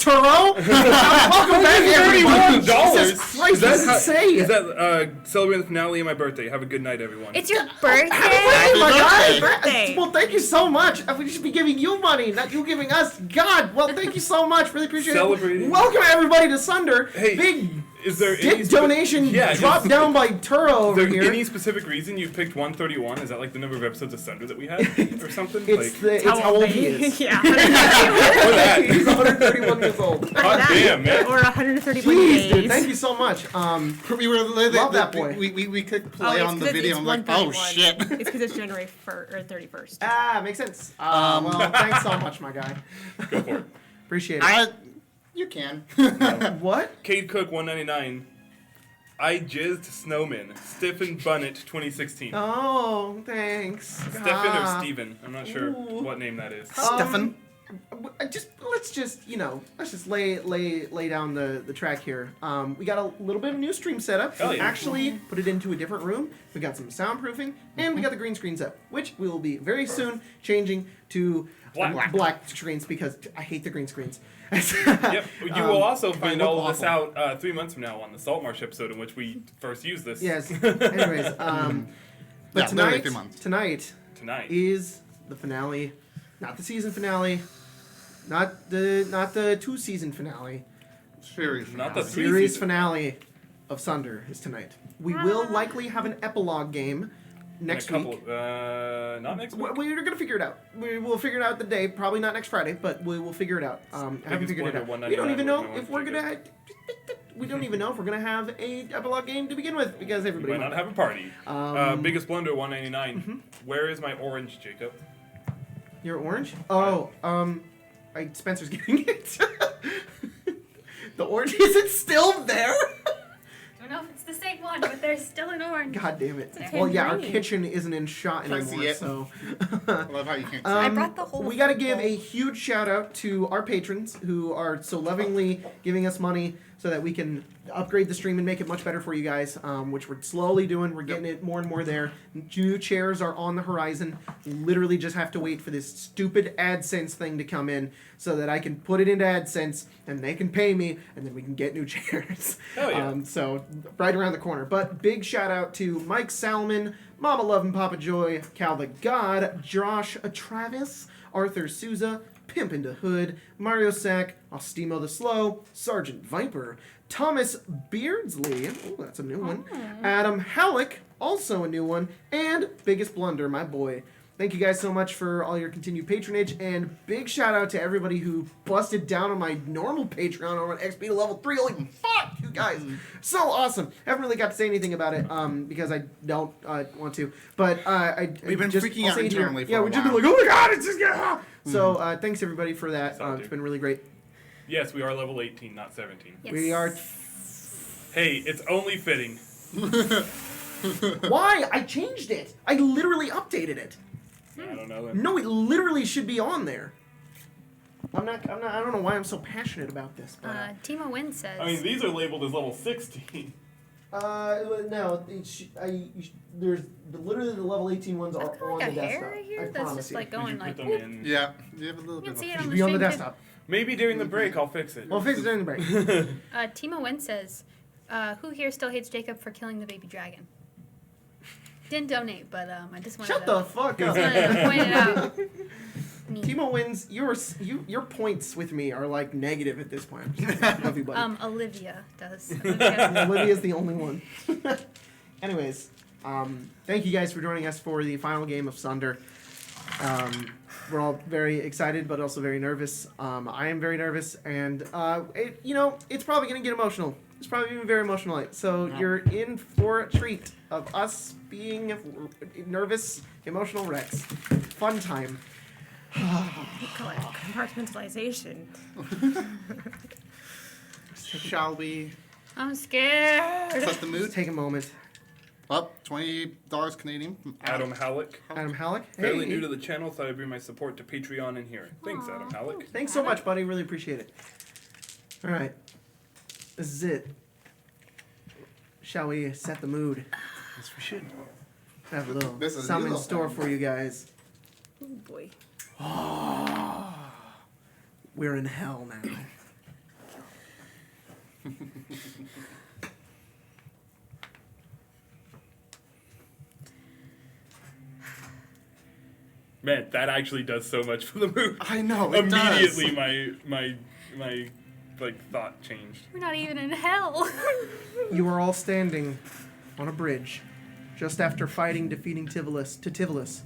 Turo. Welcome back, everyone. Jesus Christ, Is that celebrating the finale and my birthday? Have a good night, everyone. It's your birthday. Oh my God! Birthday. Well, thank you so much. We should be giving you money, not you giving us. God, well, thank you so much. Really appreciate it. Welcome everybody to Sunder. Hey, big. Is there any donation dropped down by Turo over here? Is there any specific reason you picked 131? Is that like the number of episodes of Sunder that we had, or something? It's how old he is. Yeah. He's 131 years old. God damn, man. Or 131 Jeez, days. dude, thank you so much. We were love that boy. We clicked play on the video. I'm like, oh shit. It's because it's January 1st or 31st. Ah, makes sense. Well, thanks so much, my guy. Go for it. Appreciate it. You can. What? Cade Cook 199. I jizzed snowman. Stephen Bunnett 2016. Oh, thanks. Stephen or Steven? I'm not sure what name that is. Stefan. Let's just lay down the track here. We got a little bit of a new stream setup. Oh, We yeah. actually put it into a different room. We got some soundproofing, and we got the green screens up, which we will be very soon changing to black screens because I hate the green screens. Yep. You will also find look all of this awful. out 3 months from now on the Saltmarsh episode in which we first used this. Yes. Anyways, but literally 3 months. tonight Tonight. is the finale, not the season finale, not the 2-season finale. Series. Not the Series finale of Sunder is tonight. We will likely have an epilogue game next week. Not next week. We're gonna figure it out. We will figure it out the day. Probably not next Friday, but we will figure it out. I haven't figured it out. We don't even know if we're gonna. We don't even know if we're gonna have a epilogue game to begin with because We everybody might not have a party. Biggest blunder 199. Where is my orange, Jacob? You're orange. Oh, Spencer's getting it. The orange isn't still there. I don't know if it's the same one, but there's still an orange. God damn it. It's Well, yeah, our tangerine. kitchen isn't in shot Can't anymore, see it. so. I love how you can't see. I brought the whole We got to thing. give a huge shout out to our patrons who are so lovingly giving us money so that we can upgrade the stream and make it much better for you guys, which we're slowly doing. We're getting it more and more there. New chairs are on the horizon. Literally just have to wait for this stupid AdSense thing to come in so that I can put it into AdSense and they can pay me and then we can get new chairs. Oh, yeah. So right around the corner. But big shout out to Mike Salmon, Mama Love and Papa Joy, Cal the God, Josh Travis, Arthur Souza, Pimpin' the Hood, Mario Sack, Ostimo the Slow, Sergeant Viper, Thomas Beardsley, oh that's a new one, Adam Halleck, also a new one, and Biggest Blunder, my boy. Thank you guys so much for all your continued patronage, and big shout out to everybody who busted down on my normal Patreon over on XP to level 3. Holy fuck, you guys. So awesome. Haven't really got to say anything about it because I don't want to. But We've been freaking out internally for a Yeah, we've just been while. like, oh my god, it's just getting... So thanks everybody for that. It's been really great. Yes, we are level 18, not 17. Yes. We are... Hey, it's only fitting. Why? I changed it. I literally updated it. I don't know. Then. No, it literally should be on there. I don't know why I'm so passionate about this. But, Timo Wynn says. I mean, these are labeled as level 16. no, there's literally the level 18 ones are on like the a desktop. hair here I that's promise just you. like Did you going put like. them whoop. in? Yeah, you have a little You bit can see of it on the Be on the stream, too. desktop. Maybe during the break I'll fix it. Well, fix it during the break. Timo Wynn says, who here still hates Jacob for killing the baby dragon? Didn't donate, but I just wanted Shut to, the fuck just up. wanted to point it out. Me. Timo Wins. Your points with me are like negative at this point. I'm just love you, buddy. Olivia does. Olivia's the only one. Anyways, thank you guys for joining us for the final game of Sunder. We're all very excited, but also very nervous. I am very nervous, and it's probably gonna get emotional. It's probably even very emotional. So you're in for a treat of us being nervous, emotional wrecks. Fun time. We call it compartmentalization. Shall we I'm scared. set the mood? Let's take a moment. Up $20 Canadian from Adam Halleck. Adam Halleck. Fairly new to the channel, thought I'd bring my support to Patreon in here. Thanks, Adam Halleck. Thanks so much, buddy. Really appreciate it. All right. This is it. Shall we set the mood? Yes, we should. I have a little This is something in you, store though. for you guys. Oh boy. We're in hell now. Man, that actually does so much for the movie. I know, it Immediately, does. my like thought changed. We're not even in hell. You are all standing on a bridge just after defeating Tivolus,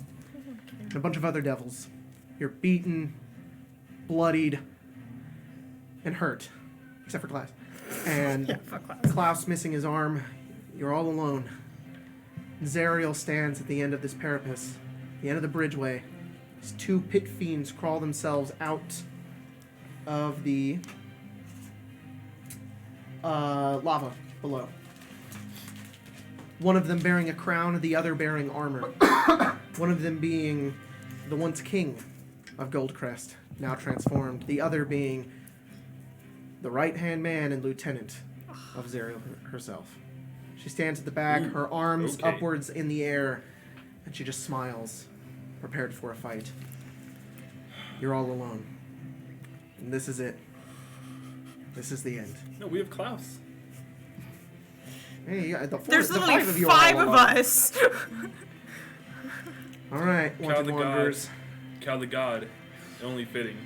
and a bunch of other devils. You're beaten, bloodied, and hurt, except for Klaus. And Klaus missing his arm. You're all alone. Zariel stands at the end of this parapet, the end of the bridgeway. These two pit fiends crawl themselves out of the lava below. One of them bearing a crown, the other bearing armor. One of them being the once king of Goldcrest, now transformed. The other being the right-hand man and lieutenant of Zariel herself. She stands at the back, her arms upwards in the air, and she just smiles, prepared for a fight. You're all alone. And this is it. This is the end. No, we have Klaus. Hey, There's the literally five of you are all five of alone. us. All right, Cal wanted the wanderers. Cal the God, only fitting.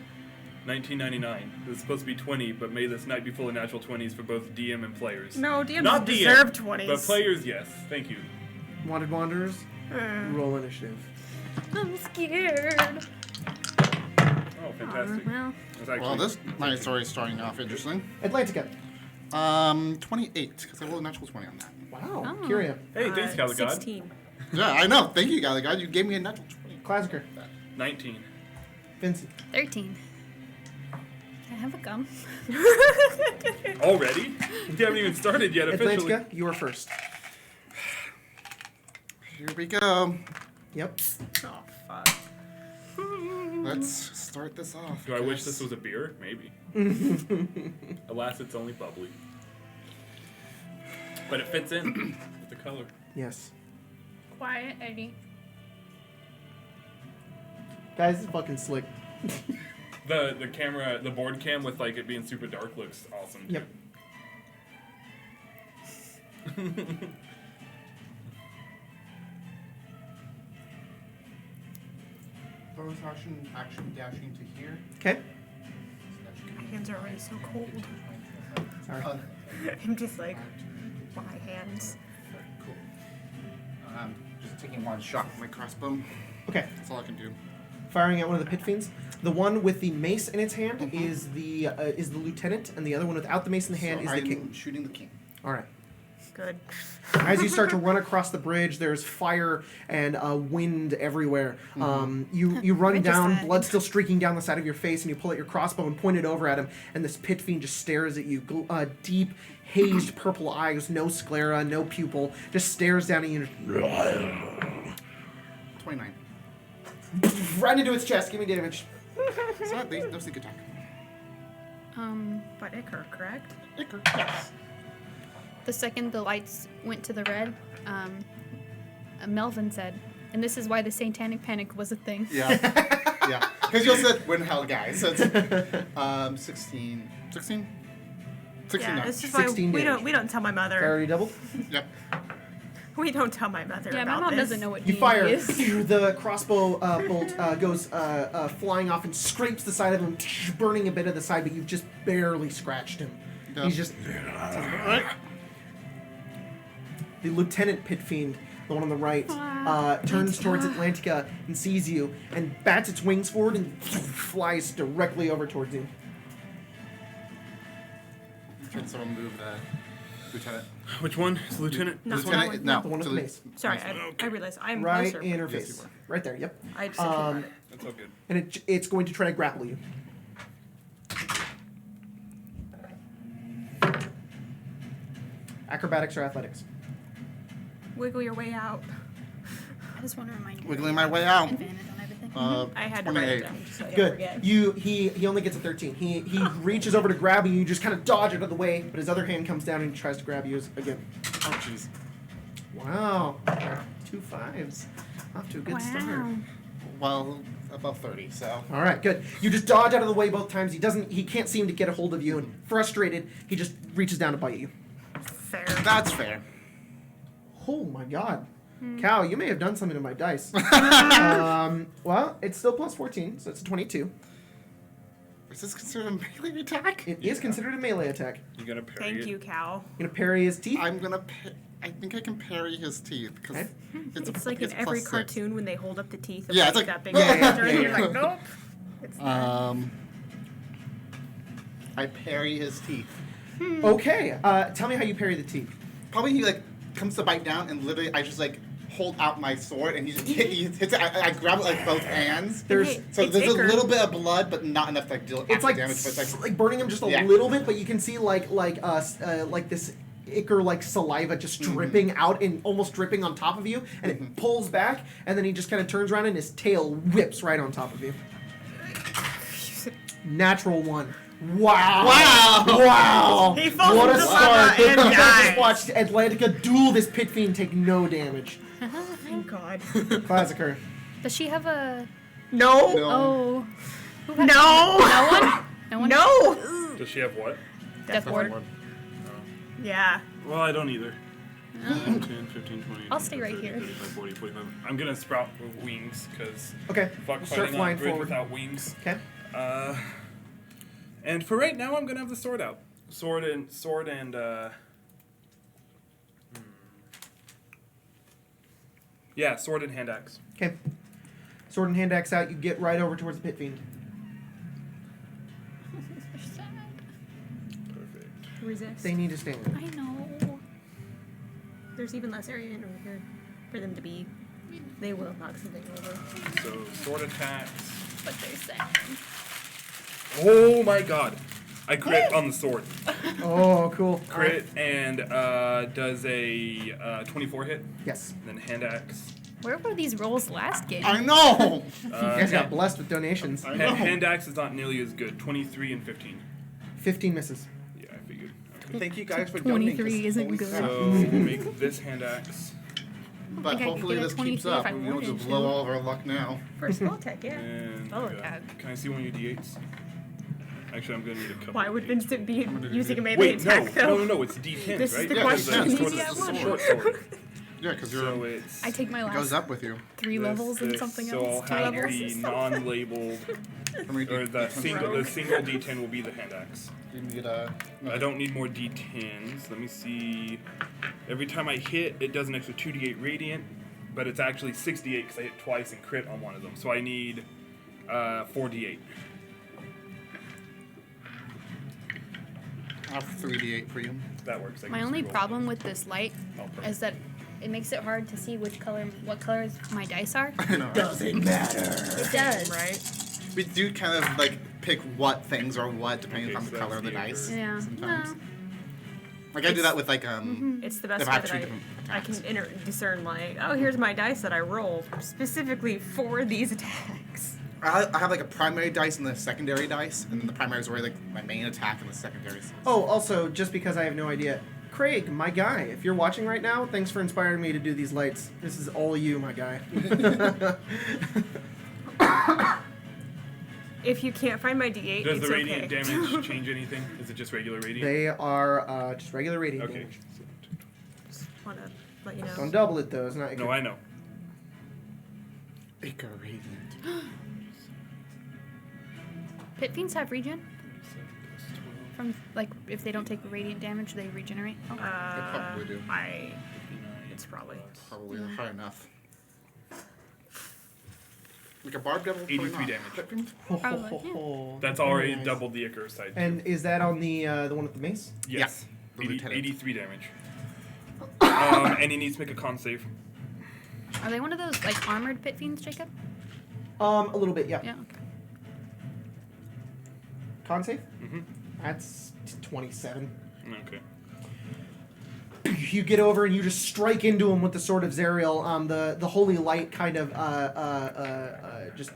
1999. It was supposed to be 20, but may this night be full of natural 20s for both DM and players. No, DMs Not deserve DM, 20s. but players, yes. Thank you. Wanted wanderers. Roll initiative. I'm scared. Oh, fantastic. Well, That's actually Well, this night story is starting off interesting. Atlantica. 28, because I rolled a natural 20 on that. Wow. Oh. Kyria. Hey, thanks, Cal the God. 16. Yeah, I know. Thank you, Gallagher. God. You gave me a natural 20. Classicer. 19. Vincent. 13. Can I have a gum? Already? We haven't even started yet officially. Atlantica, you are first. Here we go. Yep. Oh, fuck. Let's start this off. Do I wish this was a beer? Maybe. Alas, it's only bubbly. But it fits in with the color. Yes. Quiet, Eddie. Guys, this is fucking slick. The camera, the board cam with like it being super dark looks awesome. Yep. Bonus action dashing to here. Okay. My hands are already so cold. Sorry. I'm just like, my hands. Cool. Just taking one shot with my crossbow. Okay. That's all I can do. Firing at one of the pit fiends. The one with the mace in its hand is the lieutenant, and the other one without the mace in the hand is the king. I'm shooting the king. All right. Good. As you start to run across the bridge, there's fire and wind everywhere. You run down, Regicide. blood still streaking down the side of your face, and you pull out your crossbow and point it over at him, and this pit fiend just stares at you. Deep, hazed purple eyes, no sclera, no pupil, just stares down at you. 29. Right into its chest. Give me damage. So that no sneak attack. But Icar, correct? Yes. The second the lights went to the red, Melvin said, and this is why the satanic panic was a thing. Yeah. Yeah. Because you said when hell guys. So it's 16. 16? 16 Yeah, now. this is why 16 we damage. don't tell my mother. Already doubled. Yep. We don't tell my mother Yeah, my about mom this. doesn't know what You D&D fire. is. The crossbow bolt goes flying off and scrapes the side of him, burning a bit of the side, but you've just barely scratched him. Yeah. He's just... The lieutenant pit fiend, the one on the right, turns towards Atlantica and sees you and bats its wings forward and flies directly over towards you. Can someone move the lieutenant? Which one? Is the lieutenant? Not This that one? one. No. The one with to the mace. Sorry, I realize I'm Right closer. in her Yes, face. you Right there, yep. I just didn't think about it. That's all good. And it's going to try to grapple you. Acrobatics or athletics? Wiggle your way out. I just want to remind you. Wiggling my way out. Advantage on everything. I had to write it 28. down just so I didn't Good. forget. He only gets a 13. He reaches over to grab you. You just kind of dodge out of the way, but his other hand comes down and he tries to grab you again. Oh, jeez. Wow. 2 5s. Off to a good start. Wow. Well, above 30, so. All right, good. You just dodge out of the way both times. He can't seem to get a hold of you, and frustrated, he just reaches down to bite you. Fair. That's fair. Oh my God, Cal, you may have done something to my dice. Well, it's still plus 14, so it's a 22. Is this considered a melee attack? It is considered a melee attack. You gotta parry Thank it. you, Cal. You're gonna parry his teeth. I think I can parry his teeth because Okay. It's like in every cartoon when they hold up the teeth of Yeah, like, it's like- that big Yeah, monster, and yeah, you're yeah. like, nope. It's not. I parry his teeth. Okay, tell me how you parry the teeth. Probably he like comes to bite down and literally I just like hold out my sword and he hits it. I grab it like both hands. There's Hey, So it's there's Iker. a little bit of blood, but not enough to like deal it's actual like damage. But it's like burning him just a Yeah. little bit, but you can see like this ichor like saliva just dripping out and almost dripping on top of you, and it pulls back, and then he just kind of turns around and his tail whips right on top of you. Natural one. Wow! Wow! He falls What a into start! lava and You guys dies. just watched Atlantica duel this pit fiend take no damage. Thank God. Classicer. Does she have a? No. No. Oh. Who has- No. No one. No one. No. Does she have what? Death ward. Yeah. Well, I don't either. 10, 15, 20. I'll stay right here. 35, 40, 45. I'm gonna sprout with wings, because Okay. fuck Start fighting on a flying bridge forward. without wings. Okay. And for right now, I'm gonna have the sword out. Sword and yeah, sword and hand axe. Okay. Sword and hand axe out. You get right over towards the pit fiend. Perfect. Resist. They need to stand. I know. There's even less area in over here for them to be. They will knock something over. So sword attacks. But they're saying. Oh my god! I crit on the sword. Oh, cool. Crit and does a 24 hit. Yes. Then hand axe. Where were these rolls last game? I know. You guys got blessed with donations. I know. Hand axe is not nearly as good. 23 and 15. 15 misses. Yeah, I figured. Okay. Thank you guys for 23 donating. isn't Holy good. crap. So we'll make this hand axe. But think I could hopefully get a this keeps 23 if up. I We don't wanted just blow to. all of our luck now. For spell tech, yeah. And Oh, God. can I see one of your d8s? Actually, I'm gonna need a couple. Why of would d8s. Vincent be using a melee Wait, no, attack though? no, it's d10s, This is right? the Yeah, question. yeah, It's it's Easy at a one. short sword. Yeah, because So it's I take my it last goes up with you. 3 this, levels and this, something so else. I'll 2 have levels. the non-labeled, How many or the d10s? single d10 will be the hand axe. You need I don't need more d10s. Let me see. Every time I hit, it does an extra 2d8 radiant, but it's actually 6d8 because I hit twice and crit on one of them. So I need 4d8. I have 3d8 for you. That works. I can My just only roll. problem with this light Oh, perfect. is that it makes it hard to see what colors my dice are. Doesn't matter. It does. Right? We do kind of like pick what things are what depending Okay, on so the color of the that's the dice. Yeah. Sometimes. No. Like I do that with like It's the best If way I have that two I different can discern like, oh, here's my dice that I rolled specifically for these attacks. I have like a primary dice and the secondary dice, and then the primary is where like my main attack and the secondaries. Oh, also, just because I have no idea, Craig, my guy, if you're watching right now, thanks for inspiring me to do these lights. This is all you, my guy. If you can't find my D8, Does it's the radiant okay. damage change anything? Is it just regular radiant? They are just regular radiant Okay. damage. Just wanna let you know. Don't double it though. It's not. No, I know. Icar radiant. Pit fiends have regen from like if they don't take radiant damage, they regenerate. Oh. probably do. It's probably. Probably high enough. Like a barb devil. 83 damage. Probably, That's already Nice. doubled the Icar side. And is that on the one with the mace? Yes. The 80, lieutenant. 83 damage. And he needs to make a con save. Are they one of those like armored pit fiends, Jacob? A little bit, yeah. Yeah. Okay. Con save? Mm-hmm. That's 27. Okay. You get over and you just strike into him with the sword of Zariel. The holy light kind of just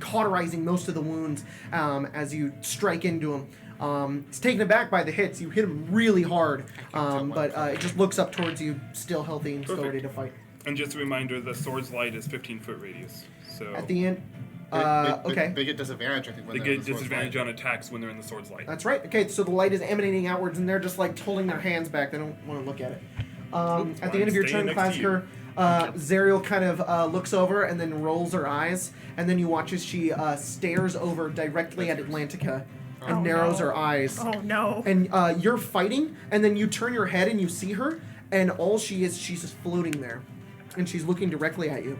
cauterizing most of the wounds as you strike into him. It's taken aback by the hits. You hit him really hard, but it just looks up towards you, still healthy and still Perfect. ready to fight. And just a reminder, the sword's light is 15-foot radius. So At the end, Okay. They get disadvantage, I think, when They they're in get the sword's disadvantage light. on attacks when they're in the sword's light. That's right. Okay, so the light is emanating outwards, and they're just like holding their hands back. They don't want to look at it. At the end of your turn, Klasker, Zariel kind of looks over and then rolls her eyes, and then you watch as she stares over directly at Atlantica and Oh, narrows no. her eyes. Oh no. And you're fighting, and then you turn your head and you see her, and all she's just floating there, and she's looking directly at you.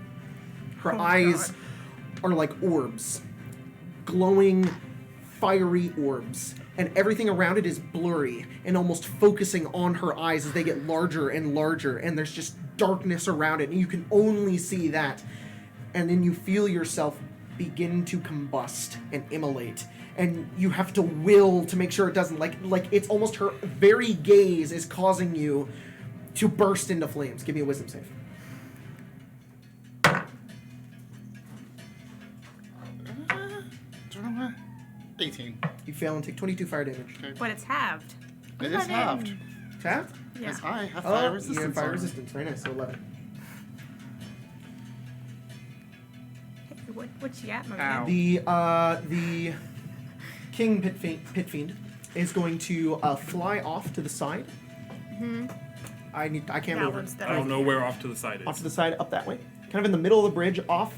Her Oh, eyes God. are like orbs, glowing, fiery orbs, and everything around it is blurry and almost focusing on her eyes as they get larger and larger, and there's just darkness around it, and you can only see that. And then you feel yourself begin to combust and immolate, and you have to will to make sure it doesn't. Like it's almost her very gaze is causing you to burst into flames. Give me a wisdom save. 18. You fail and take 22 fire damage. But it's halved. It is halved. Half? Yeah. Yes, I have Oh, fire you resistance. have fire on it. resistance. Very nice. So 11. Hey, what you got, my Ow. man? The King Pit Fiend is going to fly off to the side. I can't That move one's her. the- I don't know where off to the side is. Off to the side, up that way. Kind of in the middle of the bridge, off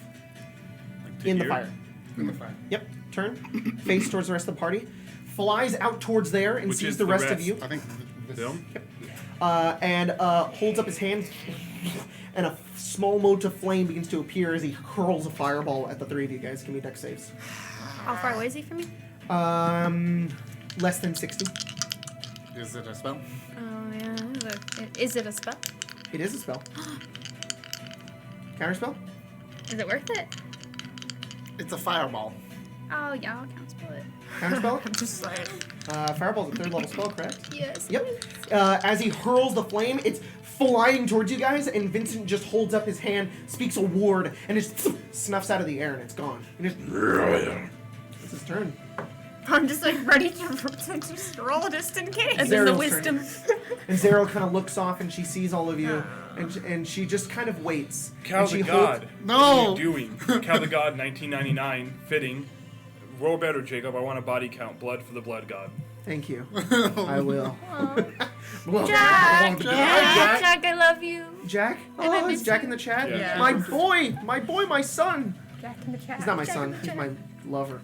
Like to in the here? fire. In the fire. Yep. Turn. Face towards the rest of the party. Flies out towards there and Which sees is the the rest of rest. you. I think this. Film? And holds up his hand, and a small mote of flame begins to appear as he hurls a fireball at the three of you guys. Give me dex saves. How far away is he from me? Less than 60. Is it a spell? Oh yeah. Is it a spell? It is a spell. Counterspell? Is it worth it? It's a fireball. Oh yeah, I'll counterspell it. Counterspell? I'm just like, Fireball's a third level spell, correct? Yes. Yep. As he hurls the flame, it's flying towards you guys, and Vincent just holds up his hand, speaks a word, and just snuffs out of the air, and it's gone. And it's his turn. I'm just like ready to just roll just in case. And then the Zariel's turn. wisdom. And Zariel kind of looks off, and she sees all of you, and she just kind of waits. Cal and the she God. No! What are you doing? Cal the God, 1999. Fitting. Roll better, Jacob. I want a body count. Blood for the blood god. Thank you. I will. Well, Jack! Jack! Jack, I love you. Jack? And I Oh, is miss Jack you. in the chat? Yeah. My boy! My boy, my son! Jack in the chat. He's not my Jack son. in the He's chat. my lover.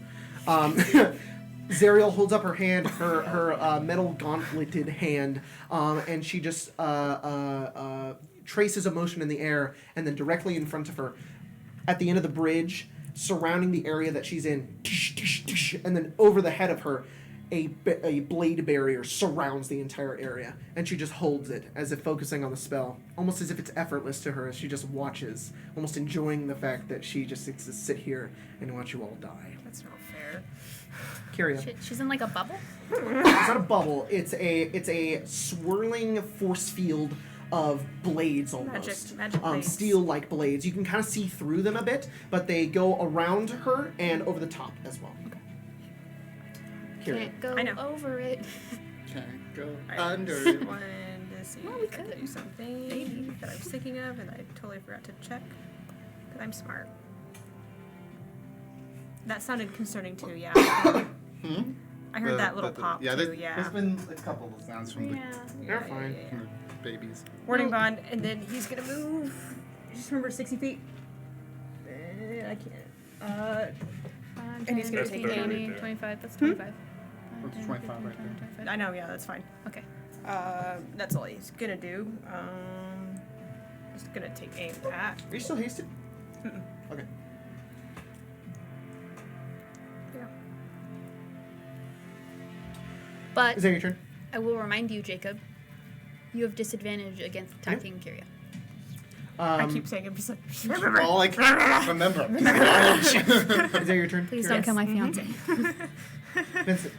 Zariel holds up her hand, her metal gauntleted hand, and she just traces a motion in the air, and then directly in front of her, at the end of the bridge, surrounding the area that she's in, and then over the head of her, a blade barrier surrounds the entire area, and she just holds it as if focusing on the spell, almost as if it's effortless to her as she just watches, almost enjoying the fact that she just gets to sit here and watch you all die. That's not fair. Carry on. She's in like a bubble. It's not a bubble. It's a swirling force field of blades almost. Magic blades. Steel-like blades. You can kind of see through them a bit, but they go around her and over the top as well. Okay. Carry on. Can't go I know. over it. Can't go I under. just wanted to see Well, we if I could. do something that I was thinking of and I totally forgot to check. Because I'm smart. That sounded concerning too, yeah. Hmm? I heard that little pop yeah, too, there's yeah. been a couple of sounds from Yeah. They're fine. the babies. Warning bond, and then he's gonna move. Just remember 60 feet. I can't. And he's gonna That's take 30 aim. right there. 25. That's 25. That's 25 right there. 25. I know, yeah, that's fine. Okay. That's all he's gonna do. Just gonna take aim at. Are you still hasted? Mm-mm. Okay. Yeah. But Is that your turn? I will remind you, Jacob, you have disadvantage against attacking Kyria. I keep saying it because remember. All I can remember. Is that your turn? Please Carry don't kill my Mhm. fiance. on. Vincent.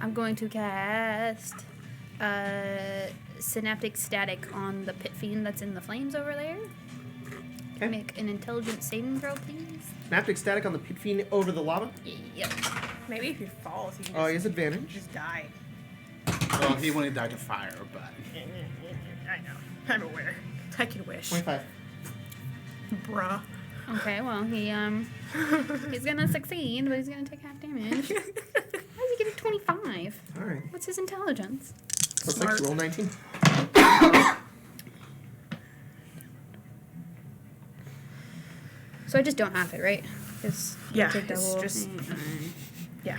I'm going to cast Synaptic Static on the pit fiend that's in the flames over there. Okay. Make an intelligence saving throw, please. Synaptic static on the pit fiend over the lava. Yep. Maybe if he falls, he can Oh, he just, has advantage. just die. Well, he only died to fire, but I know. I'm aware. I can wish. 25. Bruh. Okay, well, he's gonna succeed, but he's gonna take half damage. How is he getting 25? All right. What's his intelligence? Plus 6, Smart. roll 19. So I just don't have it, right? Just Yeah, take it's double. just- Yeah.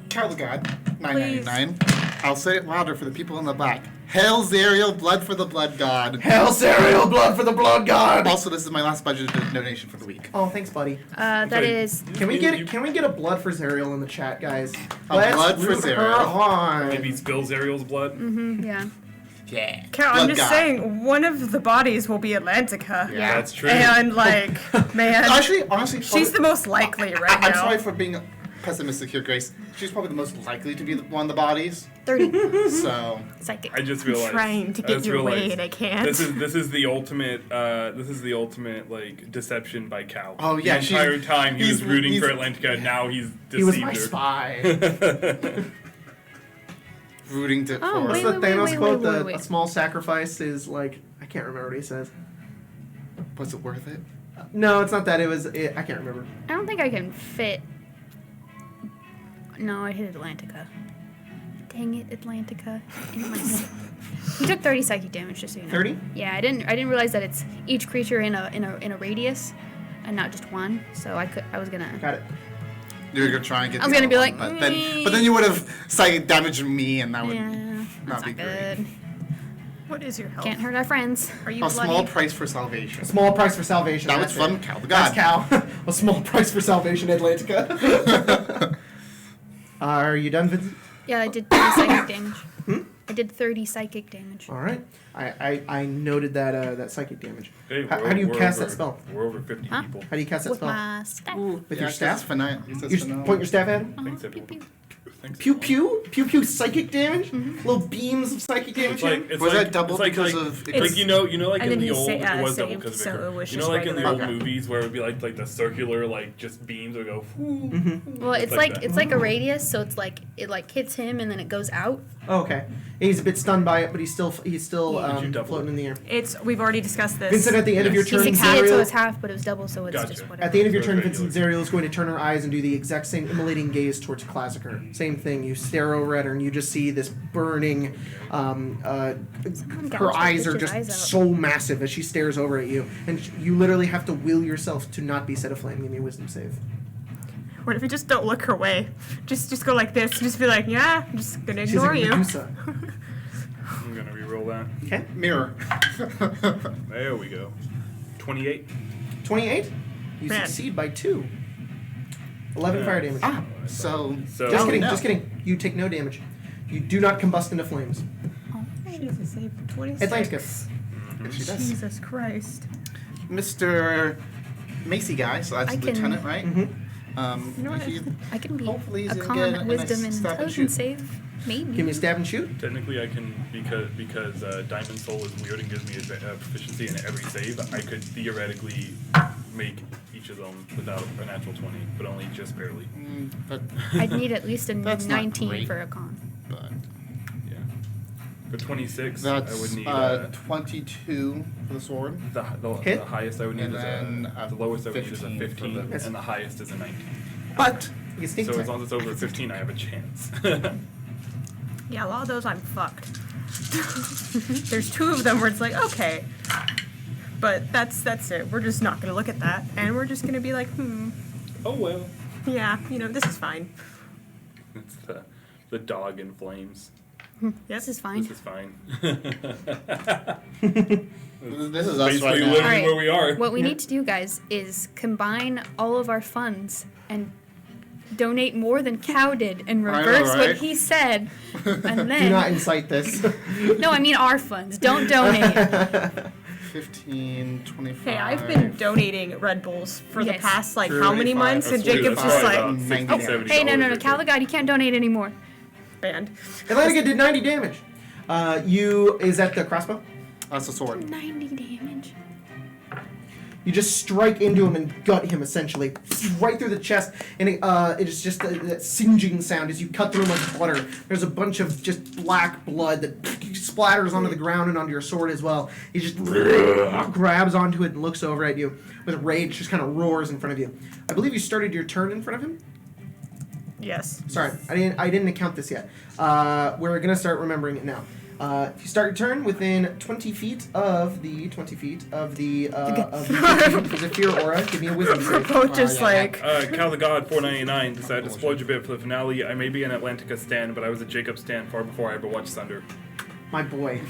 Cal the God, 999. I'll say it louder for the people in the back. Hail Zariel, blood for the blood god. Hail Zariel, blood for the blood god! Also, this is my last budgeted donation for the week. Oh, thanks, buddy. That sorry. is. Can we get a blood for Zariel in the chat, guys? A Let's blood for root her Zariel. on. Maybe spill Zariel's blood. Yeah. Yeah. Cal, Blood I'm just god. saying, one of the bodies will be Atlantica. Yeah. That's true. And, like, man, Actually, honestly, she's the most likely right now. I'm sorry for being pessimistic here, Grace. She's probably the most likely to be one of the bodies. 30. So, Psychic. I just realized. trying to I get just your way realized and I can't. This is the ultimate. This is the ultimate like deception by Cal. Oh, yeah, The she's- entire time he was he's- rooting for he's- Atlantica. Now he's deceived He was my her. spy. rooting to Oh, for What's wait, the Thanos wait, quote? wait, wait. A small sacrifice is like, I can't remember what he says. Was it worth it? No, it's not that. I can't remember. I don't think I can fit. No, I hit Atlantica. Dang it, Atlantica. In my he took 30 psychic damage, just so you know. 30? Yeah, I didn't realize that it's each creature in a radius, and not just one. So I was gonna. Got it. You're gonna try and get. I was the gonna be other like, one, but then you would have psychic damaged me, and that would Yeah, not that's be not great. good. What is your health? Can't hurt our friends. Are you A bloody? small price for salvation. A small price for salvation. That was that's from it. Cal the That's God. Cal. A small price for salvation, Atlantica. Are you done, Vincent? Yeah, I did 30 psychic damage. Hmm? I did 30 psychic damage. All right. I noted that psychic damage. Hey, How we're- do you we're cast over- that spell? We're over 50 Huh? people. How do you cast that With spell? my staff. With your staff? Finale. You just point your staff at him? Uh-huh, Thanks, pew, everyone. pew. Thanks, Pew everyone. pew? Pew pew psychic damage? Little beams of psychic damage? It's like, it's Was like, that double it's like, because like, of? like It's- you know, like and in then the he old, sa- it was double saved, because of so Vicar. it was You know, just like in the regular. old movies where it would be like the circular, like just beams would go. Well, it's like like that. it's like a radius, so it's like it like hits him and then it goes out. Oh, okay. And he's a bit stunned by it, but he's still Did you double floating in the air. We've already discussed this. Vincent, at the end of your He turn, succeeded, so Zariel, it's half, but it was double, so it's Gotcha. just whatever. at the end of your So turn, regular. Vincent, Zariel is going to turn her eyes and do the exact same immolating gaze towards Classicer. Same thing. You stare over at her, and you just see this burning. Someone Her gouged eyes that are bitch's just eyes out. so massive as she stares over at you, and you literally have to will yourself to not be set aflame. Give me a wisdom save. What if we just don't look her way? Just go like this. Just be like, yeah, I'm just gonna She's ignore like you. Medusa. I'm gonna re-roll that. Okay. Mirror. There we go. 28. 28. You Man. succeed by 2. 11 fire damage. Ah, so. So Just kidding. no. Just kidding. You take no damage. You do not combust into flames. Jesus, save 26. Atlantica. She does. Jesus Christ. Mr. Macy guy, so that's I can- Lieutenant, right? Mm-hmm. You know what? I can be Hopefully he's a gonna con, get a wisdom, nice and stab and intelligence shoot. save. Maybe. Give me a stab and shoot. Technically, I can because Diamond Soul is weird and gives me a proficiency in every save. I could theoretically make each of them without a natural 20, but only just barely. But, I'd need at least a That's not 19 great. for a con. but Yeah. For 26, that's I would need 22 for the sword. the Hit? highest I would need And is then the lowest I would need is a 15 for 15, the- and the highest is a 19. But You can sneak So attack. as long as it's over 15, I have a chance. Yeah, a lot of those I'm fucked. There's 2 of them where it's like, okay. But that's it. We're just not gonna look at that. And we're just gonna be like, Oh well. yeah, this is fine. It's the dog in flames. Yep. This is fine. This is fine. this is us Basically right now. living Alright. where we are. What we Yeah. need to do, guys, is combine all of our funds and donate more than Cow did and I know, reverse what right? he said. And Do not then. incite this. No, I mean our funds. Don't donate. 15, 25. Hey, I've been donating Red Bulls for the Yes. past like how many 35. months, and That's Jacob's weird. just That's like probably about 90 $60, $70 Hey, no, right Cal the there. God, you can't donate anymore. banned. Atlantica did 90 damage. Is that the crossbow? That's a sword. 90 damage. You just strike into him and gut him essentially, right through the chest, and it is just that singeing sound as you cut through him like butter. There's a bunch of just black blood that splatters onto the ground and onto your sword as well. He just grabs onto it and looks over at you with rage, just kind of roars in front of you. I believe you started your turn in front of him. Yes. Sorry, I didn't account this yet. We're gonna start remembering it now. If you start your turn within 20 feet of the Zephyr aura, give me a wisdom We're save. both just like. Cal the God 499 decided to splurge a bit for the finale. I may be an Atlantica stan, but I was a Jacob stan far before I ever watched Sunder. My boy.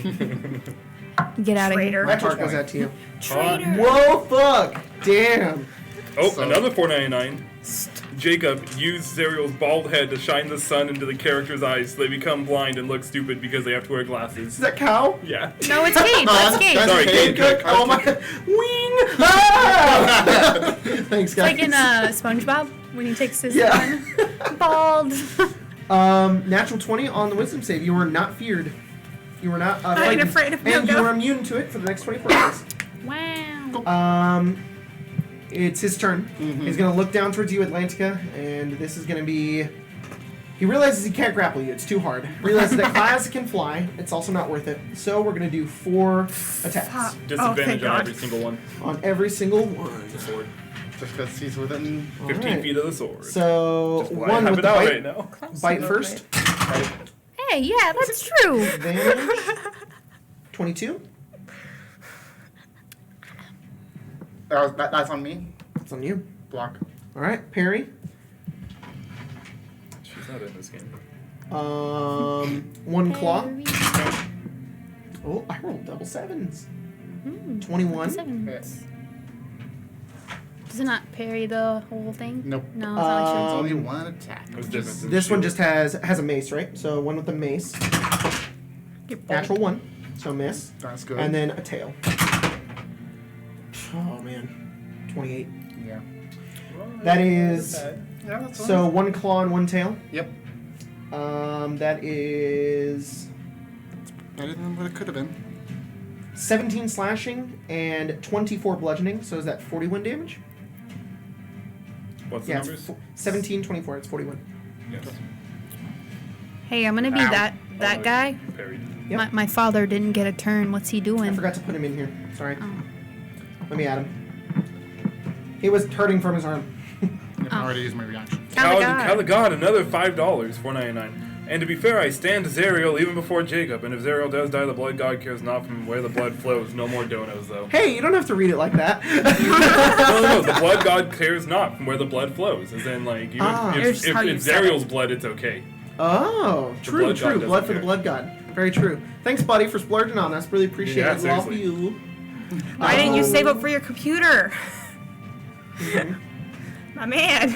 Get out of here. Traitor. My heart goes out to you. Traitor. Whoa, fuck! Damn. Oh, So- another 499. Jacob used Zariel's bald head to shine the sun into the character's eyes so they become blind and look stupid because they have to wear glasses. Is that cow? Yeah. No, it's Cade. That's Cade. That's Sorry, Cade. Cade. Oh my. Wing! Ah! Thanks, guys. Like in SpongeBob when he takes his Yeah. bald. Natural 20 on the wisdom save. You are not feared. You are not I ain't frightened. afraid of And you no-go. are immune to it for the next 24 hours. Wow. It's his turn. He's gonna look down towards you, Atlantica, and this is gonna be. He realizes he can't grapple you; it's too hard. Realizes that class can fly; it's also not worth it. So we're gonna do 4 attacks Fuck. Disadvantage thank on God. every single one. on every single one. The sword. Just because he's within. 15 Alright. feet of the sword. So Just why I one have with it the out bite. right now. Bite first. Hey, yeah, that's true. Advantage. 22. That's on me. That's on you. Block. All right, parry. She's not in this game. One claw. Oh, I rolled double sevens. 21. Sevens. Does it not parry the whole thing? Nope. No, it's not like It's Um, only one attack. It was different than This one shield. just has a mace, right? So one with the mace. Natural 1, so miss. That's good. And then a tail. Oh man, 28. Yeah. That is Yeah, that's so 1 claw and 1 tail. Yep. That is Better than what it could have been. 17 slashing and 24 bludgeoning. So is that 41 damage? What's the Yeah, it's numbers? 17, 24. It's 41. Yes. Hey, I'm gonna be Ow. that guy. Parried. Yep. My father didn't get a turn. What's he I doing? forgot to put him in here. Sorry. Oh. Let me add him. He was hurting from his arm. I've already used my reaction. Oh my God. Cal the God, another $5, $4.99. And to be fair, I stand Zariel even before Jacob, and if Zariel does die, the blood god cares not from where the blood flows. No more donos, though. Hey, you don't have to read it like that. No, the blood god cares not from where the blood flows. As in, like, even Ah. if, Here's if how you it's said Zariel's blood, it's okay. Oh, true, blood god true. doesn't Blood for the care. blood god. Very true. Thanks, buddy, for splurging on us. Really appreciate Yeah, it. Love seriously. you. Why didn't you save up for your computer? My man.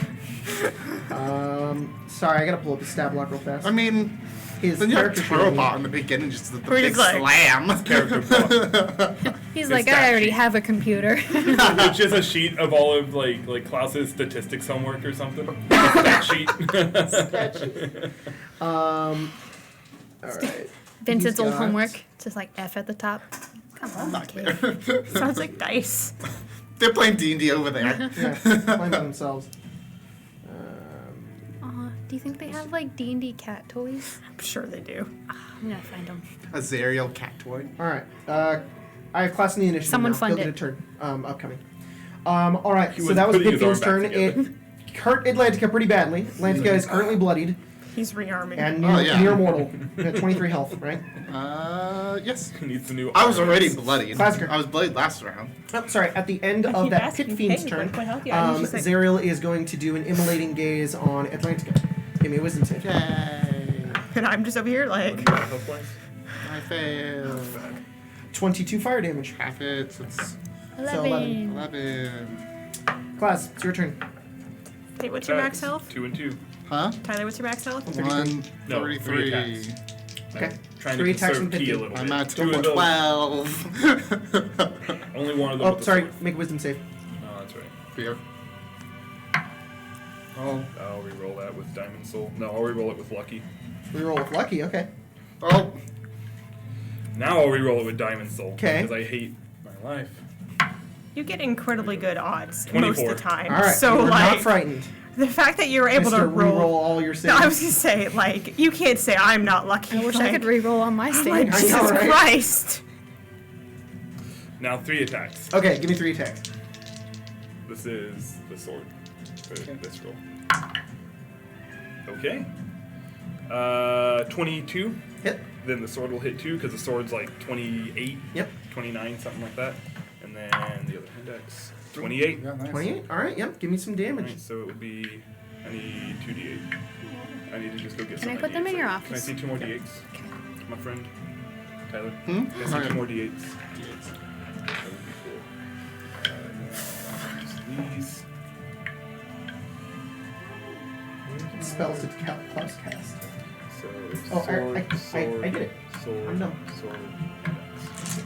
Sorry, I gotta pull up the stat block real fast. I mean, His then you have character sheet. Turbot in the beginning, just the We're big just like- slam. Character block. He's It's like, that I already sheet. have a computer. It's just a sheet of all of, like Klaus's statistics homework or something. That sheet. All right. Vincent's He's old got- homework. Just like F at the top. Come on, Not kid. there. Sounds like dice. They're playing D&D over there. Yeah, playing by themselves. Do you think they have like D&D cat toys? I'm sure they do. I'm gonna find them. A Zariel cat toy. All right. I have class in the initiative. Someone now. fund He'll get it. a turn. Upcoming. All right. He So was that was putting Big his Fiend's arm turn. back It together. hurt Atlantica pretty badly. Atlantica is currently bloodied He's rearming. and Oh, yeah. near mortal. At 23 health, right? Yes. He needs a new I was arm. already bloody. Classic. I was bloodied last round. Oh, sorry. At the end I of keep that asking, Pit Fiend's hey, turn, what health you at? And he's just like- Zariel is going to do an immolating gaze on Atlantica. Give me a wisdom save. Yay. And I'm just over here like, Health-wise? I failed. 22 fire damage. Half it, so it's 11. 11. Class, it's your turn. hey, what's your max health? 2 and 2. Huh? Tyler, what's your max health? 133. attacks. Okay. Trying 3 to attacks conserve from P a Pit little I'm bit. at 2 of those- 12. Only one of them. Oh, with the sorry. sword. Make a wisdom save. Oh, that's right. Fear. Oh. I'll re-roll that with Diamond Soul. No, I'll re-roll it with Lucky. Reroll with lucky. Okay. Oh. Now I'll re-roll it with Diamond Soul. 'Kay. Because I hate my life. You get incredibly good odds most 24. of the time. All right. So you are like, not frightened. The fact that you were able Just to re-roll roll. all your No, saves. I was gonna say, like, you can't say I'm not lucky. I wish I like, could re-roll on my I'm like, stage. I know, Jesus right? Christ. Now 3 attacks. Okay, give me 3 attacks. This is the sword. This roll. Okay. 22. Hit. Then the sword will hit 2 because the sword's like 28, Yep. 29, something like that. And then the other index, 28. Yeah, nice. 28. All right. Yep. Give me some damage. Alright, so it would be, I need 2 d8. I need to just go get some. Can I put them in 98s. your Can I office? see 2 more d8s, my friend? Tyler? Hmm? Can I see 2 more d8s? That would be cool. Just these. Spells to plus cast. So, Oh, sword, I sword, get it. sword, I'm dumb. sword, index.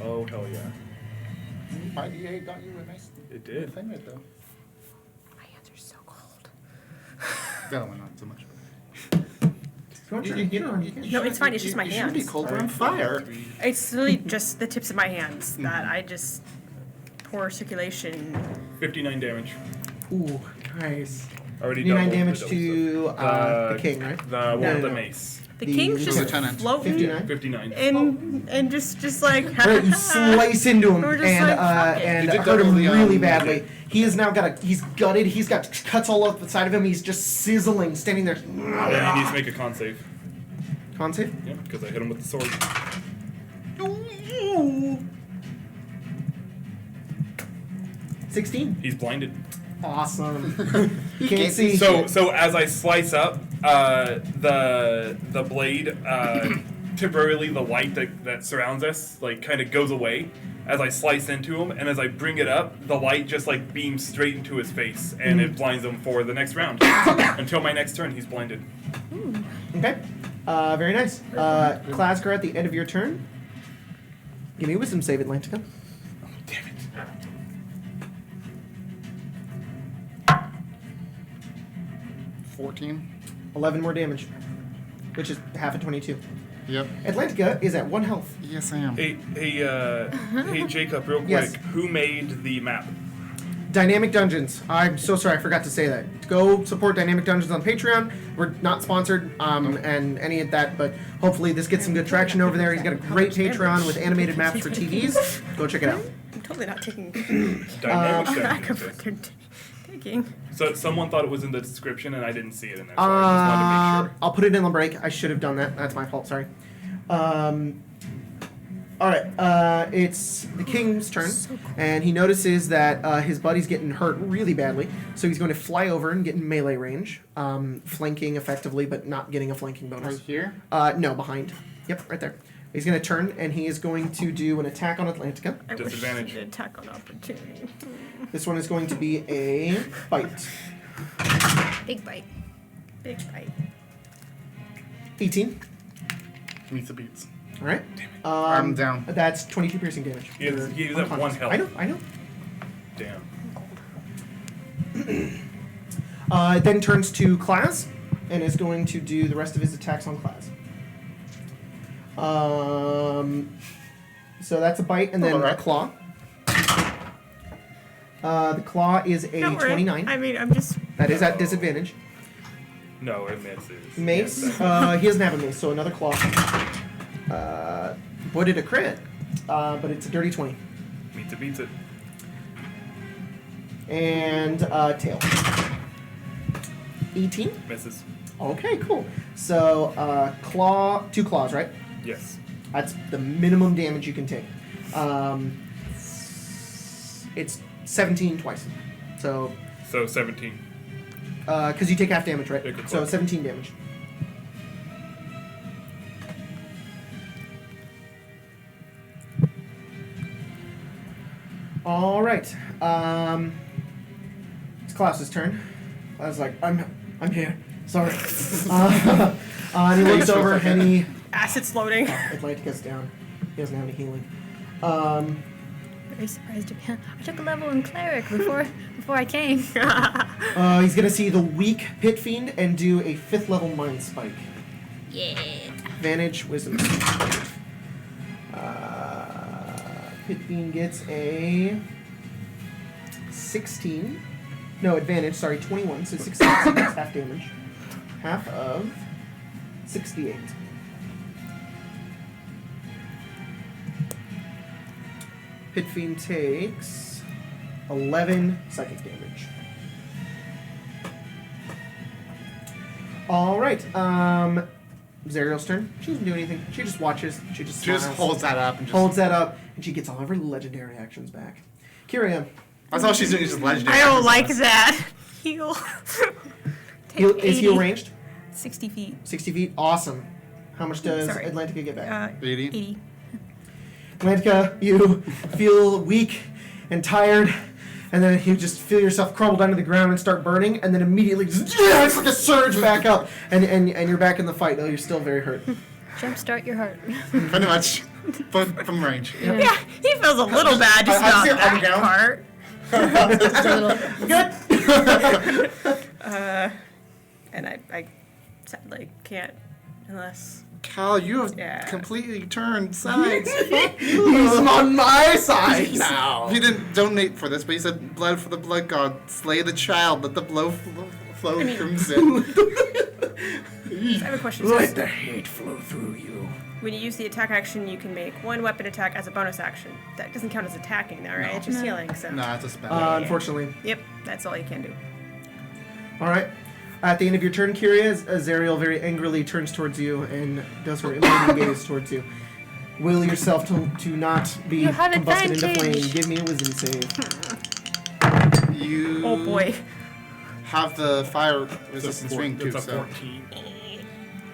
Oh, hell yeah. 5d8 got you a nice It did. thing right there. My hands are so cold. That one not so much. If you want your get on, you can. No, it's fine. It's just my You should be hands. cold. We're on fire. It's really just the tips of my hands that I just poor circulation. 59 damage. Ooh, nice. Already 59 doubled damage the to the king, right? The one No, with the no. mace. The The king's just lieutenant. floating 59. 59. and just like Right, you slice into him We're just and like, fuck it. and You did hurt him double the, really badly. He has now got he's gutted. He's got cuts all up the side of him. He's just sizzling, standing there. Then he needs to make a con save. Con save. Yep, because I hit him with the sword. 16. He's blinded. Awesome. You can't see. So as I slice up the blade, temporarily the light that surrounds us like kind of goes away as I slice into him, and as I bring it up, the light just like beams straight into his face, and it blinds him for the next round. Until my next turn, he's blinded. Okay. Very nice. Klasker, at the end of your turn, give me a wisdom save, Atlantica. Oh, damn it. 14. 11 more damage, which is half of 22. Yep. Atlantica is at 1 health. Yes, I am. Hey, Jacob, real quick. Yes. Who made the map? Dynamic Dungeons. I'm so sorry, I forgot to say that. Go support Dynamic Dungeons on Patreon. We're not sponsored and any of that, but hopefully this gets some good traction over there. He's got a great Patreon with animated maps for TVs. Go check it out. I'm totally not taking Dynamic back of Dungeons. what they're taking. So someone thought it was in the description, and I didn't see it in there. So I just wanted to make sure. I'll put it in the break. I should have done that. That's my fault. Sorry. All right. It's the king's turn, and he notices that his buddy's getting hurt really badly. So he's going to fly over and get in melee range, flanking effectively, but not getting a flanking bonus. Right here? No, behind. Yep, right there. He's going to turn, and he is going to do an attack on Atlantica. I wish Disadvantage. you did attack on opportunity. This one is going to be a bite. Big bite. Big bite. 18. Meets the beats. All right. I'm down. That's 22 piercing damage. He is at 1 health. I know. Damn. It then turns to Class and is going to do the rest of his attacks on Class. So that's a bite and then a Alright. claw. The claw is a Don't worry. 29. I mean, I'm just. That is at disadvantage. No, it misses. Mace. Yes, He doesn't have a mace, so another claw. Boy, did a crit, but it's a dirty 20. meets it, beats it. And tail. 18. Misses. Okay, cool. So claw, 2 claws, right? Yes. That's the minimum damage you can take. It's 17 twice. So, So 17. because you take half damage, right? Yeah, good So call. 17 damage. All right. It's Klaus's turn. I was like, I'm here. Sorry. And he looks over and he Acid's loading. Atlantica's down. He doesn't have any healing. Very surprised to be. I took a level in cleric before I came. He's gonna see the weak pit fiend and do a 5th level mind spike. Yeah. Advantage, wisdom. Pit fiend gets a 16. No, advantage, sorry, 21. So 16, so that's half damage. Half of 68. Pit Fiend takes 11 psychic damage. All right. Zariel's turn. She doesn't do anything. She just watches. She just smiles. holds that up and just Holds that up, and she gets all of her legendary actions back. Kyria. That's all she's doing is just legendary. I don't like actions. that. Heal. Is he 80. ranged? 60 feet. 60 feet. Awesome. How much does Sorry. Atlantica get back? 80. 80. Atlantica, you feel weak and tired, and then you just feel yourself crumble down to the ground and start burning, and then immediately just, it's like a surge back up, and you're back in the fight, though you're still very hurt. Jumpstart your heart. Pretty much. From range. Yeah, he feels a little bad just I about see it on the that ground. part. Good. And I sadly can't unless. Cal, you have Yeah. completely turned sides. He's on my side now. He didn't donate for this, but he said, "Blood for the blood god, slay the child, let the blood flow crimson." I have a question. Let the hate flow through you. When you use the attack action, you can make one weapon attack as a bonus action. That doesn't count as attacking, though, right? It's just healing. So. No, it's a spell. Unfortunately. Yep, that's all you can do. All right. At the end of your turn, Kyria, Zariel very angrily turns towards you and does her illuminating gaze towards you. Will yourself to not be You have combusted into advantage. flame. Give me a wisdom save. You Oh boy. have the fire It's resistance a ring too, It's a so 14.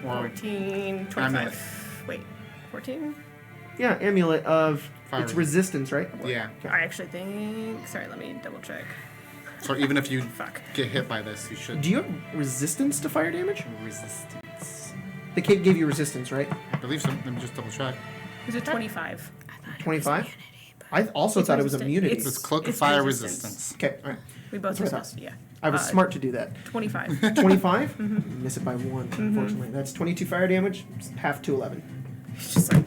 or 14, 25. Wait, 14? Yeah, amulet of Fire it's resistance, right? yeah. I actually think. Sorry, let me double check. So even if you Fuck. get hit by this, you should Do you have resistance to fire damage? resistance. The kid gave you resistance, right? I believe so. Let me just double check. Is it 25? 25? I also It's thought it was resistant. immunity. It's cloak of It's fire resistance. resistance. Okay, all right. We both That's what I discussed, yeah. I was smart to do that. 25. 25? Miss it by 1, unfortunately. That's 22 fire damage, half to 11. It's just like,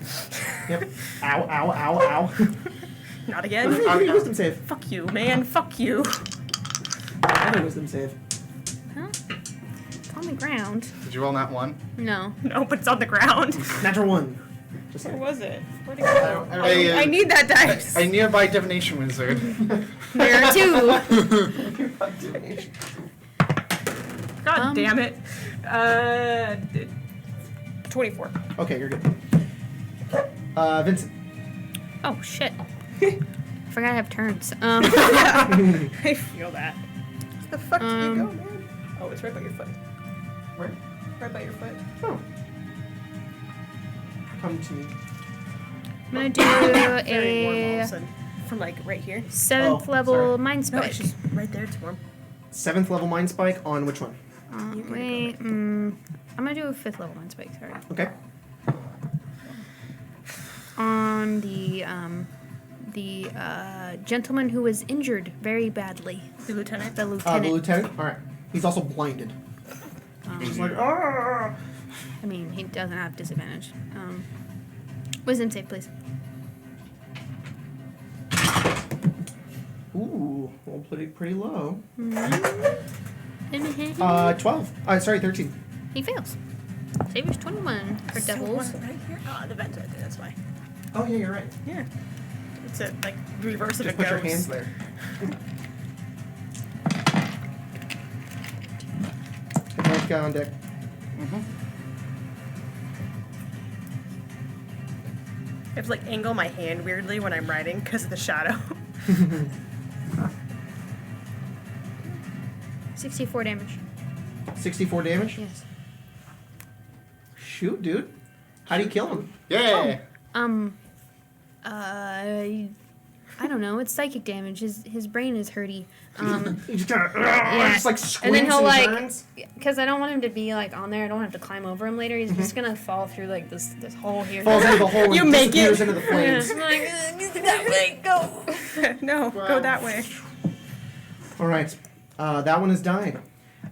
Yep. Ow, ow, ow, ow. not again. Give me a wisdom save. Fuck you, man. Fuck you. Another wisdom save. Huh? It's on the ground. Did you roll that one? No. No, but it's on the ground. Natural 1. Just Where kidding. was it? Where'd it go? I, I need that dice. a nearby divination wizard. There are two. God damn it. 24. Okay, you're good. Vincent. Oh shit. Forgot I have turns. I feel that. Where the fuck did you go, man? Oh, it's right by your foot. Where? Right by your foot. Oh. Come to me. I'm gonna do Very warm all of a a sudden. From like right here. 7th Oh, level sorry. mind No, spike. it's just right there. It's warm. 7th level mind spike on which one? Wait, I'm gonna do a 5th level mind spike. Sorry. Okay. On the gentleman who was injured very badly. The lieutenant. The The lieutenant. lieutenant? Alright. He's also blinded. He's like, ah! I mean, he doesn't have disadvantage. Wisdom save, please. Ooh, well, pretty low. 12. 12. Sorry, 13. He fails. Save is 21 for devils. Right here. Oh, the vent's right there. That's why. Oh, yeah, you're right. Yeah. It's a like reverse of Just a put your ghost. hands there. Both guy on deck. I have to like angle my hand weirdly when I'm writing because of the shadow. 64 damage. 64 damage? Yes. Shoot, dude. How do you kill him? Yeah. I don't know. It's psychic damage. His brain is hurty. He just kind of, just like squints And then he'll like, turns. because I don't want him to be like on there. I don't have to climb over him later. He's just gonna fall through like this hole here. Falls into the hole and You make disappears it. into the flames. I'm like, that way, go. No, go that way. All right. That one has died.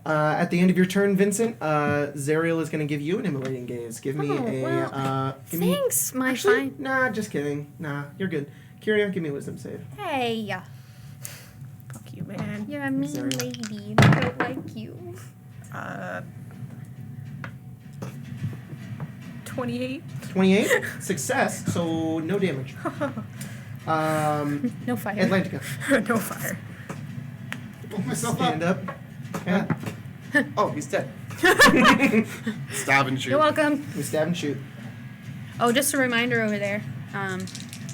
At the end of your turn, Vincent, Zariel is going to give you an immolating gaze. Give me Oh, a. well, give me, Thanks, my actually, fine. nah, just kidding. Nah, you're good. Kyria, give me a wisdom save. Hey. Fuck you. man. You're a mean Zariel. lady. I don't like you. 28. 28. Success, so no damage. No fire. Atlantica. No fire. Pull myself Stand up. up. Yeah. Oh, he's dead. Stab and shoot. You're welcome. We stab and shoot. Oh, just a reminder over there.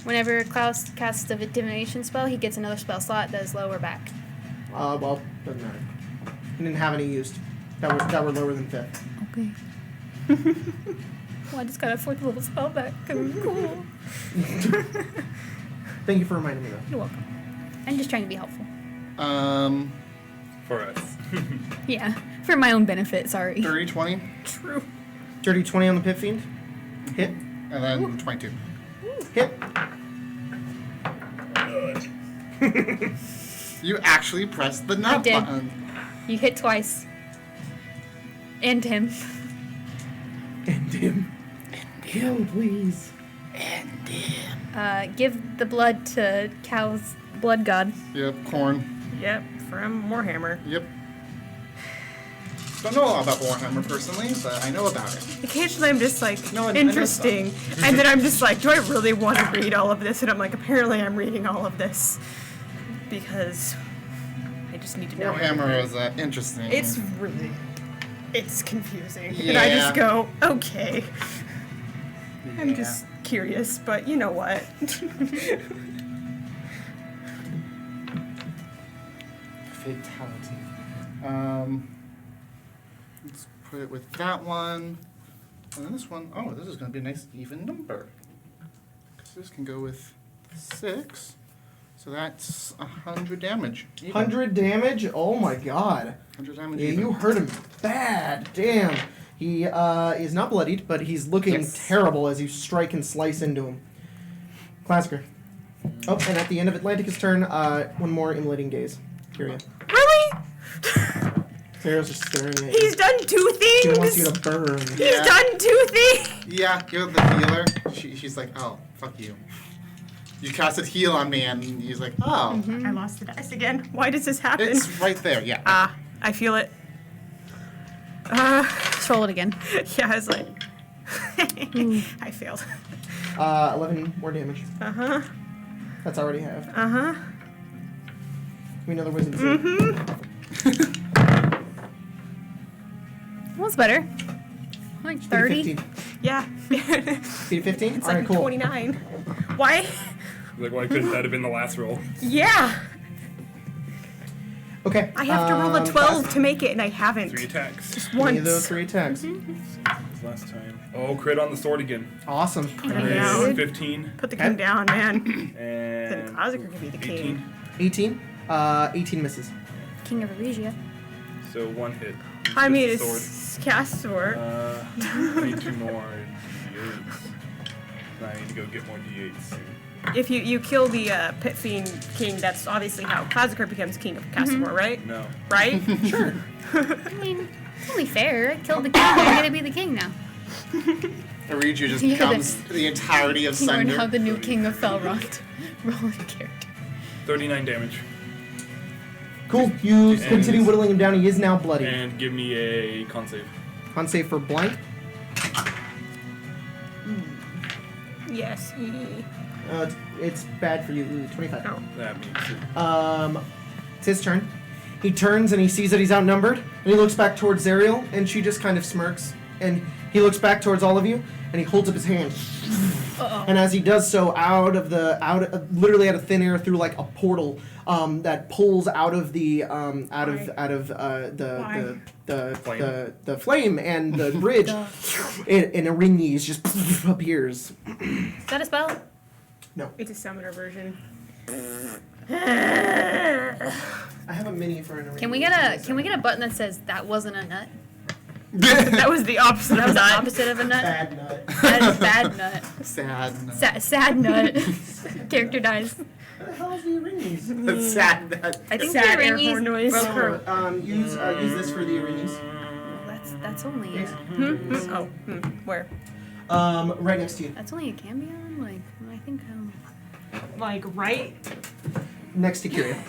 Whenever Klaus casts a divination spell, he gets another spell slot that is lower back. Well, doesn't matter. He didn't have any used. That were lower than 5th. Okay. Well, I just got a 4th level spell back. Cool. Thank you for reminding me though. You're welcome. I'm just trying to be helpful. For us. Yeah, for my own benefit, sorry. 30, 20, True. Dirty 20 on the Pit Fiend. Hit. and then 22. Hit. You actually pressed the nut did. button. You hit twice. And him. And him. Kill, please. Give the blood to Cal's blood god. Yep, corn. Yep, from Warhammer. Yep. Don't know a lot about Warhammer personally, but I know about it. Occasionally I'm just like, No, I know interesting. And then I'm just like, do I really want to read all of this? And I'm like, apparently I'm reading all of this. Because I just need to know. Warhammer is interesting. It's confusing. And I just go, okay. I'm just curious, but you know what? Fatality. Let's put it with that one. And then this one, oh, this is going to be a nice even number. Because this can go with 6. So that's 100 damage. Even. 100 damage? Oh my god. 100 damage. Yeah, even. you hurt him bad. Damn. He is not bloodied, but he's looking Yes. terrible as you strike and slice into him. Classicer. Oh, and at the end of Atlantica's turn, one more immolating gaze. Kyria. Really? Sarah's just staring at you. He's done 2 things! She wants you to burn. He's Yeah. done 2 things! Yeah, you're the healer. She's like, oh, fuck you. You casted heal on me, and he's like, oh. I lost the dice again. Why does this happen? It's right there, yeah. I feel it. Just roll it again. Yeah, I was like, I failed. 11 more damage. Uh-huh. That's already half. Uh-huh. Give me another wisdom save. What's better? Like 30? 15. Yeah. Speed of 15? It's Alright, like cool. 29. Why? Like, why couldn't that have been the last roll? Yeah. Okay. I have to roll a 12 to make it, and I haven't. 3 attacks. Just Give me those once. 3 attacks. This last time. Oh, crit on the sword again. Awesome. Yeah. Nice. 15 Put the king down, man. Then and Klausner can be the king. 18. 18? 18 misses. King of Eregia. So 1 hit. I mean, Just the it's cast sword. I need 2 more d8s. I need to go get more d8s soon. If you kill the Pit Fiend king, that's obviously how Klausner becomes king of Castlemore, right? No. Right? Sure. I mean, it's only fair. I killed the king. I'm gonna be the king now. Ariju just You're becomes the entirety of You learn how Sunder. the new king of Felrond rolling character. 39 damage. Cool. You And- continue whittling him down. He is now bloody. And give me a con save. Con save for blank. Yes. It's bad for you. Ooh, 25. Oh. That means It's his turn. He turns and he sees that he's outnumbered, and he looks back towards Zariel, and she just kind of smirks. And he looks back towards all of you, and he holds up his hand. And as he does so, literally out of thin air through like a portal that pulls out of the the flame and the bridge, and a ringies just appears. Is that a spell? No, It's a summoner version. I have a mini for an. Can we get a button that says that wasn't a nut? That was the opposite That of was the that. opposite of a nut. Bad nut. That is bad nut. Sad. Sad nut. Character dies. What the hell is the ringies? That's sad. I think Sad the air ringies horn noise. broke her. Use this for the ringies. That's only Where? Right next to you. that's only a cameo. Like I think. Like, right? next to Kyria.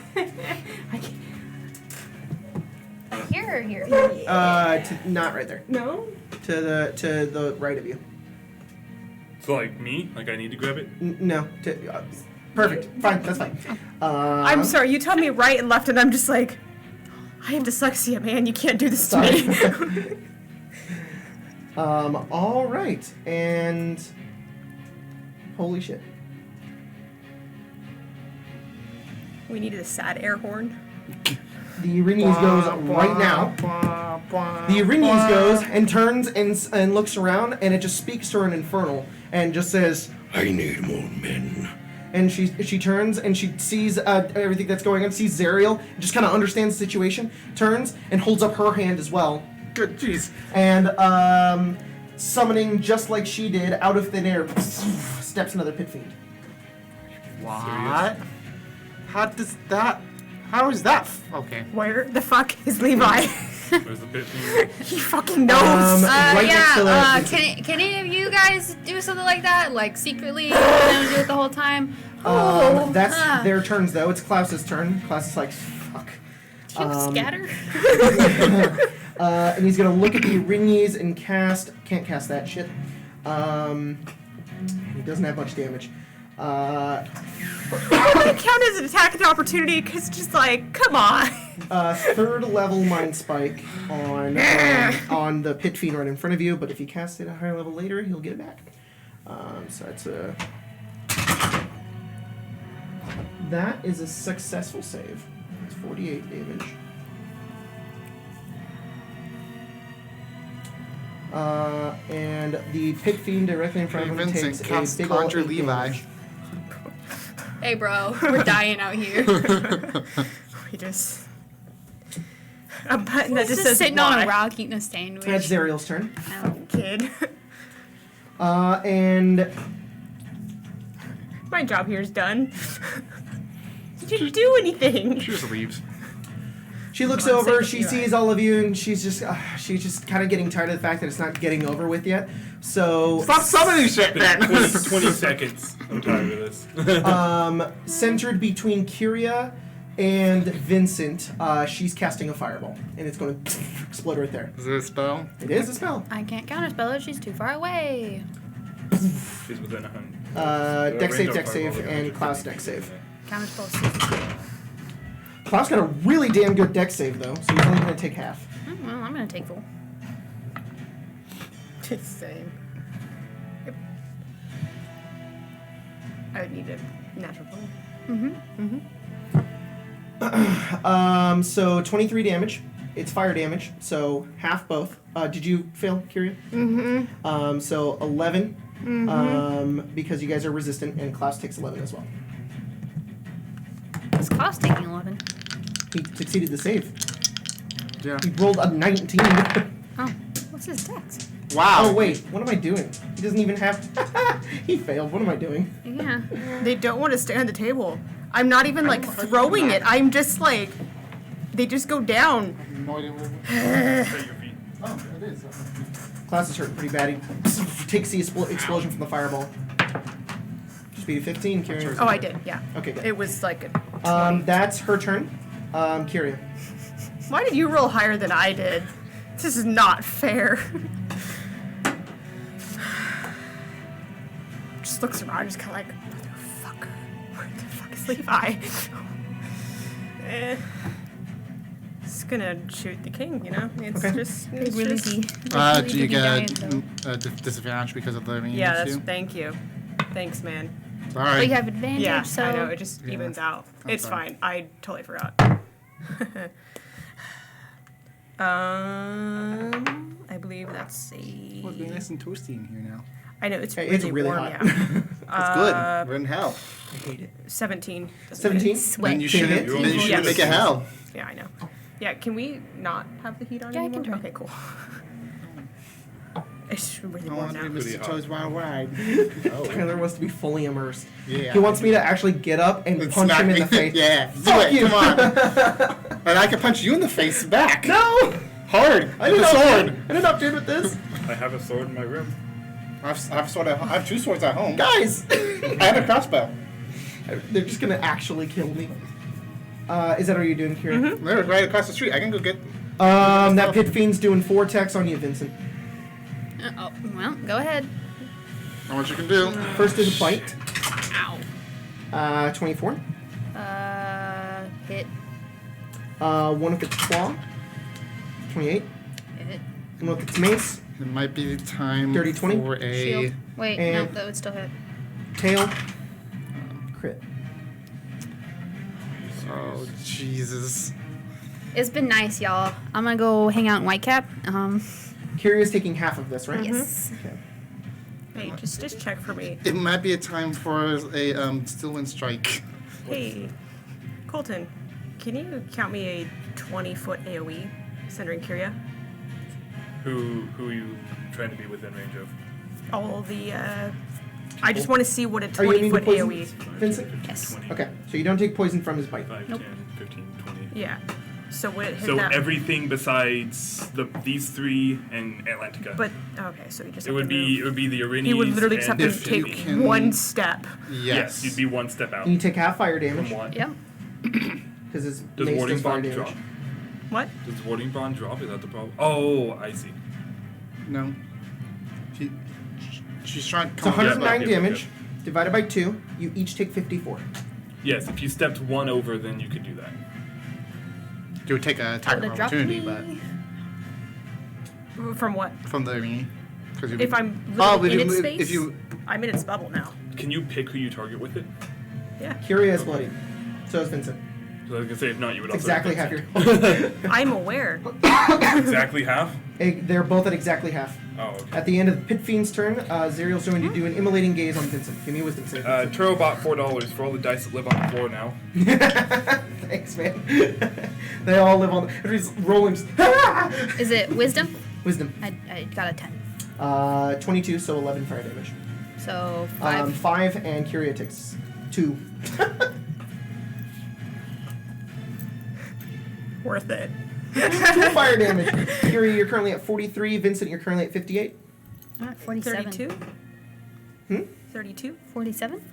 Here or here? Not right there. No? To the right of you. So like me? Like I need to grab it? No. Perfect. Fine. That's fine. I'm sorry, you tell me right and left, and I'm just like, I have dyslexia, man. You can't do this to Sorry. me. All right, and holy shit. We needed a sad air horn. The Erinyes goes right now. The Erinyes goes and turns and looks around, and it just speaks to her in Infernal and just says, "I need more men." And she turns and she sees everything that's going on. Sees Zariel, just kind of understands the situation. Turns and holds up her hand as well. Good, jeez. And summoning just like she did out of thin air, steps another pit fiend. What? How is that? Okay. Where the fuck is Levi? Where's the bit fiend? He fucking knows. Right next to the- Can any of you guys do something like that? Like secretly, don't do it the whole time? That's their turns though. It's Klaus's turn. Klaus is like, fuck. Scatter? And he's gonna look at the Erinyes and can't cast that shit. He doesn't have much damage. It would count as an attack of opportunity because it's just like, come on. Third level Mind Spike on the Pit Fiend right in front of you, but if you cast it at a higher level later, he'll get it back. So that is a successful save. It's 48 damage. And the Pit Fiend directly in front of him Vincent, takes cast a big ol' Conjure 8 Levi. damage. Hey, bro, we're dying out here. We just a button that just Just says sitting on why. a rock eating a sandwich. That's Zariel's turn. Oh. Kid. And My job here is done. You didn't do anything. She just leaves. she looks Come on, over, say she what you sees all of you, and she's just kind of getting tired of the fact that it's not getting over with yet. So Stop summoning shit, Been man. 20 seconds. I'm tired of this. centered between Kyria and Vincent, she's casting a fireball, and it's going to explode right there. Is it a spell? It is a spell. I can't counterspell it. She's too far away. She's within 100. Dex save, Rainbow dex save, fireball, and yeah. Klaus dex save. Counterspell. Klaus got a really damn good dex save, though, so he's only going to take half. Well, I'm gonna take full. Just saying. Yep. I would need a natural one. So 23 damage. It's fire damage, so half both. Did you fail, Kyria? Mm-hmm. So 11, because you guys are resistant, and Klaus takes 11 as well. Is Klaus taking 11? He succeeded the save. Yeah. He rolled a 19. Oh, what's his dex? Wow. Oh wait, what am I doing? He doesn't even have. He failed. What am I doing? Yeah. They don't want to stay on the table. I'm not even like throwing it. I'm just like, they just go down. I have no idea where. At your feet. Oh, it is. Klaus is hurt pretty bad. He takes the explosion from the fireball. Just beat a 15, Kyria. Oh, I did. Yeah. Okay, good. It was like a 20. That's her turn. Kyria. Why did you roll higher than I did? This is not fair. Just looks around, just kind of like, motherfucker. Where the fuck is Levi? Just gonna shoot the king, you know? It's Okay. just. Big It's Willy just D. Do you get Though. a disadvantage because of the yeah, that's. too? Thank you. Thanks, man. Sorry. But you have advantage, Yeah, so. I know. It just Yeah. evens out. I'm It's sorry. fine. I totally forgot. I believe that's a. Well, it's getting nice and toasty in here now. I know it's Hey, really, it's really warm. hot. Yeah. It's good. We're in hell. I hate it. 17. 17? Sweat. Then you Can should. hit? Then you should Yes. make it hell. Yeah, I know. Yeah, can we not have the heat on Yeah, I anymore? can turn Okay, cool. It's really I warm want to now. be Pretty Mr. hot. Toes Wild Ride. Tyler wants to be fully immersed. Yeah. He wants me to actually get up and And punch smack him in me. the face. Yeah. Do Fuck it. you. Come on. And I can punch you in the face back. No! Hard. I With didn't a know. sword. I didn't know I'm doing with this. I have a sword in my room. I have two swords at home. Guys! I have a crossbow. They're just gonna actually kill me. Is that what you're doing, Kira? They're right across the street. I can go get. That pit fiend's doing 4 attacks on you, Vincent. Oh, well, go ahead. Know what you can do. First is a bite. Ow. 24. Hit. One with its claw. 28. Hit. One with its mace. It might be time 30, 20. for a. Shield. Wait, no, And- that would still hit. Tail. Crit. Oh Jesus! It's been nice, y'all. I'm gonna go hang out in Whitecap. Kira's taking half of this, right? Yes. Okay. Hey, just check for me. It might be a time for a still wind strike. Hey, Colton, can you count me a 20-foot AOE, centering Kyria? Who are you trying to be within range of? All the, I just want to see what a Are you aiming to 20-foot poison AOE. Vincent? Yes. 20, Okay, so you don't take poison from his bite. 5, Nope. 10, 15, 20. Yeah. So would it hit So that? everything besides these 3 and Atlantica. But okay, so you just. it have would to be move. the Arinies. He would literally just have and to the take Pit can- one step. Yes, you'd be 1 step out. And you take half fire From damage what? Yep. because his Does mace warding does fire bond damage. drop? What? Does warding bond drop? Is that the problem? Oh, I see. No. She's trying to It's come. 109 yeah, damage divided by 2. You each take 54. Yes, if you stepped 1 over, then you could do that. You would take an attack of Would it drop opportunity, me? but From what? from the arena. Because If I'm Oh, literally but in its you, space, if you. I'm in its bubble now. Can you pick who you target with it? Yeah. Kyria is bloody. So is Vincent. So I was gonna say, if not, you would It's also exactly half hit your. Vincent. I'm aware. Exactly half? They're both at exactly half. Oh, okay. At the end of the Pit Fiend's turn, Zariel's going to do an immolating gaze on Vincent. Give me a wisdom save. Vincent. Turo bought $4 for all the dice that live on the floor now. Thanks, man. They all live on. Everybody's rolling. Is it wisdom? Wisdom. I got a 10. 22, so 11 fire damage. So 5. 5, and Kyria takes 2. Worth it. 2 fire damage. Kyria, you're currently at 43. Vincent, you're currently at 58. 47. 32. Hmm? 32. 47?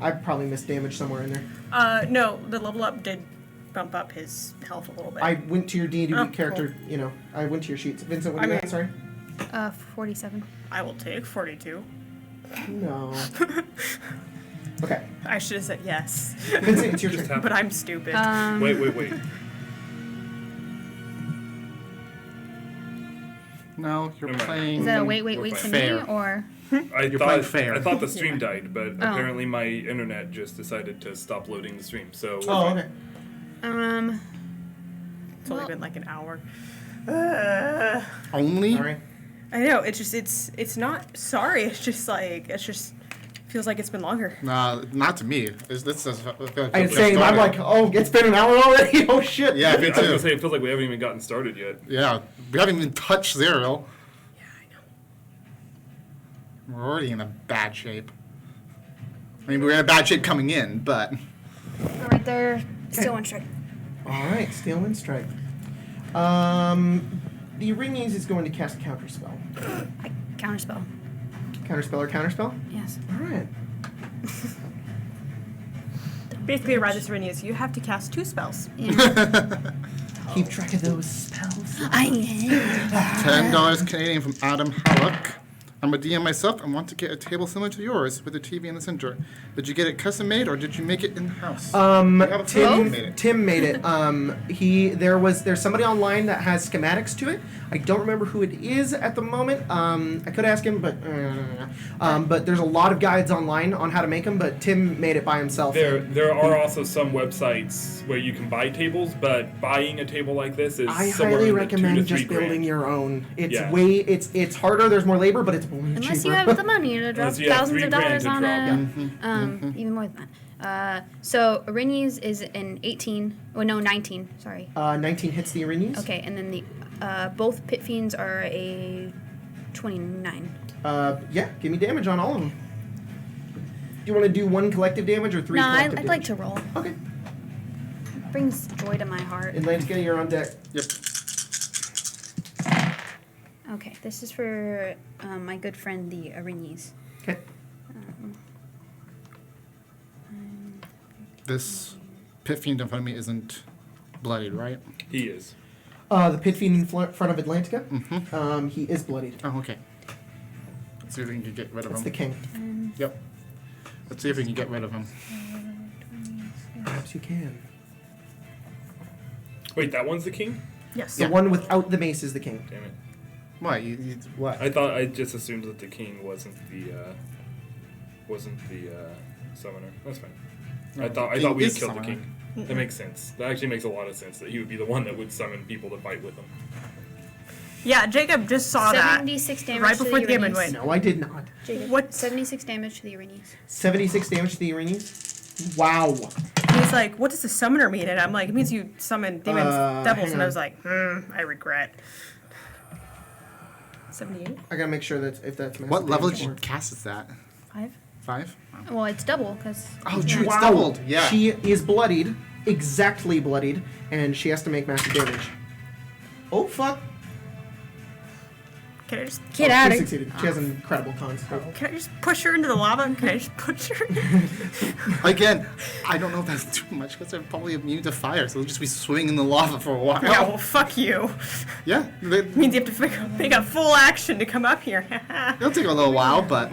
I probably missed damage somewhere in there. No, the level up did bump up his health a little bit. I went to your D&D Oh, character, you know, I went to your sheets. Vincent, what I do you mean- got? Sorry? 47. I will take 42. No. Okay. I should have said yes. Vincent, it's your Just turn. have- But I'm stupid. Wait. No, you're Never mind. playing. Is that a wait We're to me fair. or? I playing fair. I thought the stream died, but Oh. apparently my internet just decided to stop loading the stream. So Oh, okay. It's only well- been like an hour. Only? All right. I know. It's just it's not sorry. It's just feels like it's been longer. Nah, not to me. This is. I'm saying, I'm like, oh, it's been an hour already? Oh, shit. Yeah, I me was gonna too. say it feels like we haven't even gotten started yet. Yeah, we haven't even touched Zariel. Yeah, I know. We're already in a bad shape. I mean, we're in a bad shape coming in, but. All right there. Still one strike. All right, Steel Wind Strike. The Ringies is going to cast Counterspell. I counterspell. Counterspell or Counterspell? Yes. All right. Basically, around this Rinius, you have to cast 2 spells. Yeah. Keep track of those spells. $10 Canadian from Adam Hallock. I'm a DM myself and want to get a table similar to yours with a TV in the center. Did you get it custom made or did you make it in house? have a Tim made it. Tim made it. There's somebody online that has schematics to it. I don't remember who it is at the moment. I could ask him, but there's a lot of guides online on how to make them. But Tim made it by himself. There are also some websites where you can buy tables, but buying a table like this is I somewhere highly in the recommend 2 to 3 just building grand. your own. It's Yeah. it's harder. There's more labor, but it's way Unless cheaper. you have the money to drop Unless you have thousands of $3 grand dollars to on drop. it. Even more than that. So Arini's is an 18. Oh no, 19. Sorry. 19 hits the Arinies. Okay, and then the both pit fiends are a 29. Yeah, give me damage on all of them. Do you want to do 1 collective damage or 3 No, collective I'd like damage? to roll. Okay. Brings joy to my heart. Atlantica, you're on deck. Yep. Okay, this is for my good friend the Arinis. Okay. This pit fiend in front of me isn't bloodied, right? He is. The pit fiend in front of Atlantica. Mm-hmm. He is bloodied. Oh, okay. Let's see if we can get rid of That's him. the king. Yep. Let's see if we can get rid of him. Perhaps you can. Wait, that one's the king? Yes. The one without the mace is the king. Damn it. What? What? I just assumed that the king wasn't the summoner. That's fine. I No, thought the we king had is killed the summoner. king. That makes sense. That actually makes a lot of sense that he would be the one that would summon people to fight with him. Yeah, Jacob just saw that 76 damage right to before the game Uranus. went. No, I did not. Jacob, What? 76 damage to the Uranus. 76 damage to the Uranus. Wow. He's like, what does the summoner mean? And I'm like, it means you summon demons, devils. hang And I on. was like, I regret. 78? I gotta make sure that if that's massive What level did damage you or- cast is that? 5? 5? Well, it's double, because... Oh, true. It's Wow. doubled. Yeah. She is bloodied, exactly bloodied, and she has to make massive damage. Oh fuck! Can I just Get Oh, out she of succeeded. She has incredible cons. can I just push her into the lava? Can I just push her? Again, I don't know if that's too much because they're probably immune to fire, so they'll just be swimming in the lava for a while. Yeah, well, fuck you. Yeah, Means you have to make a full action to come up here. it'll take a little while, but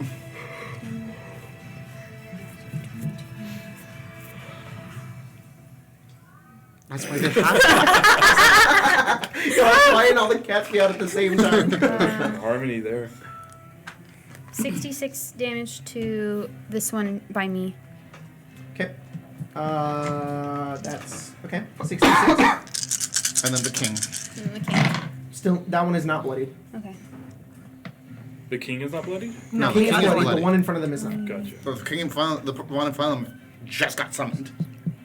that's why they have You're flying all the cats me out at the same time. Harmony there. 66 damage to this one by me. Okay. That's okay. 66. and then the king. And the king. Still, that one is not bloodied. Okay. The king is not bloody? No, King is the king is bloodied. bloody. The one in front of them is not. Gotcha. The king in front, the one in front of him, just got summoned.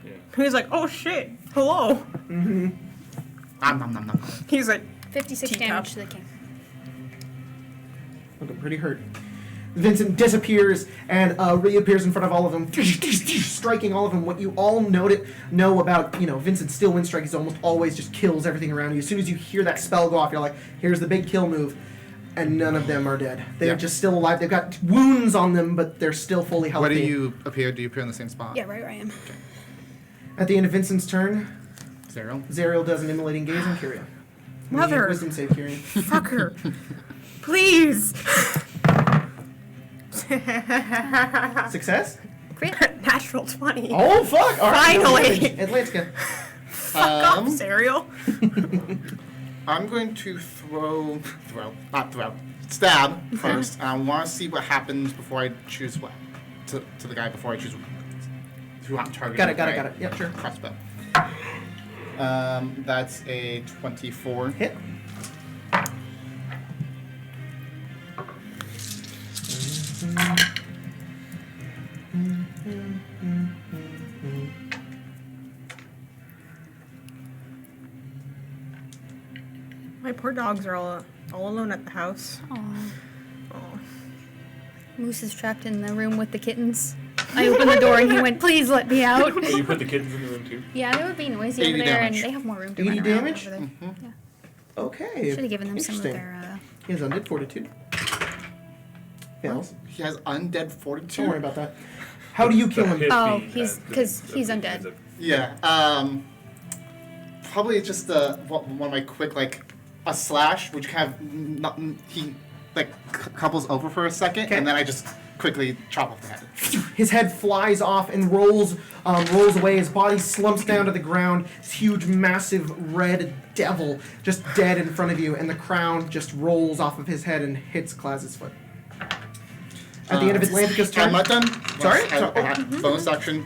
Yeah. He's like, oh shit, hello. Nom nom nom nom. He's like, 56 Teacup. damage to the king. Looking pretty hurt. Vincent disappears and reappears in front of all of them, striking all of them. What you all know about, Vincent's Steel Wind Strike is almost always just kills everything around you. As soon as you hear that spell go off, you're like, here's the big kill move. And none of them are dead. They're Yeah. just still alive. They've got wounds on them, but they're still fully healthy. Where do you appear? Do you appear in the same spot? Yeah, right where I am. At the end of Vincent's turn, Zariel? Zariel does an immolating gaze on Kyria. Mother. Wisdom save, Kyria. fuck her. Please. Success? Crit. Natural 20. Oh, fuck! All right, Finally. Atlantica. Fuck off, Zariel. I'm going to stab first. And I want to see what happens before I choose what to the guy before I choose who I'm targeting. Got it. right? Yep, sure. Crossbow. That's a 24. Hit. My poor dogs are all alone at the house. Aw. Oh. Moose is trapped in the room with the kittens. I opened the door and he went, please let me out. Oh, you put the kittens in the room too? Yeah, they were being noisy 80 over there damage. and they have more room to 80 run around damage? over there. Yeah. Okay. Should have given them some of Interesting. their, He has undead fortitude. Fails. He has undead fortitude. Don't worry about that. How do you kill him? Hit Oh, fiend he's- has the- 'cause the he's fiend undead. has a- Yeah. Probably just one of my quick a slash, which kind of he couples over for a second, Okay. and then I just quickly chop off the head. His head flies off and rolls away. His body slumps down to the ground. This huge, massive red devil just dead in front of you, and the crown just rolls off of his head and hits Klaz's foot. At the end of Atlantica's turn, I'm not done. Sorry? I have bonus action,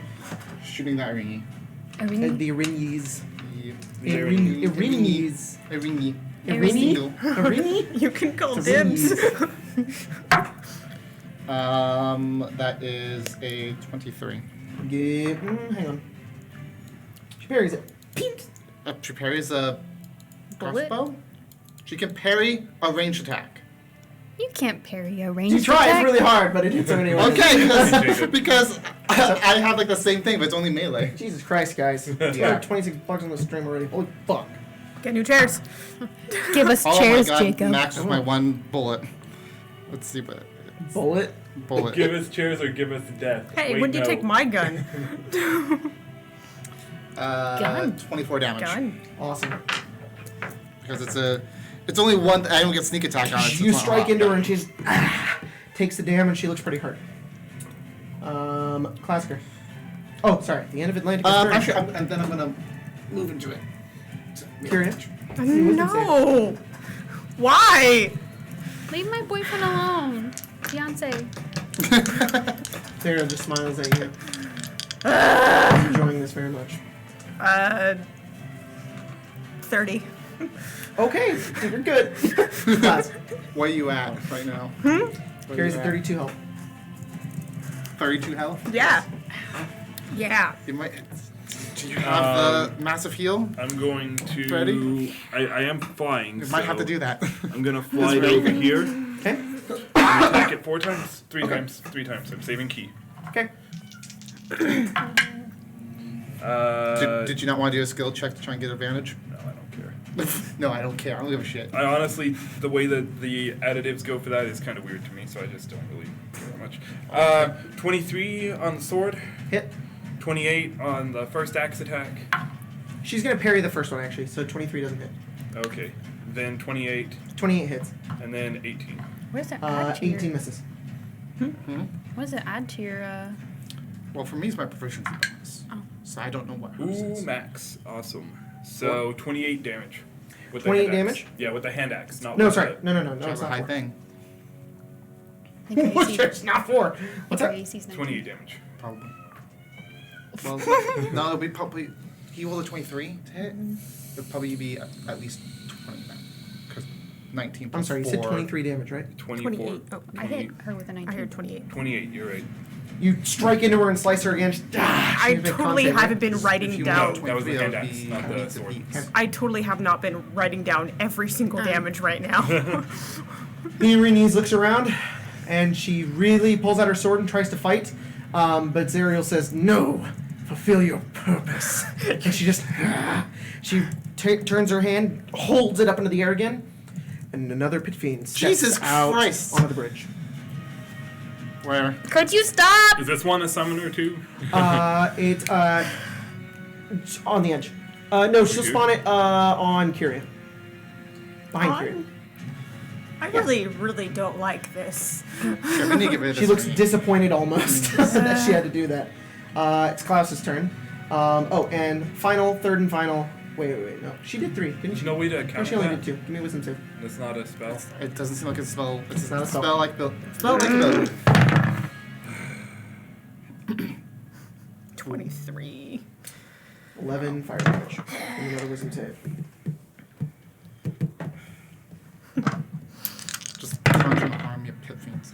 shooting that ringy. Irini. the Irenes. Irini. Irenes. Irini. Irini? Irini? You can call It's dibs. That is a 23. Hang on. She parries it. Pink. She parries a Bullet? crossbow. She can parry a ranged attack. You can't parry a She ranged tries attack. really hard, but it hits her anyway. Okay, because I have the same thing, but it's only melee. Jesus Christ, guys. Yeah. 26 bucks on the stream already. Holy fuck. Get new chairs. Give us Oh chairs, my god, Jacob. max with my one bullet. Let's see, but Bullet. Give us chairs or give us death. Hey, Wait, when do you no. take my gun? Gun. 24 damage. Gun. Awesome. Because it's only one. I don't get sneak attack on it. So You it's not a strike lot. into her and she's takes the damage. She looks pretty hurt. Classicer. Oh, sorry. The end of Atlantic. Actually, and then I'm gonna move into it. Curious. No. Why? Leave my boyfriend alone. Fiance. Sarah just smiles at you. She's enjoying this very much. 30. Okay, you're good. Class. What are you at right now? Carries a 32 health. 32 health. Yeah. Yeah. You might. Do you have the massive heal? I'm going to. Ready? I am flying. You might have to so do that. I'm gonna fly ready. over here. Okay. I'm attack it 4 times, 3 Okay. times, 3 times. I'm saving key. Okay. Did Did you not want to do a skill check to try and get advantage? No, I don't care. No, I don't care. I don't give a shit. I honestly, the way that the additives go for that is kind of weird to me, so I just don't really care that much. 23 on the sword, Hit. 28 on the first axe attack. She's gonna parry the first one actually, so 23 doesn't hit. Okay, then 28, 28 hits. and then 18. What does that add to 18 your? misses. What does it add to your? Well, for me, it's my proficiency bonus. Oh. So I don't know what hers Ooh, is. max, awesome. So 28 damage. With 28 hand axe. damage? Yeah, with the hand axe, not No, with sorry. the- No, Which it's is a not high 4. thing, I think her AC, It's not 4. What's her that? AC's 19. 28 damage. probably. Well, no, it'd be probably. You roll a 23 to hit. It'd probably be at least 20 now. Because 19 plus I'm sorry, you said 4. 23 damage, right? 24. 28. Oh, I hit her with a 19. I heard 28. 28, you're right. You strike into her and slice her again. I totally haven't been If writing you down. roll That was the 23, hand that would axe, be not the beats sword. beats. I totally have not been writing down every single damage right now. The Irenes looks around, and she really pulls out her sword and tries to fight. But Zariel says, "No, fulfill your purpose." And she just turns her hand, holds it up into the air again, and another pit fiend steps Jesus out Christ. onto the bridge. Where? Could you stop? Is this one a summoner too? It's on the edge. No, she'll you? spawn it on Kyria. Behind Kyria. I really, really don't like this. Okay, we need to get rid of She this looks one. disappointed almost that she had to do that. It's Klaus's turn. And third and final. Wait, no. She did 3, didn't There's she? no way to No, count she only that. did 2. Give me a wisdom save. That's not a spell. It doesn't seem like a spell. It's not a a spell. spell like the spell like the. 23. 11 fire damage. Give me another wisdom save. Just conjure an army of pit fiends.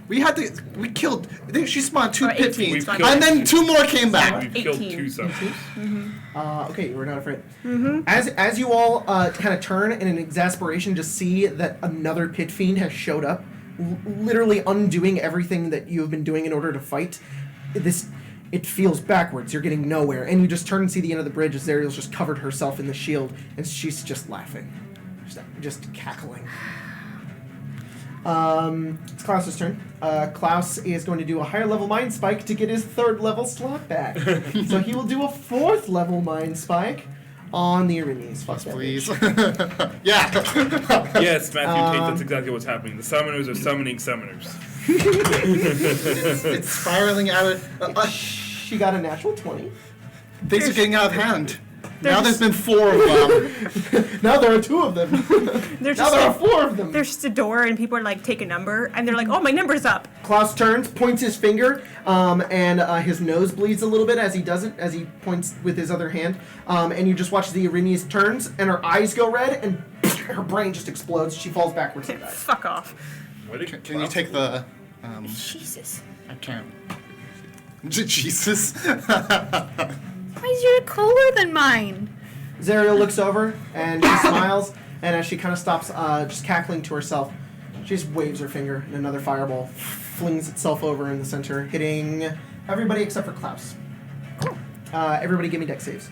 We killed. She spawned 2 Or pit 18. fiends, We've and killed- then 2 more came back. We've killed 18. 2 summoners. Okay, you were not afraid. As you all kind of turn and in exasperation just see that another pit fiend has showed up, literally undoing everything that you have been doing in order to fight. It feels backwards. You're getting nowhere, and you just turn and see the end of the bridge as Zariel's just covered herself in the shield, and she's just laughing, just cackling. It's Klaus's turn. Klaus is going to do a higher level mind spike to get his 3rd level slot back. So he will do a 4th level mind spike on the Irenes. Fuck that Please. bitch. Yeah. Yes, Matthew Tate, that's exactly what's happening. The summoners are summoning summoners. It's spiraling out. She got a natural 20. Things are getting out of hand. Now There's- there's been 4 of them. Now there are 2 of them. There's Now just there are a, 4 of them. there's just a door and people are like, take a number, and they're like, oh, my number's up. Klaus turns, points his finger, and his nose bleeds a little bit as he does it, as he points with his other hand. And you just watch the Irenes turns, and her eyes go red, and her brain just explodes. She falls backwards and dies. Fuck off. What did Can you take the? Jesus. I can't. Jesus. Why is yours cooler than mine? Zariel looks over, and she smiles, and as she kind of stops just cackling to herself, she just waves her finger, and another fireball flings itself over in the center, hitting everybody except for Klaus. Everybody give me dex saves.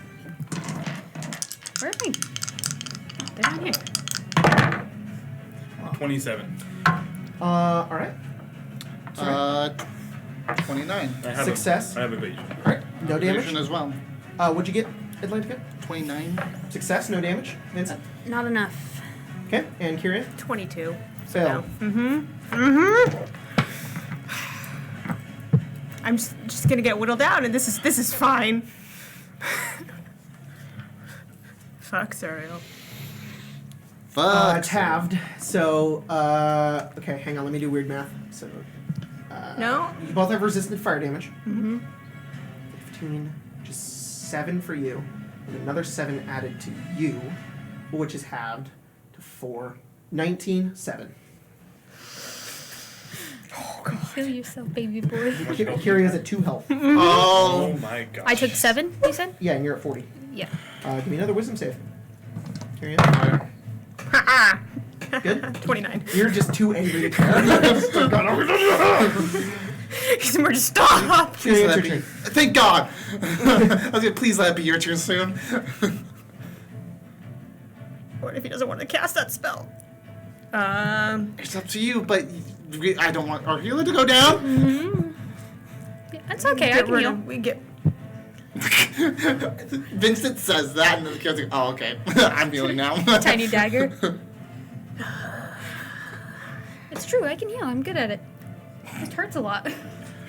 Where are we? They're down here. 27. Alright. 29. I have Success. I have evasion. Alright, no damage. Evasion as well. What'd you get? Atlantica? 29. Success, no damage. Vincent? Not enough. Okay, and Kyria? 22. Fail. I'm just gonna get whittled down, and this is fine. Fuck Zariel. Fuck. It's halved. So, okay, hang on, let me do weird math. So, No? you both have resistant fire damage. 15, just 7 for you, and another 7 added to you, which is halved to 4. 19, 7. Heal yourself, baby boy. Kyria's at 2 health. Oh my god. I took 7, you said? Yeah, and you're at 40. Yeah. Give me another wisdom save. Kyria? Ha-ha! Good? 29. You're just too angry to care. He's more just stop! Please Kyria, let it's it your be. turn. Thank God! I was gonna please let it be your turn soon. What if he doesn't want to cast that spell? It's up to you, but I don't want our healer to go down. Yeah, that's okay. I Get can rid heal. of, we get. Vincent says that, and the kid's like, oh, okay. I'm healing now. Tiny dagger. It's true. I can heal. I'm good at it. It hurts a lot.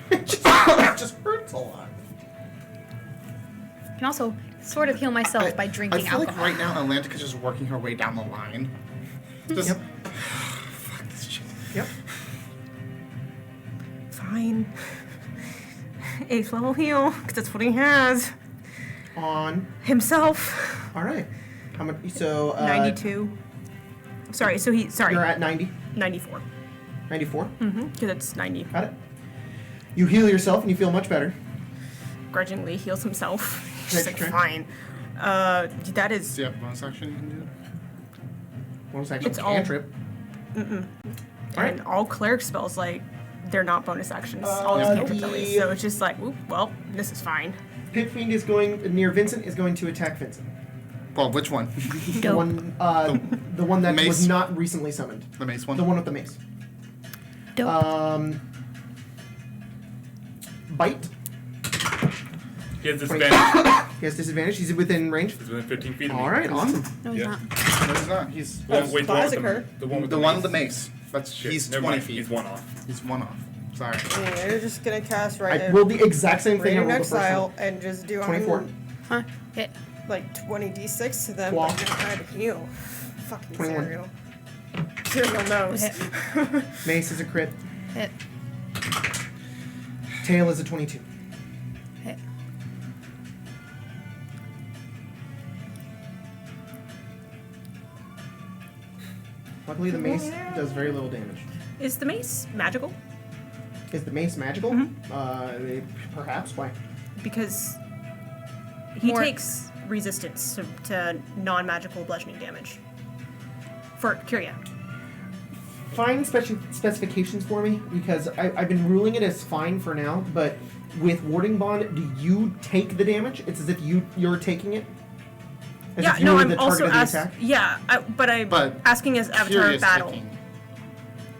It just hurts a lot. I can also sort of heal myself by drinking I feel alcohol. like right now Atlantica's just working her way down the line. Just, Yep. fuck this shit. Yep. Fine. 8th level heal, because that's what he has. On. Himself. All right. How much? So 92. Sorry, so sorry. You're at 90. 94. 94. Because it's 90. Got it. You heal yourself and you feel much better. Grudgingly heals himself. He's Next like, turn. fine. That is. Do you have bonus action you can do? Bonus action It's all- cantrip. And all cleric spells, like, they're not bonus actions. All his cantrips at least. So it's just like, oop, well, this is fine. Pit Fiend is going near Vincent. Is going to attack Vincent. Well, which one? The Dope. one, the one that Mace? was not recently summoned. The mace one? The one with the mace. Dope. Bite. He has disadvantage. He has disadvantage. He's within range. He's within 15 feet of me. All right, awesome. No, he's yeah. not. No, he's not. He's Wait, the one with Classicer. the one with the one with the mace. That's Shit, he's never 20 mind. feet. He's one off. He's one off. Sorry. Yeah, you're just gonna cast I right rolled the exact same thing I Radiant rolled the first Exile time. and just do 24. Huh? Hit. like 20 d6 to them, Wow. but not try to heal. Fucking 21. Zariel. Zariel knows. Hit. Mace is a crit. Hit. Tail is a 22. Hit. Luckily, the mace does very little damage. Is the mace magical? Is the mace magical? Perhaps. Why? Because he More- takes resistance to non-magical bludgeoning damage. For Kyria. Find specifications for me, because I've been ruling it as fine for now, but with Warding Bond, do you take the damage? It's as if you're taking it? As Yeah, if you no, were I'm the also target of the attack? Yeah, but I'm But asking as Avatar Curious battle. thinking.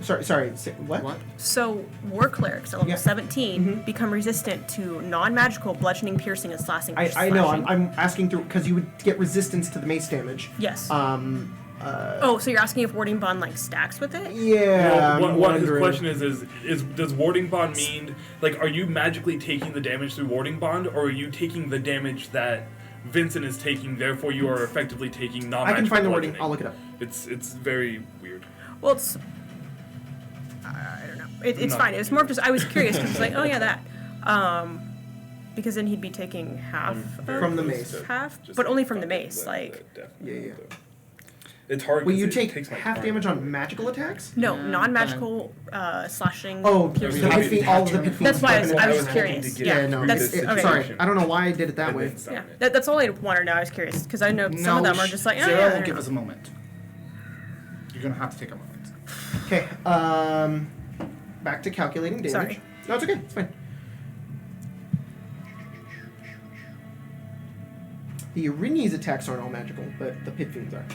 Sorry, what? What? So, war clerics at level Yeah. 17 become resistant to non-magical bludgeoning, piercing, and slashing. I know, I'm asking through, because you would get resistance to the mace damage. Yes. Uh, Oh, so you're asking if Warding Bond like stacks with it? yeah. Well, I'm what his wondering. question is does warding bond mean, like, are you magically taking the damage through warding bond, or are you taking the damage that Vincent is taking, therefore you are effectively taking non-magical I can find the wording. bludgeoning? I'll look it up. It's very weird. Well, it's. I don't know. It's No. fine. It was more just I was curious because it's like, oh yeah, that. Because then he'd be taking half From the mace. half, Just but only from the fucking mace. that- Like, that Yeah, definitely, yeah. though. It's hard. Well, 'cause you it take takes my half time. damage on magical attacks? no, non-magical slashing. Oh, piercing. the Every pit fiend, all of the pit fiends. That's why I was weapon just attacks. curious. get Yeah, Yeah, no, that's it's, okay. sorry. I don't know why I did it that And way. then summon Yeah, it. that's all I wanted to know. I was curious because I know some of them are just like, oh Zariel yeah. will they're give not. us a moment. You're gonna have to take a moment. Okay, back to calculating damage. Sorry. No, it's okay. It's fine. The Arini's attacks aren't all magical, but the pit fiends are.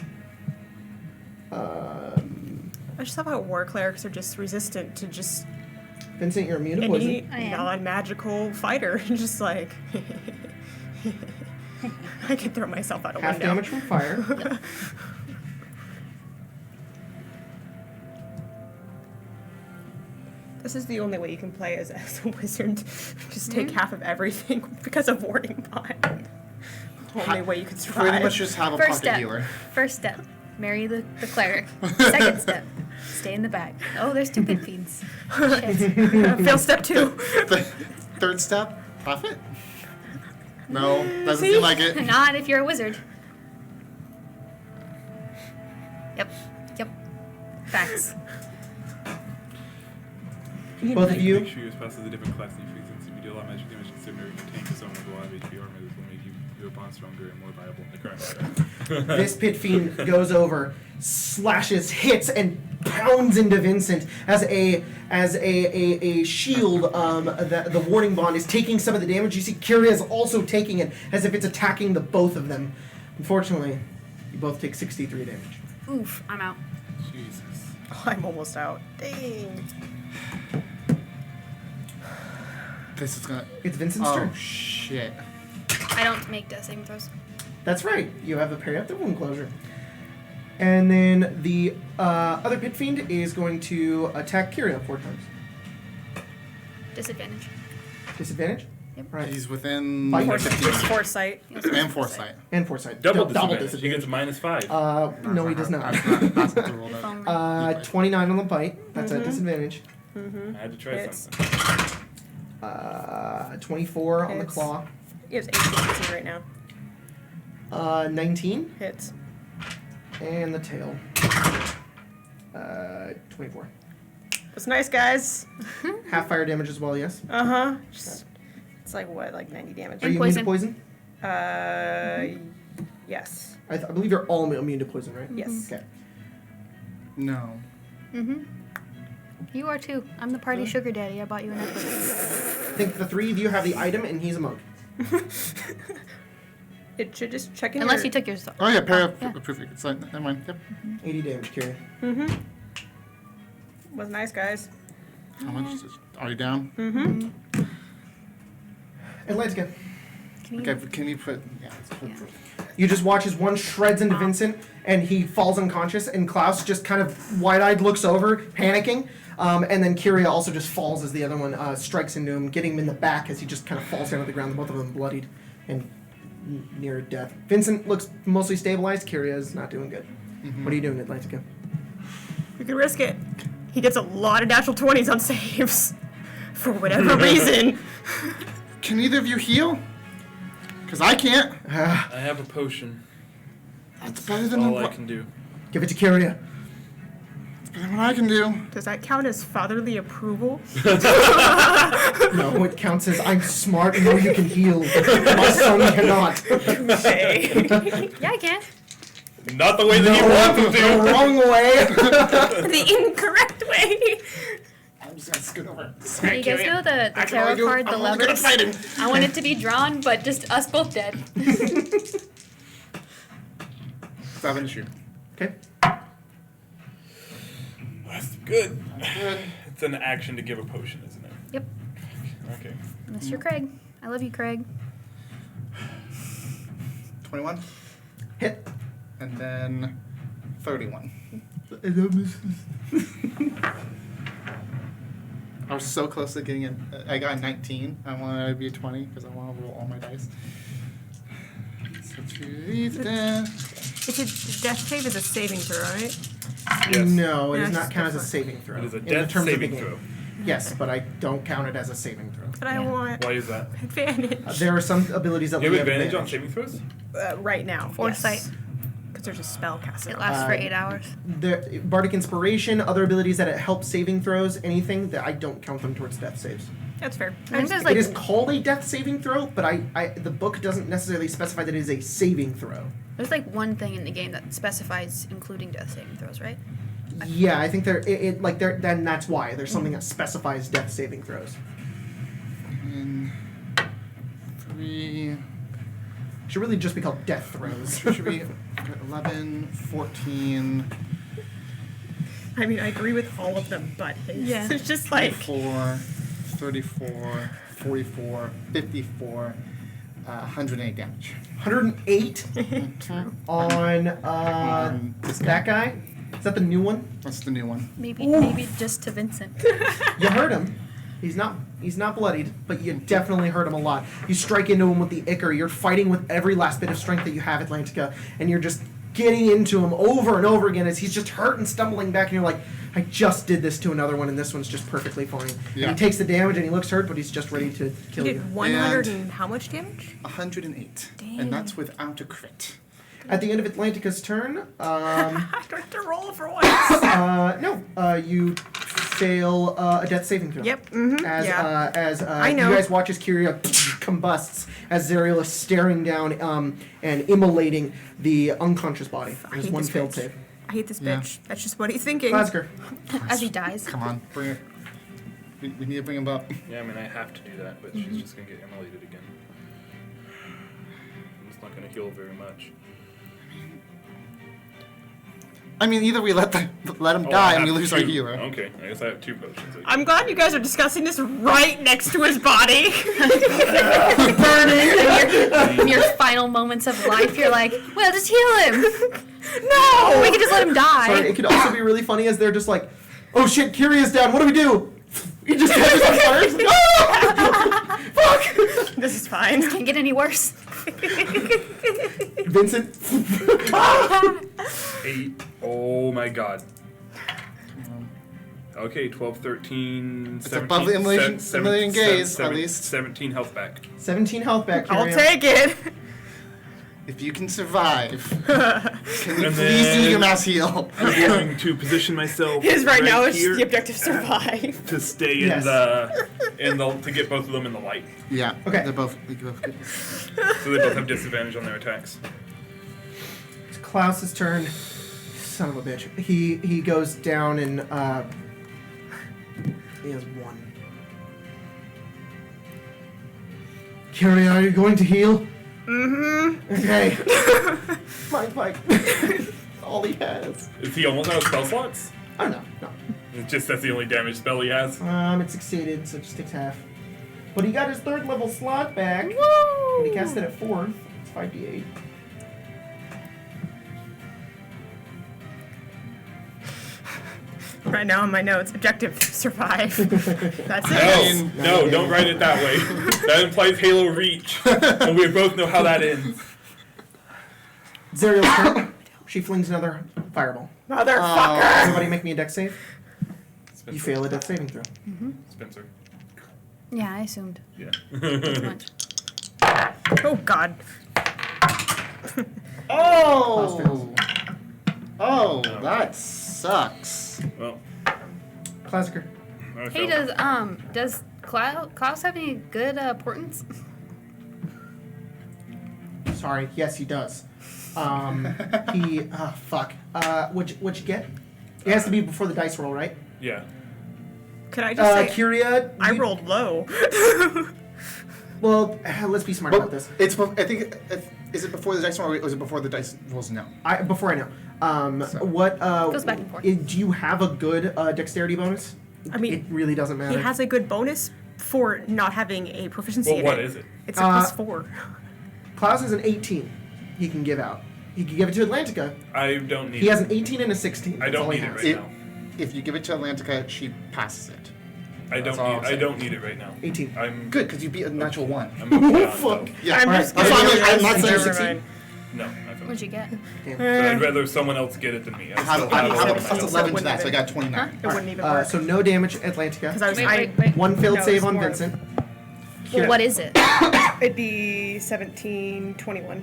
I just love how war clerics are just resistant to just Vincent, you're immune to poison. any I am. non-magical fighter. Just like, I can throw myself out a Half window. damage from fire. This is the only way you can play as a wizard. Just take half of everything because of warding bond. Only way you can survive. Pretty much just have a First pocket step. healer. First step, marry the cleric. Second step, stay in the bag. Oh, there's 2 pit fiends. Shit. Fail step 2. Third step, profit? No, doesn't seem like it. Not if you're a wizard. Yep. Facts. Both of you. Make sure your spouse has a different class than you since if you deal a lot of magic damage considering your tank is someone with a lot of HP armor, this will make your bond stronger and more viable in the current battle. This pit fiend goes over, slashes, hits, and pounds into Vincent as a shield. The warding bond is taking some of the damage. You see, Kyria is also taking it as if it's attacking the both of them. Unfortunately, you both take 63 damage. Oof, I'm out. Jesus. I'm almost out. Dang. This is gonna. It's Vincent's Oh turn. shit! I don't make death saving throws. That's right. You have a parry up the wound closure. And then the other pit fiend is going to attack Kyria 4 times. Disadvantage. Disadvantage? Yep. Right. He's within Fight. 15 Foresight. and foresight. And foresight. Double Double disadvantage. He gets disadvantage. -5. No, he does not. That's not the rule. If only. 29 on the bite. That's a disadvantage. I had to try Hits. something. 24 on the Hits. claw. He has 18 right now. 19. Hits. And the tail. 24. That's nice, guys. Half fire damage as well, yes. Uh-huh. It's like what, like 90 damage? Are you immune to poison? Yes. I believe you're all immune to poison, right? Yes. Okay. No. Mm-hmm. You are too. I'm the party sugar daddy. I bought you an necklace. I think the 3 of you have the item, and he's a monk. It should just check in Unless your... you took yours. Oh yeah, pair Yeah. of proof. It's like, never mind. Yep. 80 damage, Kyria. Mm-hmm. Was nice, guys. How much is it? Are you down? Mm-hmm. Atlantica. Can you? Okay, can you put? Yeah. Let's put Yeah. You just watch as one shreds into Vincent, and he falls unconscious, and Klaus just kind of wide-eyed looks over, panicking, and then Kyria also just falls as the other one strikes into him, getting him in the back as he just kind of falls down to the ground, both of them bloodied and near death. Vincent looks mostly stabilized. Kyria is not doing good. What are you doing, Atlantica? We could risk it. He gets a lot of natural 20s on saves. For whatever reason. Can either of you heal? Because I can't. I have a potion. That's better That's than all what, I can do. Give it to Kyria. it's better than what I can do. Does that count as fatherly approval? No, it counts as I'm smart and know you can heal. My son cannot. Yeah, I can. Not the way that you want him The to. wrong way. The incorrect way. I'm just gonna scoot over. You guys know the I can only tarot do. card, the I'm only gonna lovers? fight him. I want it to be drawn, but just us both dead. Stop an issue. Okay. That's good. It's an action to give a potion, isn't it? Yep. Okay. Unless you're Craig. I love you, Craig. 21, Hit. and then 31. I was so close to getting it. I got a 19. I wanted it to be a 20 because I want to roll all my dice. So 2 then. It's a death save is a saving throw, right? Yes. No, it Yeah, does it's not count as a different. saving throw. It is a in the death terms of the saving game. throw. Yes, but I don't count it as a saving throw. But I Yeah. want Why is that? advantage. There are some abilities that You we have advantage on saving throws? Right now. Foresight. Because there's a spell casted. It lasts for Uh, 8 hours. The Bardic Inspiration, other abilities that help saving throws, anything that I don't count them towards death saves. That's fair. I think there's like It is called a death saving throw, but the book doesn't necessarily specify that it is a saving throw. there's like one thing in the game that specifies including death saving throws, right? Yeah, I think then that's why there's something that specifies death saving throws. And 3. Should really just be called death throws. Should be 11, 14, I mean, I agree with all of them, but his. Yeah. It's just like. 34, 34, 44, 54, 108 damage. 108 on This that guy. Is that the new one? That's the new one. Maybe just to Vincent. You hurt him. He's not bloodied, but you definitely hurt him a lot. You strike into him with the ichor. You're fighting with every last bit of strength that you have, Atlantica, and you're just getting into him over and over again as he's just hurt and stumbling back, and you're like, I just did this to another one, and this one's just perfectly fine. Yeah. And he takes the damage, and he looks hurt, but he's just ready to You kill you. did 100 and how much damage? 108. Dang. And that's without a crit. At the end of Atlantica's turn, I don't have to roll for once. you fail a death saving throw. Yep. Mm-hmm. As I know. you guys watch as Kyria combusts as Zariel is staring down and immolating the unconscious body. I There's hate one this failed bitch. save. I hate this Yeah. bitch. That's just what he's thinking. Glasgow. As he dies. Come on, bring it. We need to bring him up. Yeah, I mean, I have to do that, but she's just gonna get immolated again. It's not gonna heal very much. I mean, either we let him Oh, I die and we have lose our two. hero. Okay, I guess I have 2 potions. I'm glad you guys are discussing this right next to his body. In your final moments of life, you're like, well, just heal him. No! We can just let him die. Sorry, it could also be really funny as they're just like, oh shit, Kyria's down. What do we do? He just catches on fire. He's like, "Ah! Fuck! This is fine. Can't get any worse. Vincent. 8. Oh my god. Okay, 12, 13, It's 17. above the immolating gaze, at least. 17 health back. 17 health back, Kyria. I'll take it. If you can survive, can you And please do then- your mass heal? I'm going to position myself His right now is here just the objective survive. to stay Yes. in the to get both of them in the light. Yeah. Okay. They're both good. So they both have disadvantage on their attacks. It's Klaus's turn. Son of a bitch. He goes down and he has 1. Kyria, are you going to heal? Mm-hmm. Okay. Mind Spike. All he has. Is he almost out of spell slots? Oh no. It's just that's the only damage spell he has. It succeeded, so it just takes half. But he got his 3rd level slot back. Woo! When he cast it at 4th, it's 5d8. Right now in my notes, objective survive. That's No, it. no, don't write it that way. That implies Halo Reach, and we both know how that ends. Zariel's turn. She flings another fireball. Motherfucker. Everybody make me a dex save. Spencer. You fail a death saving throw. Spencer. Yeah, I assumed. Yeah. Too much. Oh god. Klaus fails. Oh, that sucks. Well, Classicer. I Hey, failed. does Klaus have any good portents? Sorry. Yes, he does. Fuck. What'd you get? It has to be before the dice roll, right? Yeah. Could I just say Kyria. I rolled low. Well, let's be smart about this. It's. I think. Is it before the dice roll or is it before the dice rolls? No. Before I know. So- What? Goes back and forth. Do you have a good dexterity bonus? I mean, it really doesn't matter. He has a good bonus for not having a proficiency Well, in what it. is it? It's a +4. Klaus has an 18. He can give out. He can give it to Atlantica. I don't need He it. has an 18 and a 16. I That's don't all he need it has. right It- now. If you give it to Atlantica, she passes it. I That's don't all need. I'm I saying. don't need it right now. 18. I'm Good, because you beat a natural 1. I'm moving Oh, on, fuck. though. Yeah. I'm Alright, just I'm kidding. not saying you Never succeed. mind. No, I failed. What'd you get? So I'd rather someone else get it than me. How still do have I it have myself. plus 11 to that? So I got 29. It wouldn't even Alright, work. so no damage, Atlantica. Because I was Wait. One failed No, save it's on more- Vincent. Well, what is it? It'd be 17, 21,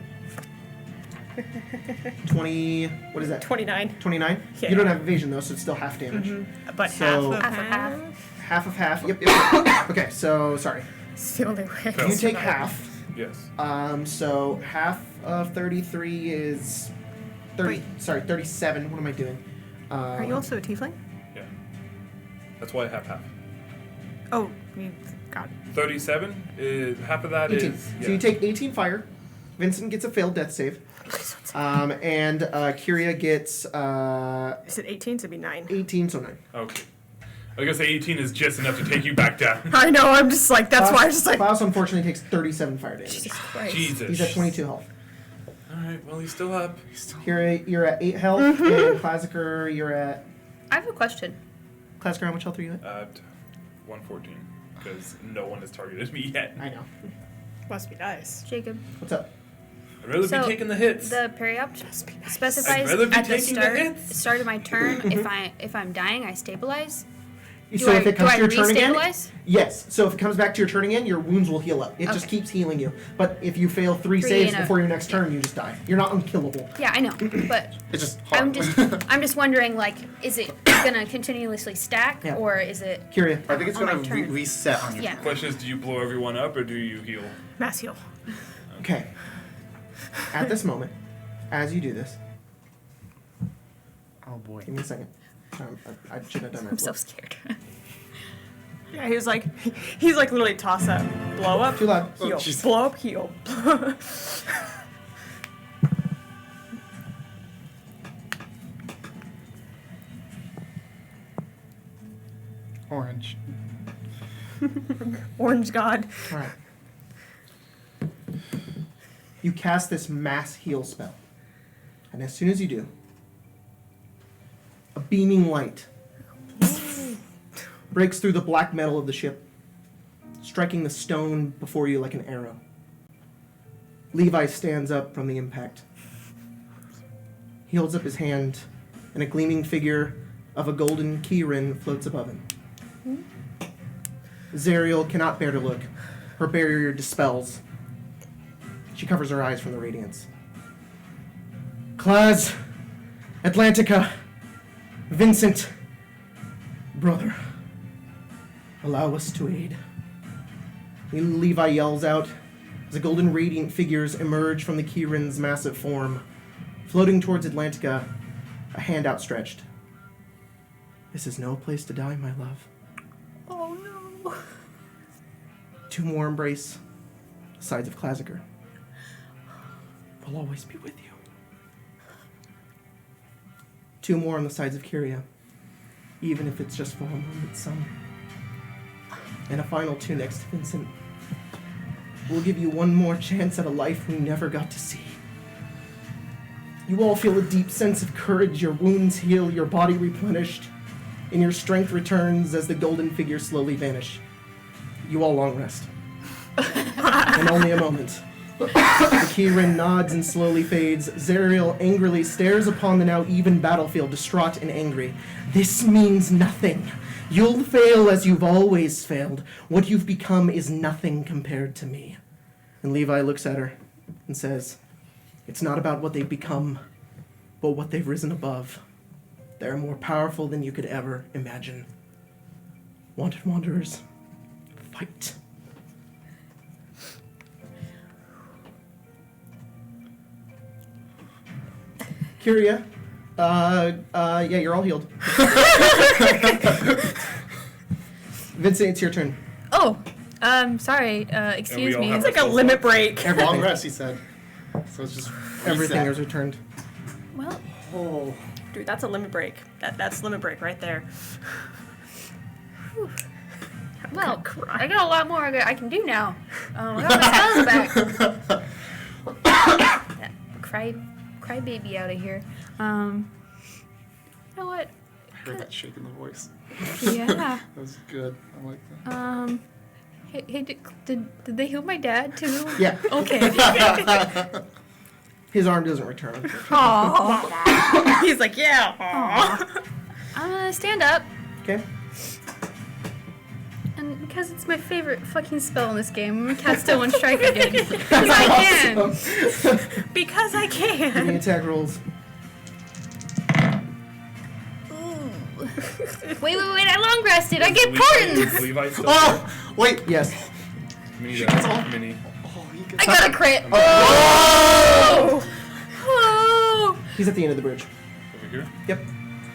20. What is that? 29. 29? Yeah. You don't have evasion though, so it's still half damage. But So- half of Half of half. Half of half. Yep. Okay, so sorry. It's the only way. I You can You take survive. half. Yes. So half of 33 is 30. Wait. Sorry, 37. What am I doing? Are you also a tiefling? Yeah. That's why I have half. Oh, you got 37 is half of that 18. is. So you take 18 fire. Vincent gets a failed death save. And Kyria gets Is it 18? So it'd be 9. 18, so 9. Okay. I was gonna say 18 is just enough to take you back down. I know, I'm just like, that's why I was just like, Klaus unfortunately takes 37 fire damage. Jesus Christ. Jesus. He's at 22 health. Alright, well, he's still up. You're at 8 health, and Classicer, you're at... I have a question. Classicer, how much health are you at? 114. Because no one has targeted me yet. I know. Must be nice. Jacob. What's up? I'd rather So, be taking the hits. The periopt I'd specifies rather be at the taking the start, hits. start of my turn. if I'm dying, I stabilize. So if it comes to your turn again, re-stabilize? yes. So if it comes back to your turn again, your wounds will heal up. It just Okay. keeps healing you. But if you fail 3 Three saves in a- before your next turn, you just die. You're not unkillable. Yeah, I know, but It's just hard. I'm just wondering, like, is it gonna continuously stack, Yeah. or is it? Kyria. I think it's On my gonna turn. reset on your Yeah. turn. Question is, do you blow everyone up or do you heal? mass heal. Okay. At this moment, as you do this, Oh boy. give me a second. I should have done that. I'm so scared. Yeah, he's like literally toss up, blow up, Too loud. heal, Oh, jeez. blow up, heal. Orange. Orange God. All right. You cast this mass heal spell. And as soon as you do, a beaming light breaks through the black metal of the ship, striking the stone before you like an arrow. Levi stands up from the impact. He holds up his hand, and a gleaming figure of a golden keyring floats above him. Zariel cannot bear to look. Her barrier dispels. She covers her eyes from the radiance. Claz, Atlantica, Vincent, brother, allow us to aid. Levi yells out as the golden radiant figures emerge from the keyring's massive form, floating towards Atlantica, a hand outstretched. This is no place to die, my love. Oh no. 2 more embrace the sides of Classicer. We'll always be with you. 2 more on the sides of Kyria, even if it's just for a moment, son. And a final 2 next to Vincent. We'll give you one more chance at a life we never got to see. You all feel a deep sense of courage, your wounds heal, your body replenished, and your strength returns as the golden figures slowly vanish. You all long rest. In only a moment. The keyring nods and slowly fades. Zariel angrily stares upon the now even battlefield, distraught and angry. This means nothing. You'll fail as you've always failed. What you've become is nothing compared to me. And Levi looks at her and says, it's not about what they've become, but what they've risen above. They're more powerful than you could ever imagine. Wanted wanderers, fight. Kyria, yeah, you're all healed. Vincent, it's your turn. Oh, sorry. Excuse all me. have It's like a limit break. Long rest, he said. So it's just Everything reset. is returned. Well, Oh. Dude, that's a limit break. That's limit break right there. well, cry. I got a lot more I can do now. I got my spells back. That cry baby out of here. You know what? I heard that shake in the voice. Yeah. That was good. I like that. Hey, did they heal my dad too? Yeah, Okay. his arm doesn't return. unfortunately. Aw. He's like, yeah. Aw. I'm gonna stand up, Okay. and because it's my favorite fucking spell in this game, I'm gonna cast Still One Strike again. Because I can. Awesome. Because I Give me can. attack rolls. Wait, I long rested. I get Is portents. Levi still Oh! Wait! Yes. there? Mini She does. gets all- Mini. Oh, he I gets got a crit. Oh! Oh. He's at the end of the bridge. Over here. Yep.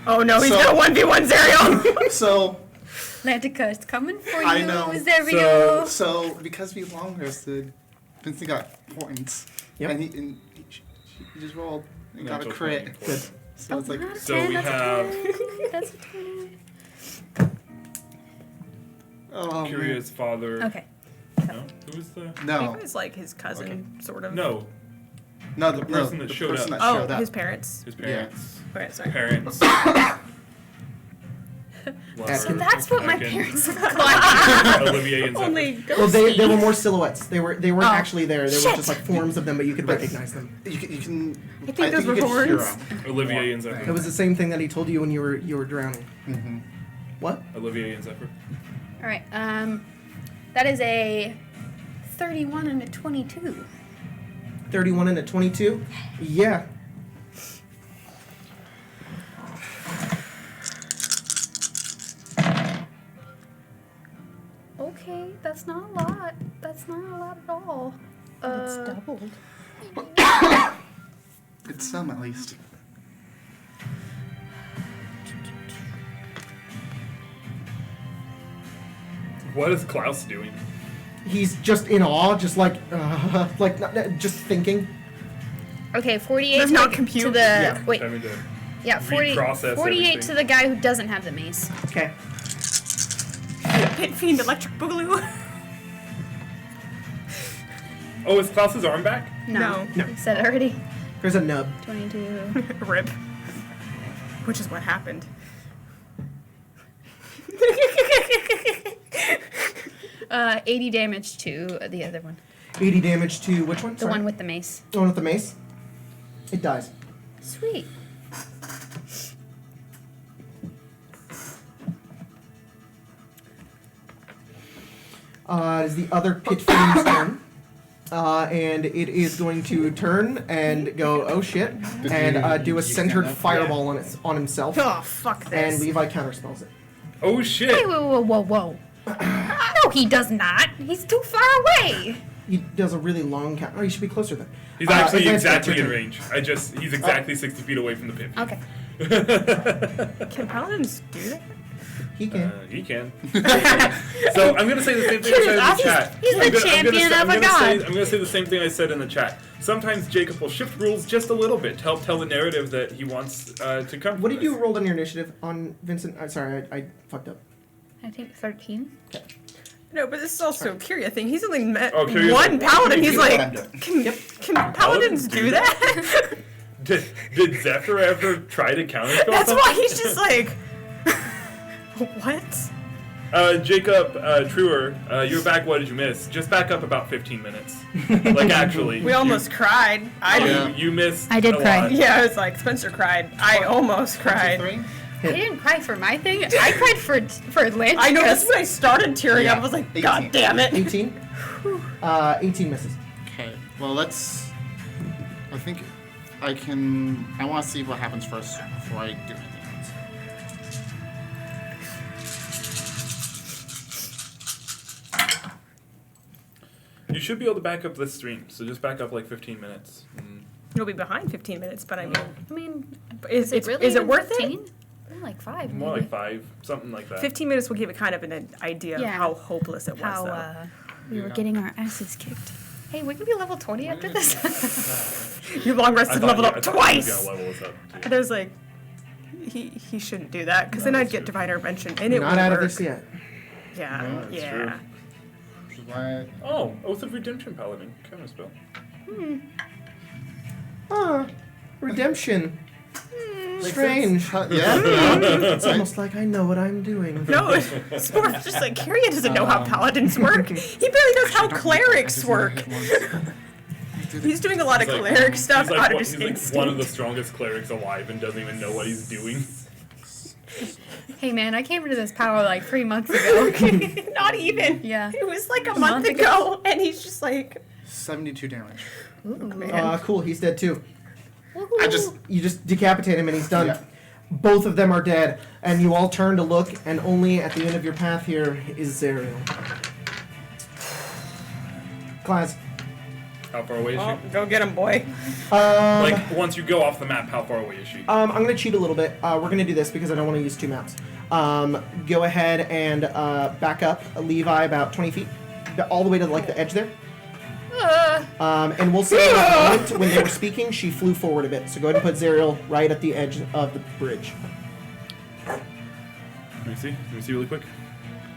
Oh no, he's So- gonna 1v1 Zariel. So, Atlantica is coming for you. I know. Zariel. so because we long rested, Vincent got points. Yep. And he just rolled and got a Natural crit. 20. Good. So it's like, Not a So 10, we that's a have- 20. That's a 20. Oh, Curious father. Okay. No? Who was the? No. He was like his cousin, sort of. No. No, The person that showed person up. that Oh, showed up. his parents. His parents. Okay, sorry. Parents. So that's what my parents look like. Olivier and Zephyr. Only Well, they ghosty. were more silhouettes. They weren't Oh. actually there. They were Shit. just like forms of them, but you could recognize them. You can. I think those were you could hear horns. 'em. Olivier and It Zephyr. was the same thing that he told you when you were drowning. Mm-hmm. What? Olivier and Zephyr. All right. That is a 31 and a 22. 31 and a 22? Yeah. Okay, that's not a lot. That's not a lot at all. It's doubled. It's some at least. What is Klaus doing? He's just in awe, just just thinking. Okay, 48 Does to not the, compute. to the Yeah. wait. Having to Yeah, 40, reprocess 48 everything. to the guy who doesn't have the mace. Okay. Pit Fiend Electric Boogaloo. Oh, is Klaus's arm back? No. No. I said it already. There's a nub. 22. Rip. Which is what happened. 80 damage to the other one. 80 damage to which one? The Sorry. one with the mace. The one with the mace. It dies. Sweet. It is the other pit fiend's turn. And it is going to turn and go, oh shit, and do a centered fireball on himself. Oh, fuck this. And Levi counterspells it. Oh Hey, shit! whoa. No, he does not. He's too far away. He does a really long count. Oh, you should be closer then. He's actually advanced exactly your in turn. range. He's exactly 60 feet away from the pit. Okay. Can paladins do that? He can. He can. So I'm gonna say the same thing I said in the chat. He's the champion of a god. I'm gonna say the same thing I said in the chat. Sometimes Jacob will shift rules just a little bit to help tell the narrative that he wants to come. What from did you this. roll on your initiative on Vincent? Sorry, I fucked up. I think 13. No, but this is also a Kyria thing. He's only met Oh, Kyria's one like, paladin. He's do like, that. can paladins do that? Did Zephyr ever try to counterspell That's something? why he's just like, what? Jacob, Truer, you're back. What did you miss? Just back up about 15 minutes. Like actually. We almost cried. You missed. I did a cry. lot. Yeah, I was like, Spencer cried. I almost cried. 23? I didn't cry for my thing. I cried for Lynch. I know, that's when I started tearing up. Yeah, I was like, 18. God damn it. 18? 18 misses. Okay. Well, let's. I think I want to see what happens first before I do anything else. You should be able to back up this stream, so just back up like 15 minutes. You'll be behind 15 minutes, but I mean, I mean, is it really worth 15? it? More like 5. More maybe. like 5, something like that. 15 minutes will give it kind of an idea of Yeah. how hopeless it was, How though. we were getting our asses kicked. Hey, we can be level 20 after this. You long I rested thought leveled you- up I thought you was twice. gonna level us up, too. And I was like, he shouldn't do that, because then No, I'd that's get true. divine intervention, and it Not would out work. of this yet. Yeah, No, that's yeah. true. Which is why Oh, Oath of Redemption Paladin. Counterspell. Redemption. Makes Strange. sense. Yeah. It's almost like I know what I'm doing. No, it's more just like Kyria doesn't know how paladins work. He barely knows how clerics work. He's doing a lot of He's like- cleric stuff he's like out of one- just he's like instinct. one of the strongest clerics alive and doesn't even know what he's doing. Hey, man, I came into this power like 3 months ago. Not even. Yeah. It was like a month month ago, and he's just like, 72 damage. Ooh, man. Cool, he's dead too. Woohoo. You just decapitate him and he's done. Yeah. Both of them are dead, and you all turn to look, and only at the end of your path here is Zariel. Class. How far away is oh, she? go get him, boy. Like, once you go off the map, how far away is she? I'm gonna cheat a little bit. We're gonna do this because I don't want to use 2 maps. Go ahead and back up Levi about 20 feet, all the way to like the edge there. And we'll say in a moment when they were speaking, she flew forward a bit. So go ahead and put Zariel right at the edge of the bridge. Let me see really quick.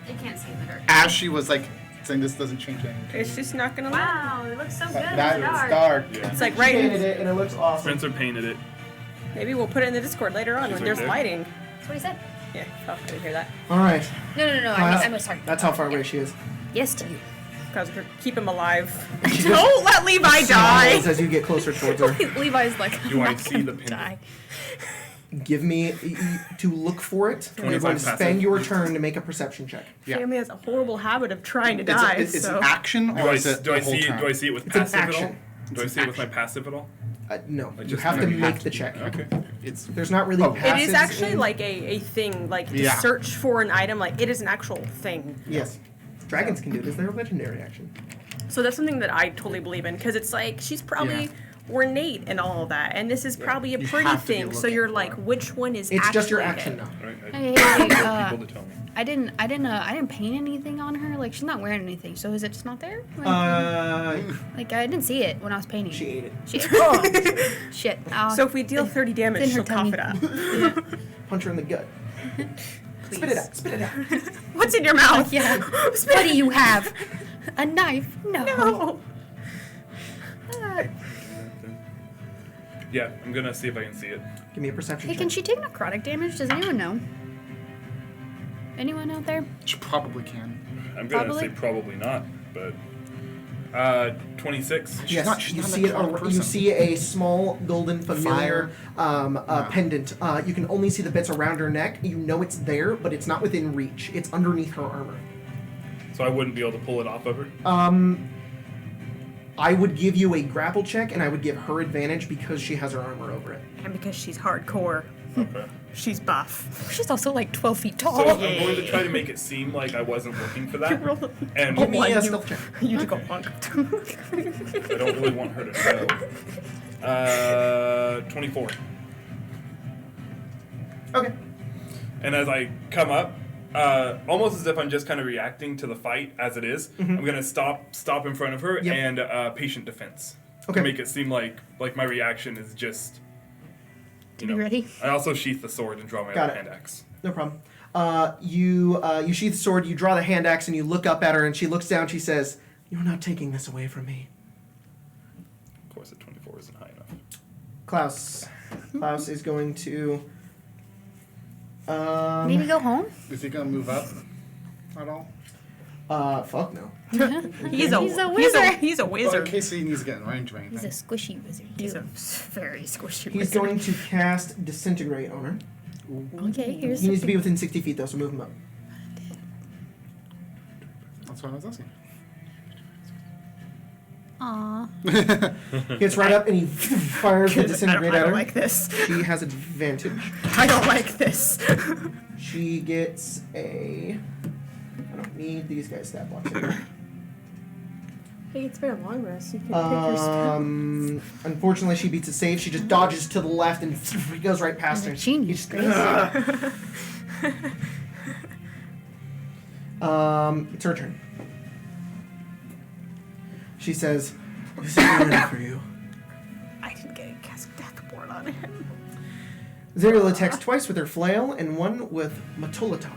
It can't see in the dark. As she was like saying this doesn't change anything. It's just not gonna. Wow, it looks so good in That the is dark. dark. Yeah. It's like She right. painted it, and it looks awesome. Spencer painted it. Maybe we'll put it in the Discord later on She's when right there's there. lighting. That's what he said. Yeah. Oh, I didn't hear that. All right. No. I was talking. That's how far away she is. Yes to you. Cause keep him alive. She Don't let Levi die. smiles as you get closer towards her. Levi's like, You I'm want not to see gonna the pin? die. Give me to look for it. And you're 25 going to spend passive. your turn to make a perception check. Yeah. Family has a horrible habit of trying to It's, die. it's so an action Do or I, is it do I the whole see it? turn? Do I see it with It's an passive at all? action. Do I see it with my passive at all? No, I you just have to maybe make have the to- check. Okay. It's There's not really Oh. it passives is actually in- like a thing, like to Yeah. search for an item, like it is an actual thing. Yes. Dragons can do this. They're a legendary action. So that's something that I totally believe in because it's like she's probably ornate and all of that, and this is probably a You pretty have to be thing. So looking you're for like, it. which one is? It's just your actually action it? now. All right. I Hey, want people to tell me. I didn't paint anything on her. Like she's not wearing anything. So is it just not there? Like, like I didn't see it when I was painting. She ate it. She oh, shit. So if we deal 30 damage, in her she'll cough tummy. it up. Punch her in the gut. Spit it out. Spit it out. What's in your mouth? yeah. What do you have? A knife? No. No. Ah. Yeah, I'm gonna see if I can see it. Give me a perception Hey, check. can she take necrotic damage? Does anyone know? Anyone out there? She probably can. I'm gonna Probably. say probably not, but 26. Yes, she's you not a see it. necrotic You person. see a small golden familiar pendant. You can only see the bits around her neck. You know it's there, but it's not within reach. It's underneath her armor. So I wouldn't be able to pull it off of her. I would give you a grapple check, and I would give her advantage because she has her armor over it. And because she's hardcore, Okay. she's buff. She's also like 12 feet tall. So I'm going to try to make it seem like I wasn't looking for that. And Give me one, a you- stealth check. You to go punk. I don't really want her to know. 24. Okay. And as I come up, almost as if I'm just kind of reacting to the fight as it is, I'm gonna stop in front of her Yep. and patient defense. Okay. To make it seem like my reaction is just. To be ready. I also sheath the sword and draw my Got other it. hand axe. No problem. You sheath the sword, you draw the hand axe, and you look up at her, and she looks down. She says, "You're not taking this away from me." Of course, a 24 isn't high enough. Klaus. Klaus is going to. Maybe go home? Is he gonna move up at all? Fuck no. He's a wizard. He's a Well, in wizard. case he needs to get in range of anything. He's a squishy wizard. He's too. a very squishy He's wizard. going to cast Disintegrate on her. Okay, here's He needs to be something. within 60 feet, though, so move him up. That's what I was asking. Aw. He gets right up and he fires the Disintegrate I at don't her. like this. She has advantage. I don't like this. She gets a. I don't need these guys' stat blocks anymore. Hey, it's been a long rest. You can pick your spell. Unfortunately, she beats a save. She just dodges to the left and he goes right past her. You're a genius, He just- it's her turn. She says, "This is ready for you." I didn't get a cast death ward on him. Zariel attacks twice with her flail and one with Matolatok.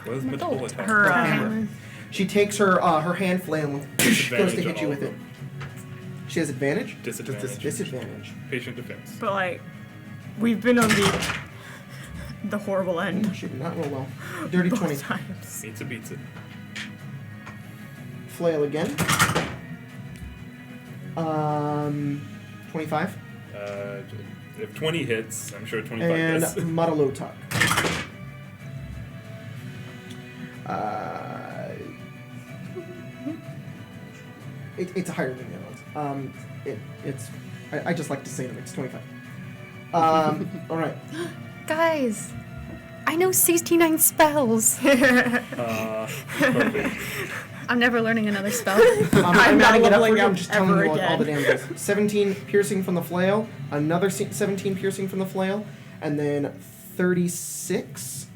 What is Matola talking Her, about? Hammer. She takes her her hand flail and goes to Disadvantage hit on you all with of it. them. She has advantage. Disadvantage. Disadvantage. Patient defense. But like, we've been on the horrible end. She did not roll well. Dirty both 20. times. Beats it. Flail again. 25. If 20 hits, I'm sure 25 And does. Matalotok. It's higher than the other ones. I just like to say them. It's 25. All right. Guys, I know 69 spells. Perfect. I'm never learning another spell. I'm not adding it up for leveling you. I'm up just telling ever you all the again. damages. 17 piercing from the flail, another 17 piercing from the flail, and then 36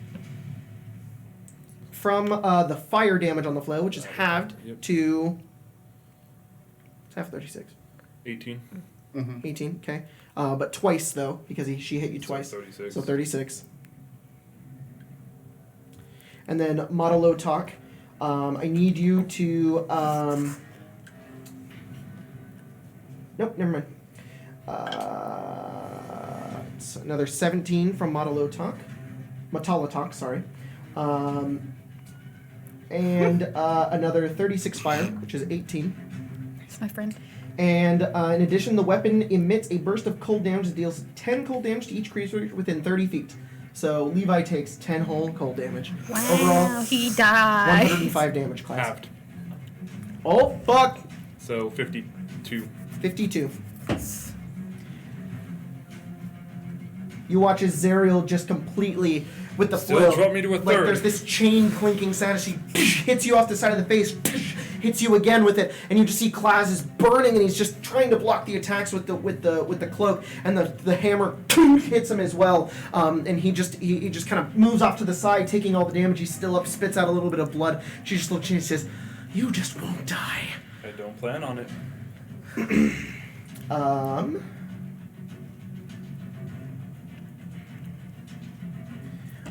from the fire damage on the flail, which is halved Yep. to. It's half 36. 18. 18, okay. But twice, though, because she hit you twice. So 36. So 36. And then Matalotok, I need you to. Nope, never mind. It's another 17 from Matalotok, sorry. And another 36 fire, which is 18. It's my friend. And in addition, the weapon emits a burst of cold damage that deals 10 cold damage to each creature within 30 feet. So Levi takes 10 whole cold damage. Wow, Overall, he died. 105 damage class. Halved. Oh, fuck! So 52. 52. You watch as Zariel just completely, with the Still flail, drop me to a like third. there's this chain clinking sound as he hits you off the side of the face, hits you again with it, and you just see Klaz is burning, and he's just trying to block the attacks with the cloak, and the hammer hits him as well, and he just kind of moves off to the side, taking all the damage. He's still up, spits out a little bit of blood. She just looks at you and says, "You just won't die." I don't plan on it.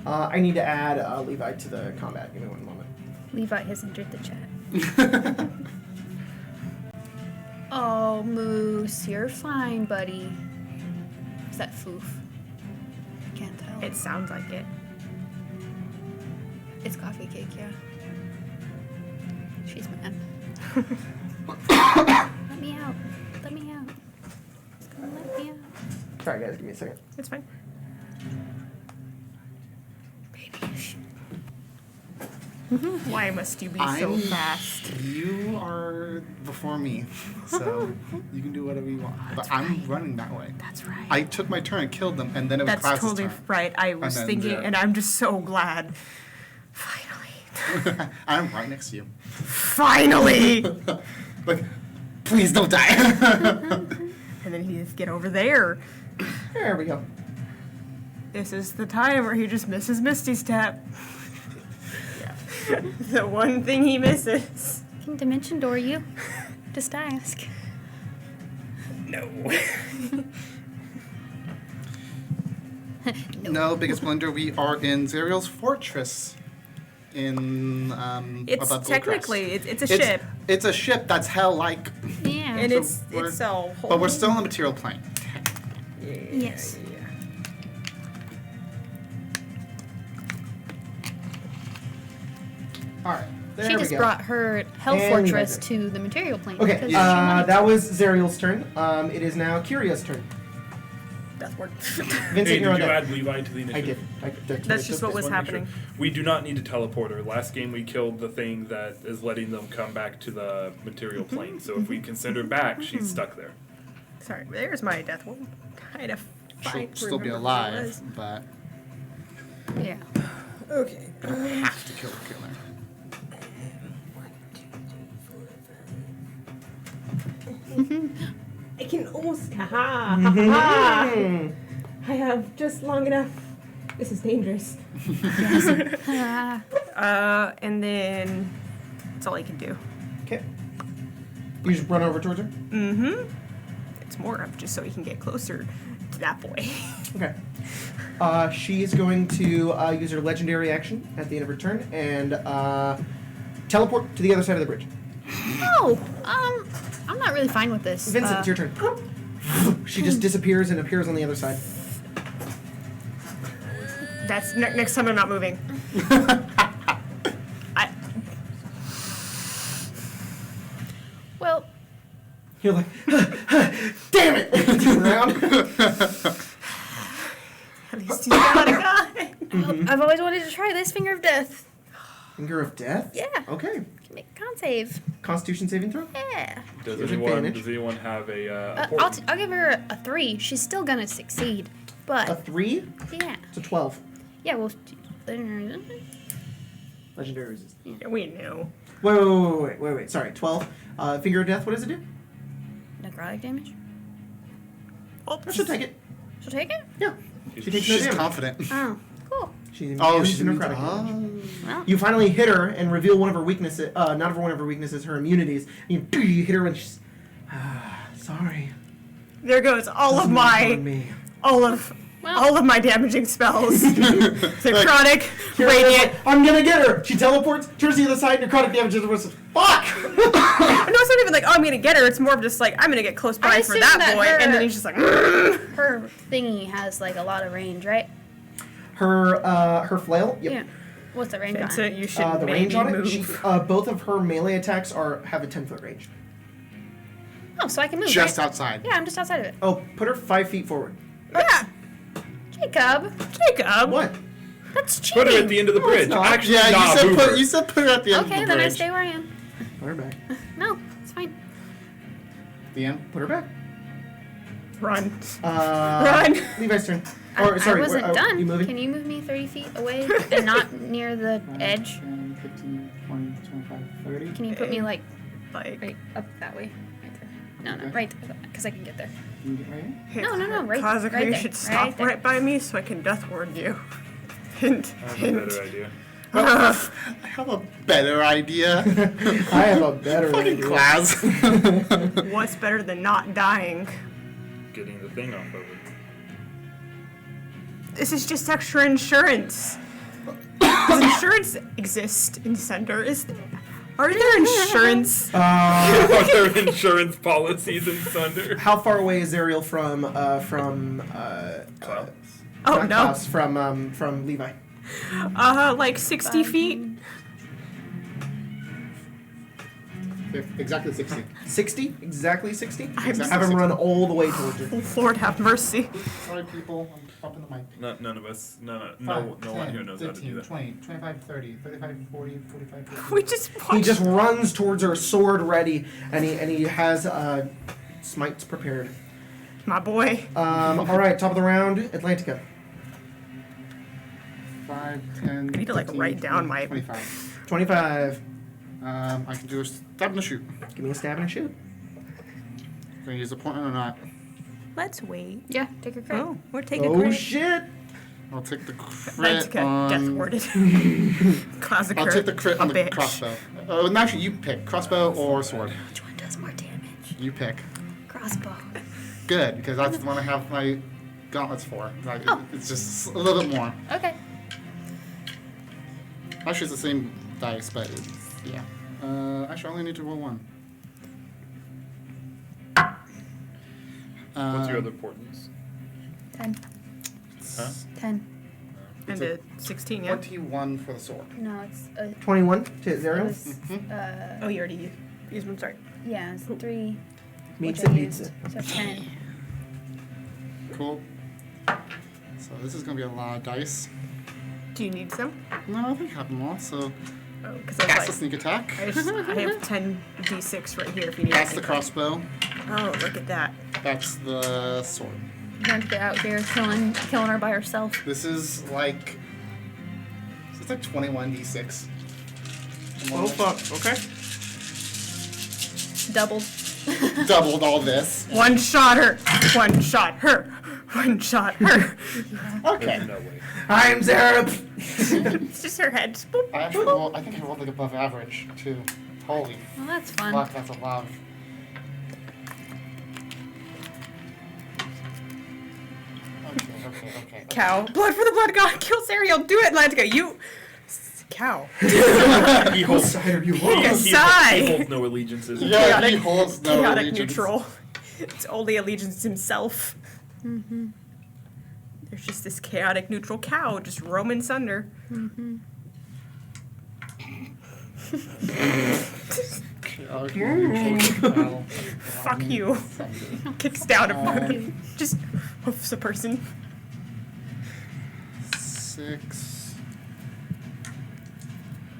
I need to add Levi to the combat. Give me one moment. Levi has entered the chat. Oh, Moose, you're fine, buddy. Is that foof? I can't tell. It sounds like it. It's coffee cake, yeah. She's mad. Let me out. Let me out. It's gonna let me out. Sorry, guys. Give me a second. It's fine. Why must you be so fast? You are before me, so you can do whatever you want. But I'm running that way. That's right. I took my turn and killed them, and then it was That's Klaus's totally turn. right. I was then thinking, Zara. and I'm just so glad. Finally. I'm right next to you. Finally! Like, please don't die. And then he just get over there. There we go. This is the time where he just misses Misty Step. The one thing he misses. Can dimension door you? Just ask. No. No, biggest blunder. We are in Zariel's fortress. In It's above technically Goldcrest. it's a ship, It's a ship that's hell-like, Yeah. and So it's a whole. but we're still on the material plane. Yes. All right. There She we just go. brought her Hell And Fortress Levi. to the material plane. Okay, because she wanted that was Zariel's turn. It is now Kyria's turn. Death ward. Vincent, Hey, you're on did you deck. add Levi to the I initiative? did. That's just what was Just wanna make happening. sure. We do not need a teleporter. Last game we killed the thing that is letting them come back to the material plane. So if we can send her back, she's stuck there. Sorry, there's my death ward. Kind of. She'll still be alive, but Yeah. Okay. I have to kill the killer. I can almost. Ha ha. Hmm. I have just long enough. This is dangerous. And then that's all I can do. Okay. You just run over towards her? Mm-hmm. It's more of just so he can get closer to that boy. Okay. She is going to use her legendary action at the end of her turn and teleport to the other side of the bridge. Oh, I'm not really fine with this. Vincent, it's your turn. She just disappears and appears on the other side. That's next time I'm not moving. Well, You're like, damn it! Turn around. At least he's got a guy. I've always wanted to try this Finger of Death. Finger of Death? Yeah. Okay. Make a con save. Constitution saving throw? Yeah. Does There's anyone advantage. have a I'll give her a 3. She's still gonna succeed, A but 3? yeah, It's a 12. yeah. Well, Legendary resist. Yeah, we knew. Wait. Sorry, 12. Finger of Death, what does it do? necrotic damage. I should take it. She'll take it. Yeah. She takes no She's damage. confident. Oh, cool. She's Oh, immune she's to immune to- necrotic damage. Well, You finally hit her and reveal one of her weaknesses. Not one of her weaknesses, her immunities. You hit her and she's. Sorry. There goes all of Doesn't work on my, me. all of Well, all of my damaging spells. Necrotic, radiant. I'm gonna get her. She teleports, turns to the other side, necrotic damage to the person. Fuck! No, it's not even like, oh, I'm gonna get her. It's more of just like, I'm gonna get close by for assume that that boy. her- And then he's just like, her thingy has like a lot of range, right? Her flail. Yep. Yeah. What's the range on That's it? it. You should The maybe range on it. move. She, both of her melee attacks have a 10-foot range. Oh, so I can move. Just right? outside. Yeah, I'm just outside of it. Oh, put her 5 feet forward. Yeah, Jacob, Jacob. What? that's cheating. Put her at the end of the No, it's bridge. not. Actually, Yeah, nah, move her. you said put it at the end Okay, of the then I bridge. stay where I am. Put her back. No, it's fine. The end. Put her back. Run. Run. Levi's turn. Or, sorry, I wasn't where- done. You moving? Can you move me 30 feet away and not near the edge? 10, 15, 20, 25, 30. Can you put me like Like, right up that way? Right there. No, Okay. right there, because I can get there. Can you get right in? No, right- Kazuka, right you there, should right stop there. right by me so I can death ward you. Hint, I have a hint. better idea. I have a better idea. I have a better Fucking idea. class. What's better than not dying? Getting the thing off of it. This is just extra insurance. Does insurance exist in Sunder? Are there insurance? Are there insurance policies in Sunder? How far away is Zariel from Klaus. Oh not no. Klaus, from Levi? Like 60 feet. Exactly 60. 60? Exactly 60? I'm Have him run all the way towards you. Oh, Lord have mercy. Sorry, people. I'm bumping the mic. None of us. No 5, one here knows how to 15, do that. 20, 25, 30, 35, 40, 45, 50. We just He watched. just runs towards her, sword ready, and he has smites prepared. My boy. All right, top of the round, Atlantica. 5, 10, I need to, like, 15, write down 20, my- 25. 25. I can do a stab and a shoot. Give me a stab and a shoot. Gonna use a point or not. Let's wait. Yeah, take a crit. Oh, we're taking Oh crit. shit! I'll take the crit Atlantica, death on... warded. Classic. I'll take the crit on a the bitch. crossbow. Oh, and actually, you pick. Crossbow or sword. Which one does more damage? You pick. Crossbow. Good, because that's the one I have my gauntlets for. Like, Oh. It's just a little bit more. Okay. Actually, it's the same dice, but it's, yeah. Actually, I only need to roll one. What's your other portents? 10. Huh? 10. And a 16, yeah? 21 for the sword. No, it's 21 to it Zariel. was, Oh, you already used one, sorry. yeah, it's 3. Meets which it, I meets used. it. So 10. Cool. So this is gonna be a lot of dice. Do you need some? No, I think I have them all. So Oh, because that's I the was sneak attack. like, I have 10 d6 right here if you need That's the anything. crossbow. Oh, look at that. That's the sword. Going to get out here killing her by herself. This is like. It's like 21d6. Oh fuck, okay. Doubled. Doubled all this. One shot her. One shot her. One shot her. Okay. There's no way. I'm Zariel! It's just her head. Just boop. I actually rolled, I think I rolled like above average too. Holy Well, that's fun. fuck, that's a lot of. Okay. Cow. Blood for the blood god. Kill Zariel. Do it, Atlantica. You. Cow. He What holds, side are you he, on? he, Sigh. he holds no allegiances. Yeah, Chaotic- he holds no Chaotic allegiance. neutral. It's only allegiance to himself. There's just this chaotic neutral cow just roaming Sunder. Fuck you. Kicks down a just hoofs a person. 6.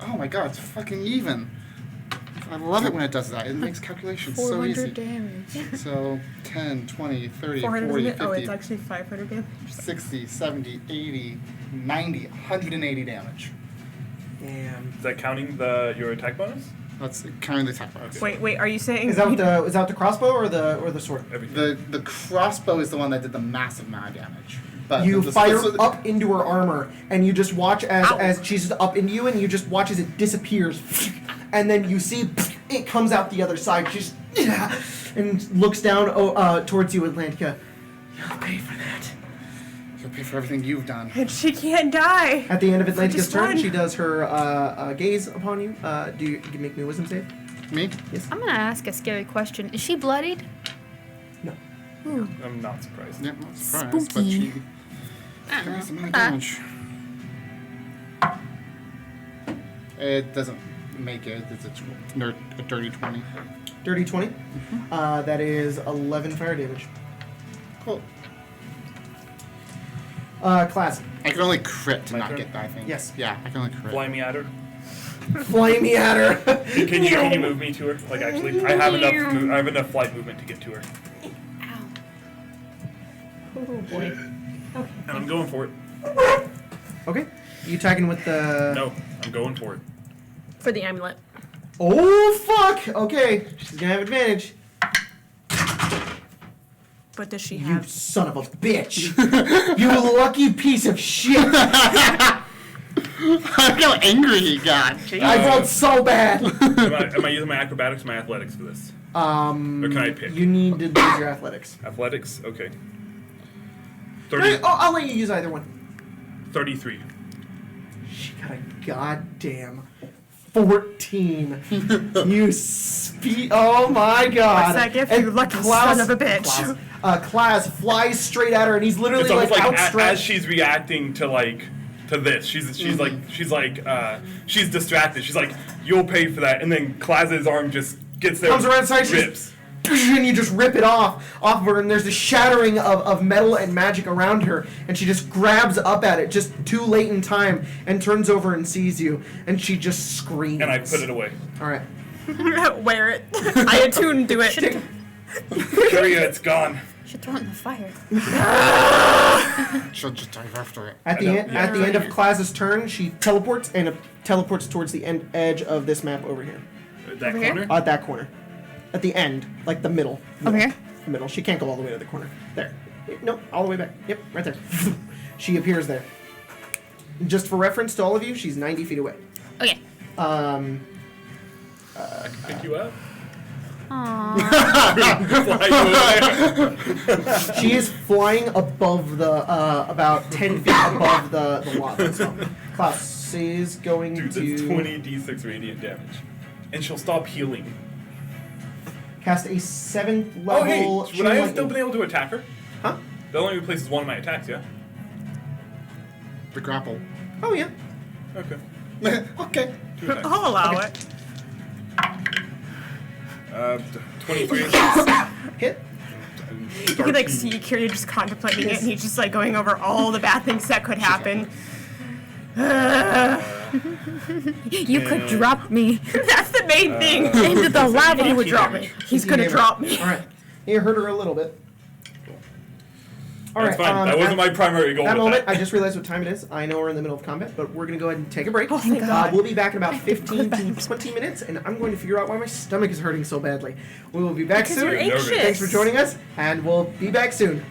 Oh my god, it's fucking even. I love it when it does that. It makes calculations so 400 easy. damage. So 10, 20, 30, 400 40, damage. Oh, it's 50, actually 500 damage. 60, 70, 80, 90, 180 damage. Damn. Is that counting your attack bonus? That's counting the attack bonus. Wait, are you saying? Is that the crossbow or the sword? Everything. The crossbow is the one that did the massive amount of damage. But You the- fire so- up into her armor, and you just watch Ow. as she's up into you, and you just watch as it disappears, and then you see it comes out the other side. She's and looks down towards you, Atlantica. You'll pay for that. She'll pay for everything you've done. And she can't die. At the end of Atlantica's just turn, one. she does her gaze upon you. Do you make me a wisdom save? Me? Yes. I'm gonna ask a scary question. Is she bloodied? No. Ooh. I'm not surprised. Yep, not surprised, but Spooky. she I don't does some know. amount of damage. It doesn't make it. It's a dirty 20. Dirty 20. That is 11 fire damage. Cool. Class. I can only crit to My not turn? get that, I think. Yes. Yeah, I can only crit. Fly me at her. Fly me at her. Can you move me to her? Like actually, I have enough flight movement to get to her, Ow. Oh boy. and I'm going for it. Okay. You attacking with the... No, I'm going for it. For the amulet. Oh, fuck! Okay. She's gonna have advantage. But does she You have... son of a bitch! You lucky piece of shit! Look how angry he got. I felt so bad! Am I using my acrobatics or my athletics for this? Or can I pick? You need to use your athletics. Athletics? Okay. I'll let you use either one. 33. She got a goddamn 14. You oh my god. What's that give you, lucky son of a bitch? Klaus flies straight at her and he's literally It's almost like outstretched. as she's reacting to this, she's distracted. She's like, "You'll pay for that," and then Klaz's arm just gets there, Comes around the side, rips. And you just rip it off of her, and there's a shattering of metal and magic around her, and she just grabs up at it just too late in time and turns over and sees you, and she just screams. And I put it away. All right. Wear it. I attuned to it. Curia, it's gone. Should throw it in the fire. She'll just dive after it. At the end of Klaus's turn, she teleports and teleports towards the edge of this map over here. That Over here? corner. At that corner. At the end, like the middle. Over here? The middle. She can't go all the way to the corner. There. Nope, all the way back. Yep, right there. She appears there. Just for reference to all of you, she's 90 feet away. Okay. I can pick you up. Aww. Fly you away. She is flying above the, about 10 feet above the lava. So, Klaus is going Dude, to that's 20d6 radiant damage, and she'll stop healing. cast a 7th level. Oh, hey, would Chain I have Lightning. still been able to attack her? Huh? That only replaces one of my attacks, yeah? The grapple. Oh, yeah. Okay. Okay. 2 attacks. I'll allow it. 23. Hit. You could like see Kiryu just contemplating it, and he's just like going over all the bad things that could happen. You could drop me That's the main thing. into the lava. He would drop me. He's gonna drop me. All right. You hurt her a little bit. All That's right. fine. That wasn't my primary goal. That with moment, that. I just realized what time it is. I know we're in the middle of combat, but we're going to go ahead and take a break. Oh, thank God. We'll be back in about 15 to 20 minutes, and I'm going to figure out why my stomach is hurting so badly. We will be back Because soon. you're anxious. Thanks for joining us, and we'll be back soon.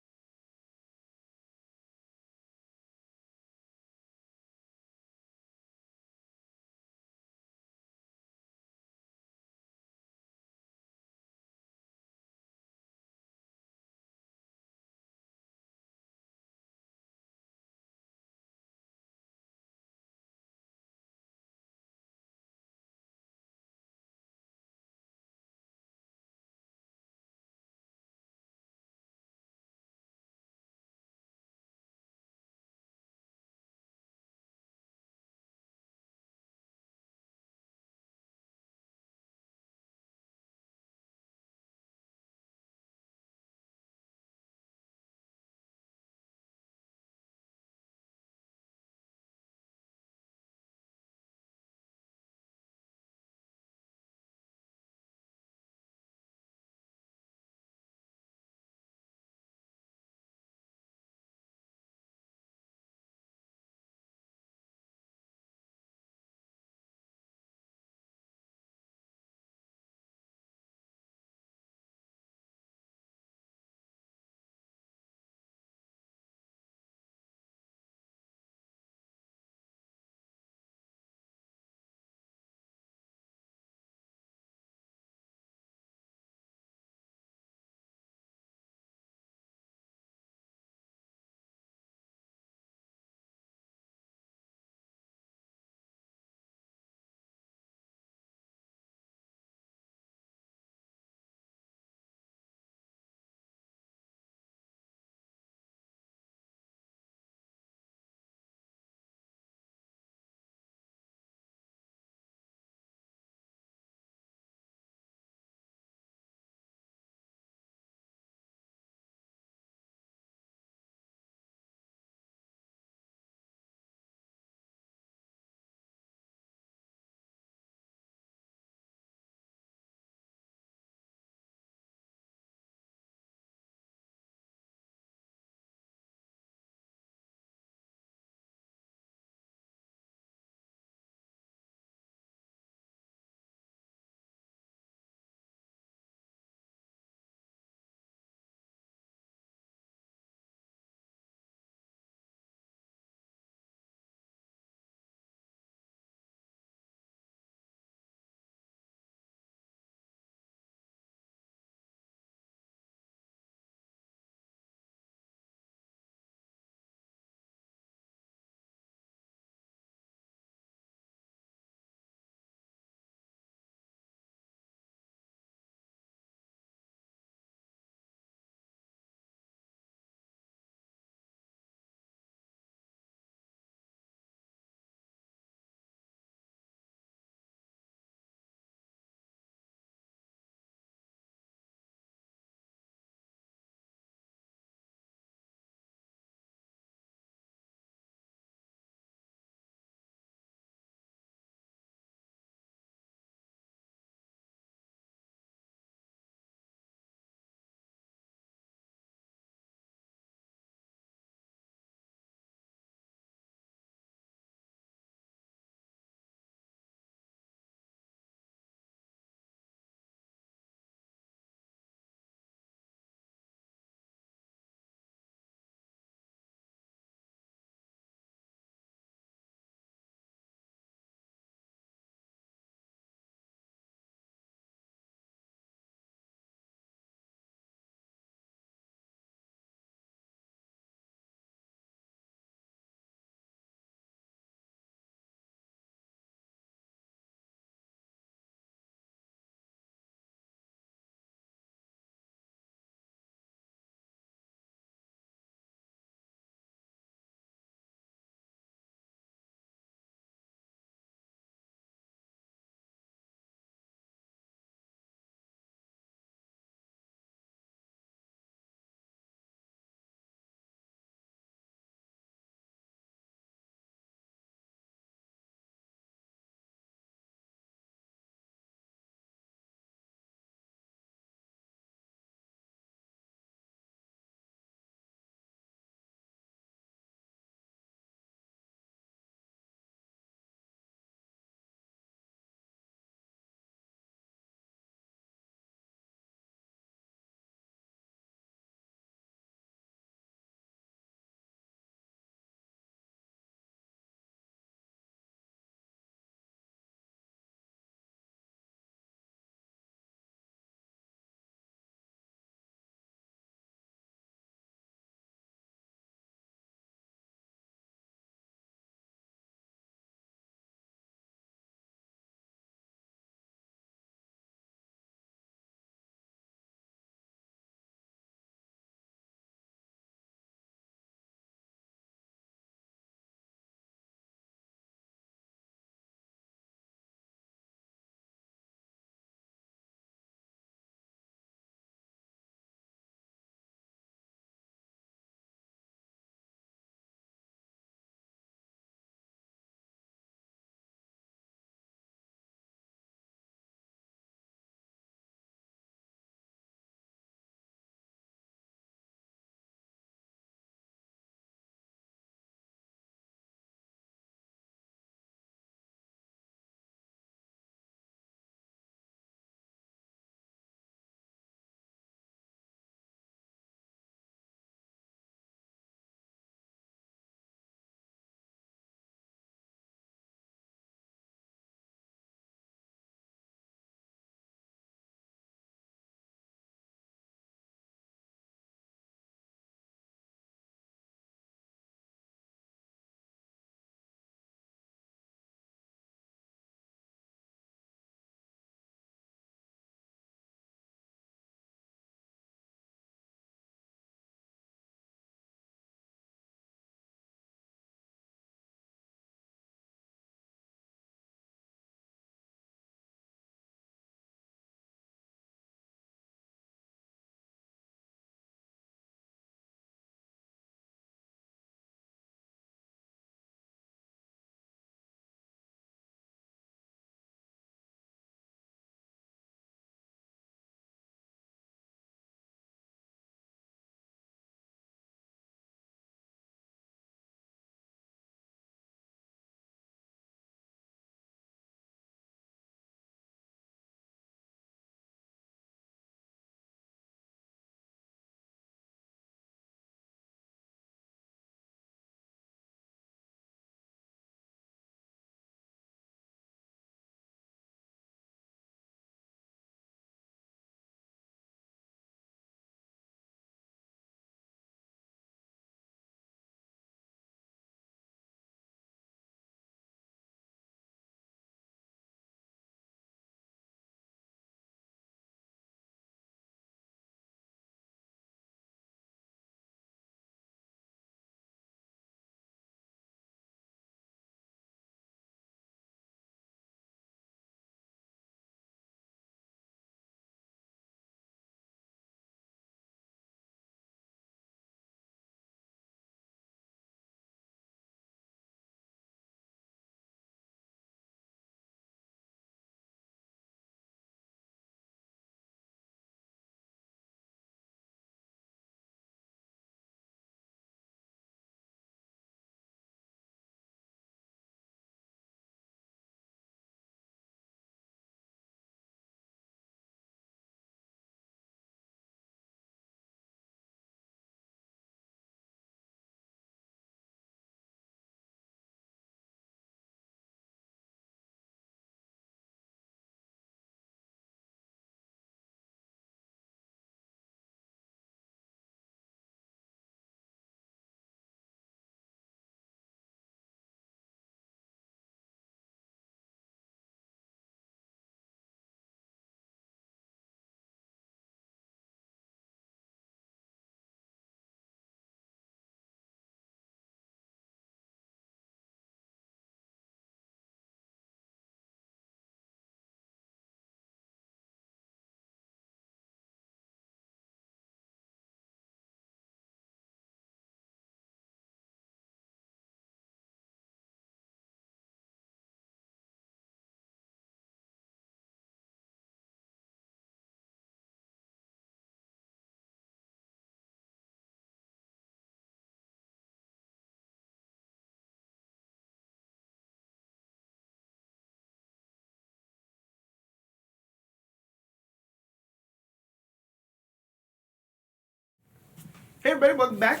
Hey everybody, welcome back.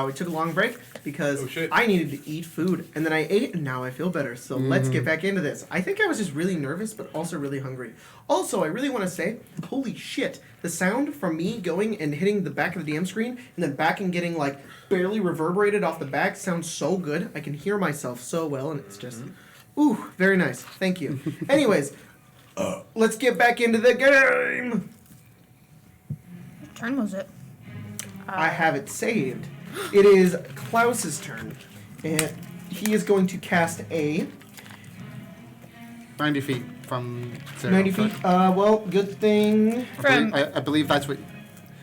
We took a long break because Oh, shit. I needed to eat food, and then I ate, and now I feel better. So let's get back into this. I think I was just really nervous, but also really hungry. Also, I really want to say, holy shit, the sound from me going and hitting the back of the DM screen, and then back and getting like barely reverberated off the back sounds so good. I can hear myself so well, and it's just, ooh, very nice. Thank you. Anyways, let's get back into the game. What turn was it? I have it saved. It is Klaus's turn, and he is going to cast a 90 feet from Zariel. 90 feet. Well, good thing. I believe that's what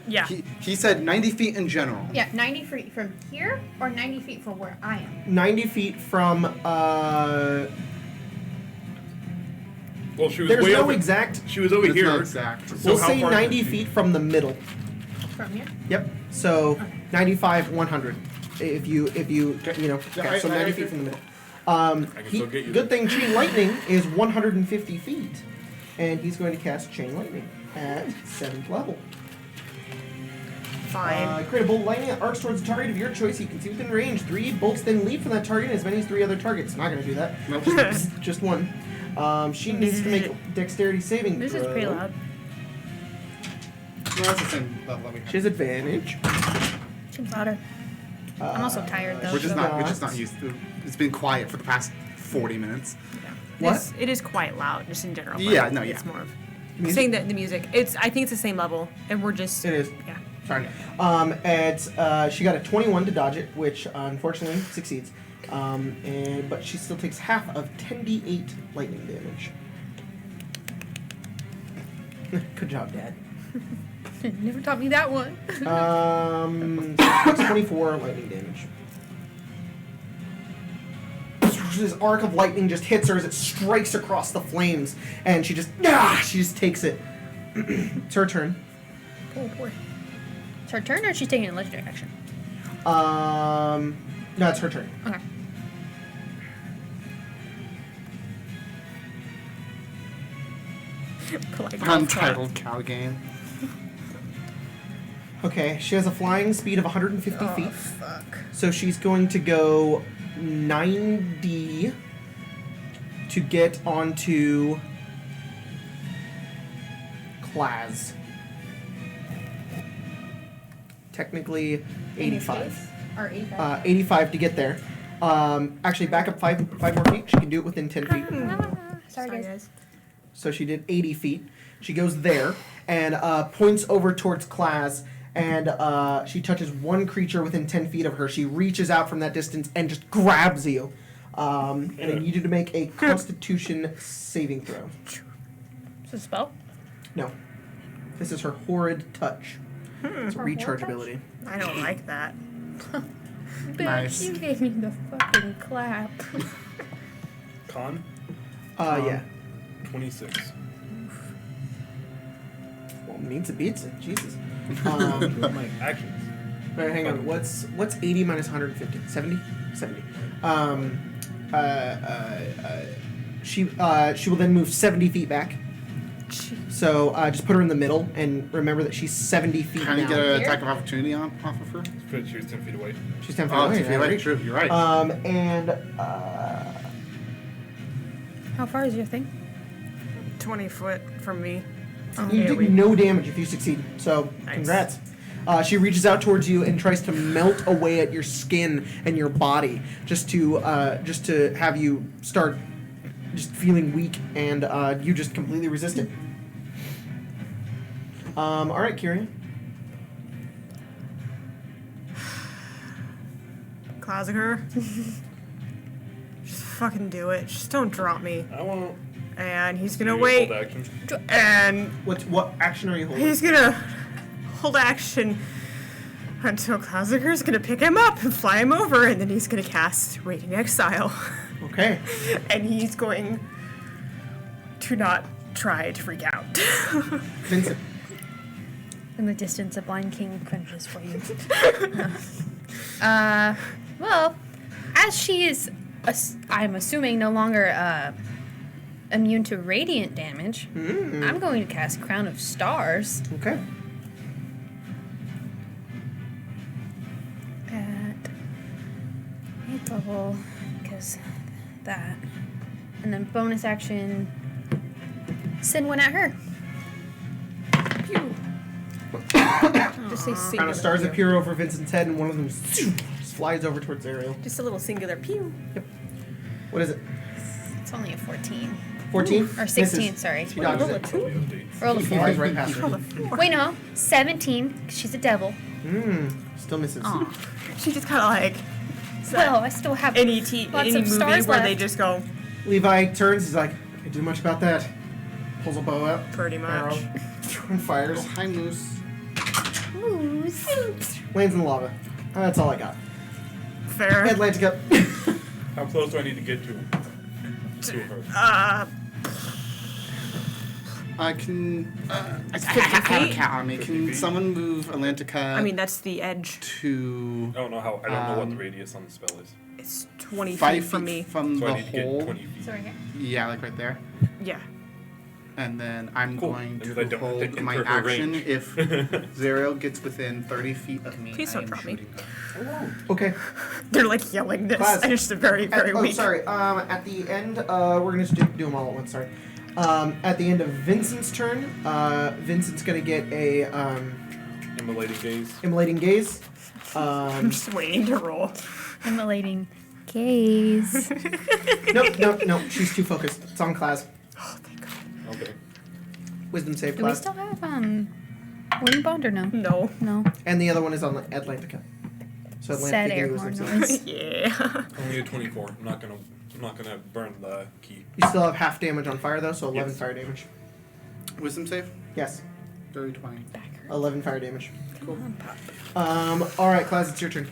Yeah. he said. 90 feet in general. Yeah, 90 feet from here or 90 feet from where I am? 90 feet from. Well, she was There's way no over. exact. She was over It's here. not exact. So We'll how say far 90 is she? feet from the middle. From here? Yep. So 95, 100. If you Yeah, okay, so I 90 agree. feet from the middle. can still get you Good there. thing Chain Lightning is 150 feet, and he's going to cast Chain Lightning at 7th level. Fine. Create a bolt of lightning that arcs towards a target of your choice. You can see within range. 3 bolts then leap from that target as many as 3 other targets. Not going to do that. Nope. Just one. She needs to make a dexterity saving This throw. is pretty loud. No, that's the same level we She have. has advantage. Seems louder. I'm also tired though. We're just so- not used to. It's been quiet for the past 40 minutes. What? It is quite loud, just in general. but Yeah, no, It's yeah. more of Music? saying that the music. I think it's the same level, and we're just. It is. Yeah. Sorry. She got a 21 to dodge it, which unfortunately succeeds. But she still takes half of 10d8 lightning damage. Good job, Dad. Never taught me that one. 24 lightning damage. This arc of lightning just hits her as it strikes across the flames, and she just takes it. It's her turn. Oh boy. It's her turn or is she taking a legendary action? No, it's her turn. Okay. Polite Untitled cow game. Okay, she has a flying speed of 150 Oh, feet. fuck. So she's going to go 90 to get onto Klaz. Technically 85. Or 85. 85 to get there. Actually, back up five more feet. She can do it within 10 feet. Sorry, guys. So she did 80 feet. She goes there and points over towards Klaz, and she touches one creature within 10 feet of her. She reaches out from that distance and just grabs you. And I need you to make a Constitution saving throw. Is this a spell? No. This is her horrid touch. It's a Her recharge horrid ability. I don't like that. Bitch, Nice. you gave me the fucking clap. Con Yeah. 26. Well, means it beats it. Jesus. My actions. Wait, hang on. What's 80 minus 150? 70? 70. She will then move 70 feet back. So just put her in the middle and remember that she's 70 feet Can you now. get an Here? attack of opportunity off of her? She was 10 feet away. She's 10 feet Oh, away. 2 feet away. right? True, you're right. How far is your thing? 20 foot from me. You take no damage if you succeed. So Nice. congrats. She reaches out towards you and tries to melt away at your skin and your body, just to have you start just feeling weak, and you just completely resist it. All right, Kieran. Classicer. Just fucking do it. Just don't drop me. I won't. And he's gonna Use wait. hold action. And What action are you holding? he's gonna hold action until Classicer's gonna pick him up and fly him over, and then he's gonna cast Raging Exile. Okay. And he's going to not try to freak out. Vincent. In the distance, a blind king crunches for you. Well, as she is, I'm assuming, no longer immune to radiant damage, I'm going to cast Crown of Stars. Okay. bubble, because that. And then bonus action, send one at her. Pew. Just say Kind singular. of stars pew. appear over Vincent's head, and one of them just flies over towards Zariel. Just a little singular pew. What is it? It's only a 14. 14? Or 16, Misses. sorry. She dodges Roll a it. two. Roll a She 4. flies right past Roll a her. 4. Wait, no. 17, 'cause she's a devil. Still misses. Aw. She just kind of like. is that Well, I still have any lots any of movie stars where left. they just go Levi turns. He's like, can't do much about that. Pulls a bow out. pretty much. Arrow. And fires. Hi, Moose. Moose. Lands in the lava. That's all I got. Fair. Atlantica. How close do I need to get to him? To her. I can. I 50 have a feet? count on me. 50 Can feet? someone move Atlantica I mean, that's the edge. to I don't know what the radius on the spell is. It's 20 feet 5 feet from me. from So the I need to get hole? 20 feet. So right here. Yeah, like right there. Yeah. And then I'm Cool. going That means to I don't have to hold my enter her action range. if Zariel gets within 30 feet of me. Please I don't am drop me. shooting her. Okay. They're like yelling this. Class. And it's very, very Oh, weak. sorry. At the end, we're gonna just do them all at once. Sorry. At the end of Vincent's turn, Vincent's gonna get a Immolating gaze. immolating gaze. I'm just waiting to roll. Immolating gaze. Nope. She's too focused. It's on class. Oh, thank God. Okay. Wisdom save Do we class. still have wing bond or no? No. No. And the other one is on Atlantica. So Atlantica Sad gave air you horn wisdom save. noise. Yeah. Only a 24. I'm not gonna burn the key. You still have half damage on fire though, so 11 Yes. fire damage. Wisdom save? Yes, Dirty 20. Back her. 11 fire damage. Cool. All right, class, it's your turn.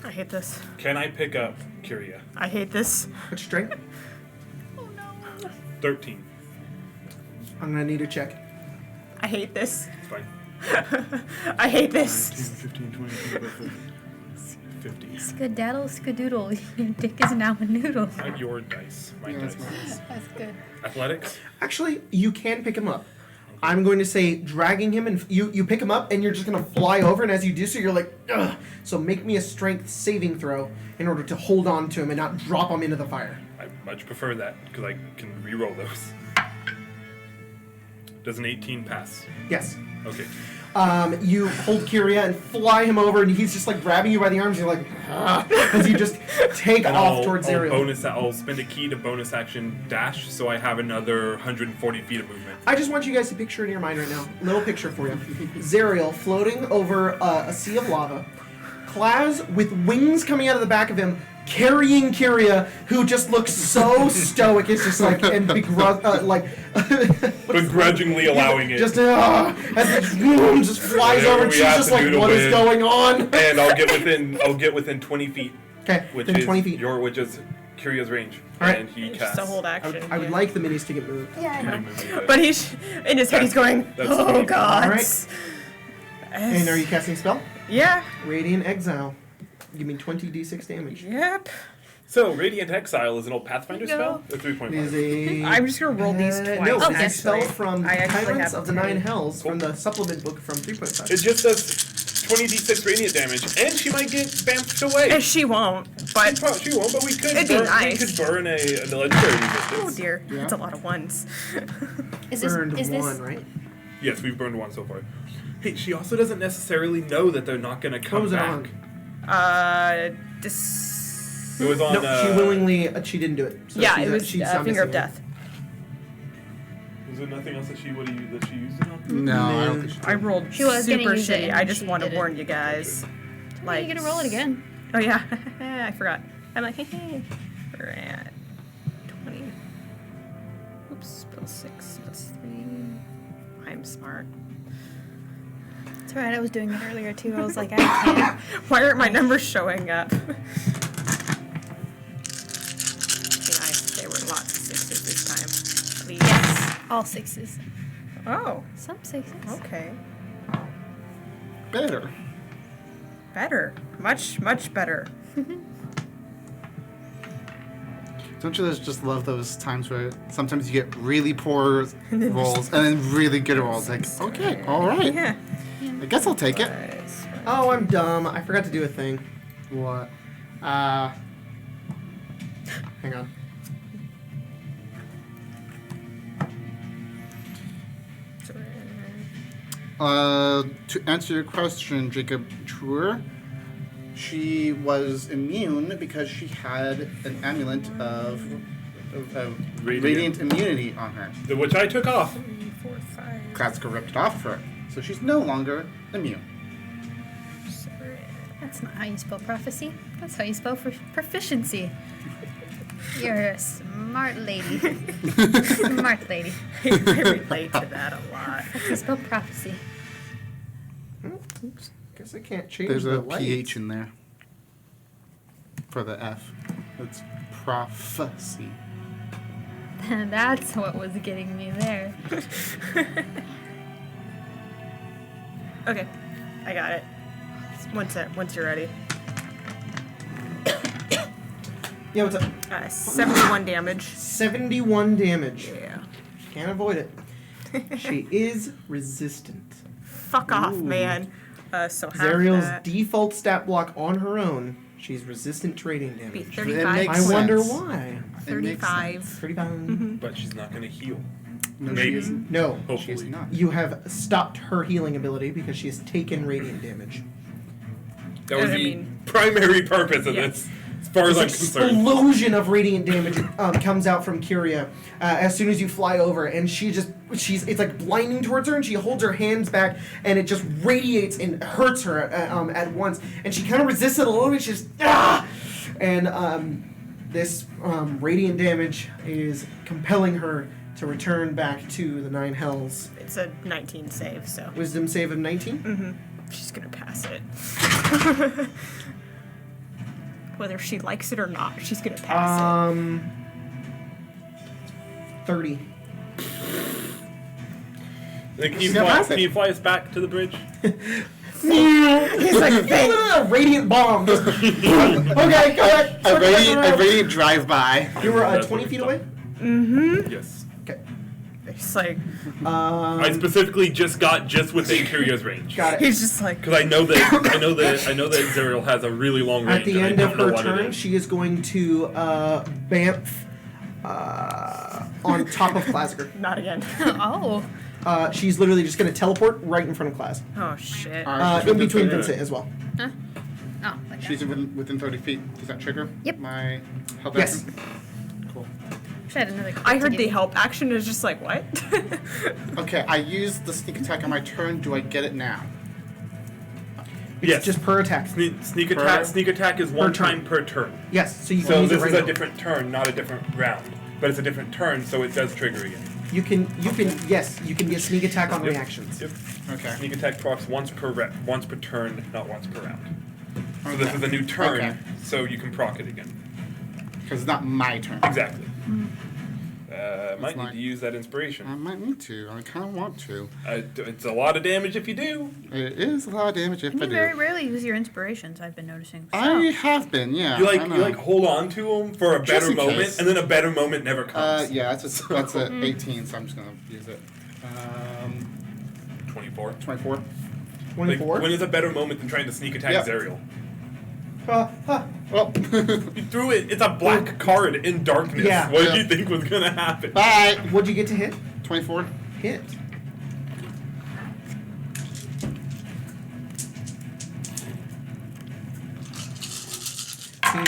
I hate this. Can I pick up Kyria? I hate this. What's your strength? Oh no. 13. I'm gonna need a check. I hate this. It's fine. I hate this. 15, 20, 50. Skedaddle, skadoodle. Your dick is now a noodle. Not your dice. My Yeah, dice. that's mine. That's good. Athletics? Actually, you can pick him up. I'm going to say dragging him, and you pick him up, and you're just gonna fly over. And as you do so, you're like, ugh. So make me a strength saving throw in order to hold on to him and not drop him into the fire. I much prefer that because I can re-roll those. Does an 18 pass? Yes. Okay. You hold Kyria and fly him over, and he's just like grabbing you by the arms. You're like, as you just take And off towards I'll Zariel. I'll spend a key to bonus action dash, so I have another 140 feet of movement. I just want you guys to picture it in your mind right now. Little picture for you. Zariel floating over a sea of lava. Klaz with wings coming out of the back of him, carrying Kyria, who just looks so stoic. It's just like, and Begrudgingly allowing it. Just, as the just flies Whatever over, and we she's have just to like, do to what is win." going on? And I'll get within 20 feet, Okay, which then is 20 feet. which is Kyria's range. All right. And he Just casts. a hold I action. would, I would yeah. like the minis to get moved. Yeah, I know. movement. But he's in his head. He's going, That's "Oh pretty- God." All right. And are you casting a spell? Yeah. Radiant Exile. Give me 20d6 damage. Yep. So, Radiant Exile is an old Pathfinder No. spell? Or It 3.5? is a. I'm just gonna roll these twice. No, it's a Okay. spell from I actually Tyrants have of the three. Nine Hells from the supplement book from 3.5. It just does 20d6 radiant damage, and she might get bamfed away. And she won't, but She won't, but we could It'd be burn, nice. we could burn a legendary resistance. oh dear, Yeah. that's a lot of ones. Is Burned this one, right? Yes, we've burned one so far. Hey, she also doesn't necessarily know that they're not going to What come was it back. on? It was on. No, she willingly. She didn't do it. So Yeah, she's- it was she's not Finger of missing it. Death. Was there nothing else that she used it on? No, I don't think she I rolled She was gonna super use it shitty. and I just she want to didn't. warn you guys. Are you gonna roll it again? Oh yeah, I forgot. I'm like, hey, we're at 20. Oops, plus 6, plus 3. I'm smart. That's right. I was doing it earlier too. I was like, I can't. Why aren't my numbers showing up? Be nice if they were lots of 6s this time, please. Yes, all 6s. Oh, Some 6s. okay. better. Better. Much, much better. Don't you just love those times where sometimes you get really poor rolls and then really good rolls? Like, okay, all right. Yeah. I guess I'll take it. Oh, I'm dumb. I forgot to do a thing. What? Hang on. To answer your question, Jacob Truer, she was immune because she had an amulet of radiant immunity on her. Which I took off. 3, 4, 5. Klaska ripped it off her, so she's no longer immune. That's not how you spell prophecy. That's how you spell proficiency. You're a smart lady. Smart lady. I relate to that a lot. That's how you spell prophecy. Oops. Guess I can't change There's the a light. PH in there for the F. It's prophecy. That's what was getting me there. Okay, I got it. Once you're ready. Yeah, what's up? 71 damage. 71 damage. Yeah. Can't avoid it. She is resistant. Fuck off, Ooh. man. So half Zariel's that. default stat block on her own. She's resistant to radiant Be damage. 35. makes I wonder sense. why. It makes 35. sense. 35. But she's not gonna heal. No, Maybe. she isn't. No. She is Hopefully. not. You have stopped her healing ability because she has taken radiant damage. That was I the mean- primary purpose of Yeah. this, as far as I'm This concerned. explosion of radiant damage comes out from Kyria as soon as you fly over, and it's like blinding towards her, and she holds her hands back, and it just radiates and hurts her at once, and she kind of resists it a little bit. She's just and this radiant damage is compelling her to return back to the Nine Hells. It's a 19 save, so Wisdom save of 19. she's gonna pass it. Whether she likes it or not, she's gonna pass 30. Like, can, She's gonna pass it. you fly us back to the bridge? He's like, radiant bomb. Just, okay, go ahead. A radiant drive-by. You were 20 feet away? Yes. Okay. it. It's like I specifically just got within Kyria's range. Got it. he's just like Because I know that Zariel has a really long range. At the and end I of don't know her what it turn, is. she is going to bamf on top of Klasker. not again. Oh. She's literally just going to teleport right in front of Klaas. Oh shit. In between Vincent as well. Huh? Oh, like She's that. within 30 feet. Does that trigger? Yep. My help Yes. action? Cool. Actually, I had another I to heard give the you. help action is just like what? Okay, I used the sneak attack on my turn. Do I get it now? It's Yes. just per attack. Sneak Per- attack. Sneak attack is one turn. time per turn. Yes, so you can So use this it right is a now. different turn, not a different round. But it's a different turn, so it does trigger again. You can yes, you can get sneak attack on Yep. reactions. Yep. Okay. Sneak attack procs once per turn, not once per round. So this Okay. is a new turn, Okay. so you can proc it again. Because it's not my turn. Exactly. Might need like- to use that inspiration. I might need to. I kind of want to. It's a lot of damage if you do. It is a lot of damage if I You very do. rarely use your inspirations, I've been noticing. So. I have been, yeah. You I like know. hold on to them for a Just better in moment, case. and then a better moment never comes. Yeah, that's a 18, so I'm just gonna use it. 24. 24. 24. Like, when is a better moment than trying to sneak attack Yep. Zariel? Well, You threw it. It's a black card in darkness. Yeah. What did Yeah. you think was gonna happen? bye. What'd you get to hit? 24. Hit.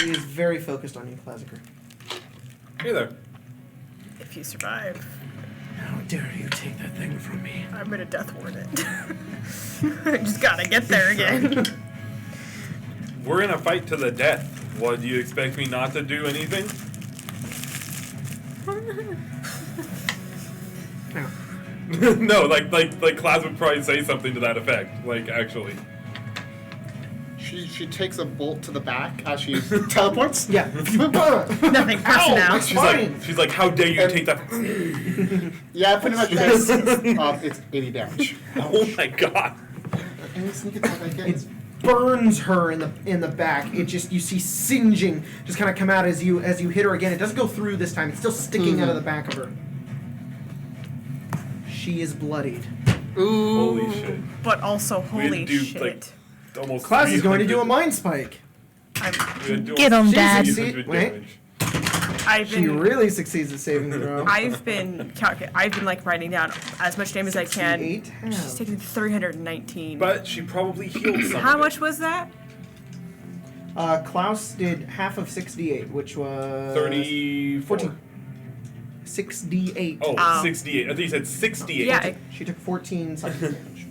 He is very focused on you, Klaasiker. Hey there. If you survive, How dare you take that thing from me? I'm gonna death ward it. I just gotta get there again. We're in a fight to the death. What, do you expect me not to do anything? No. No, like Klaas would probably say something to that effect. Like, actually. She takes a bolt to the back as she teleports. Yeah. Nothing personal. She's like, how dare you And- take that? Yeah, pretty much. It's 80 damage. Oh my god. Any sneak attack I get? It burns her in the back. It just you see singeing just kind of come out as you hit her again. It doesn't go through this time. It's still sticking out of the back of her. She is bloodied. Ooh. Holy shit. But also, We had to holy do, shit. like, almost Klaus is going to do a 300 mind spike. Get 'em, Dad. Wait. I've She been really succeeds at saving the throw. I've been like writing down as much damage as I can. 68 She's half. taken 319. But she probably healed some. How of much it. was that? Klaus did half of 68, which was 34. 14. 68. Oh, 68. I think you said 68. Yeah, She took 14 something damage.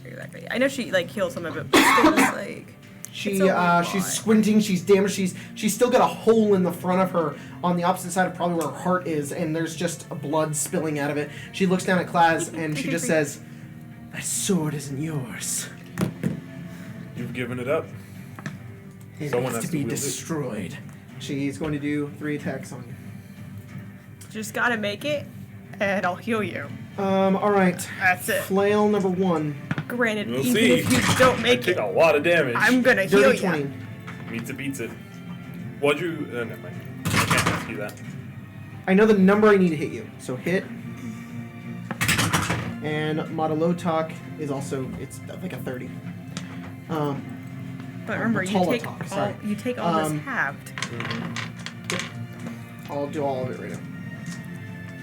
exactly. I know she like healed some of it, but still it's like She It's a lot. she's squinting, she's damaged, she's still got a hole in the front of her on the opposite side of probably where her heart is, and there's just blood spilling out of it. She looks down at Klaz and she just says, "That sword isn't yours. You've given it up. It Someone needs has to be to wield it." destroyed." She's going to do 3 attacks on you. just gotta make it, and I'll heal you. Alright. That's it. Flail number 1. Granted, We'll even see. if you don't I make take it, a lot of damage. I'm gonna heal Dirty you. 20. Beats it. What'd you? Never mind. I can't ask you that. I know the number I need to hit you. So hit. And Modalotok is also, it's like a 30. But remember, you Matala take talk, all sorry. this halved. I'll do all of it right now.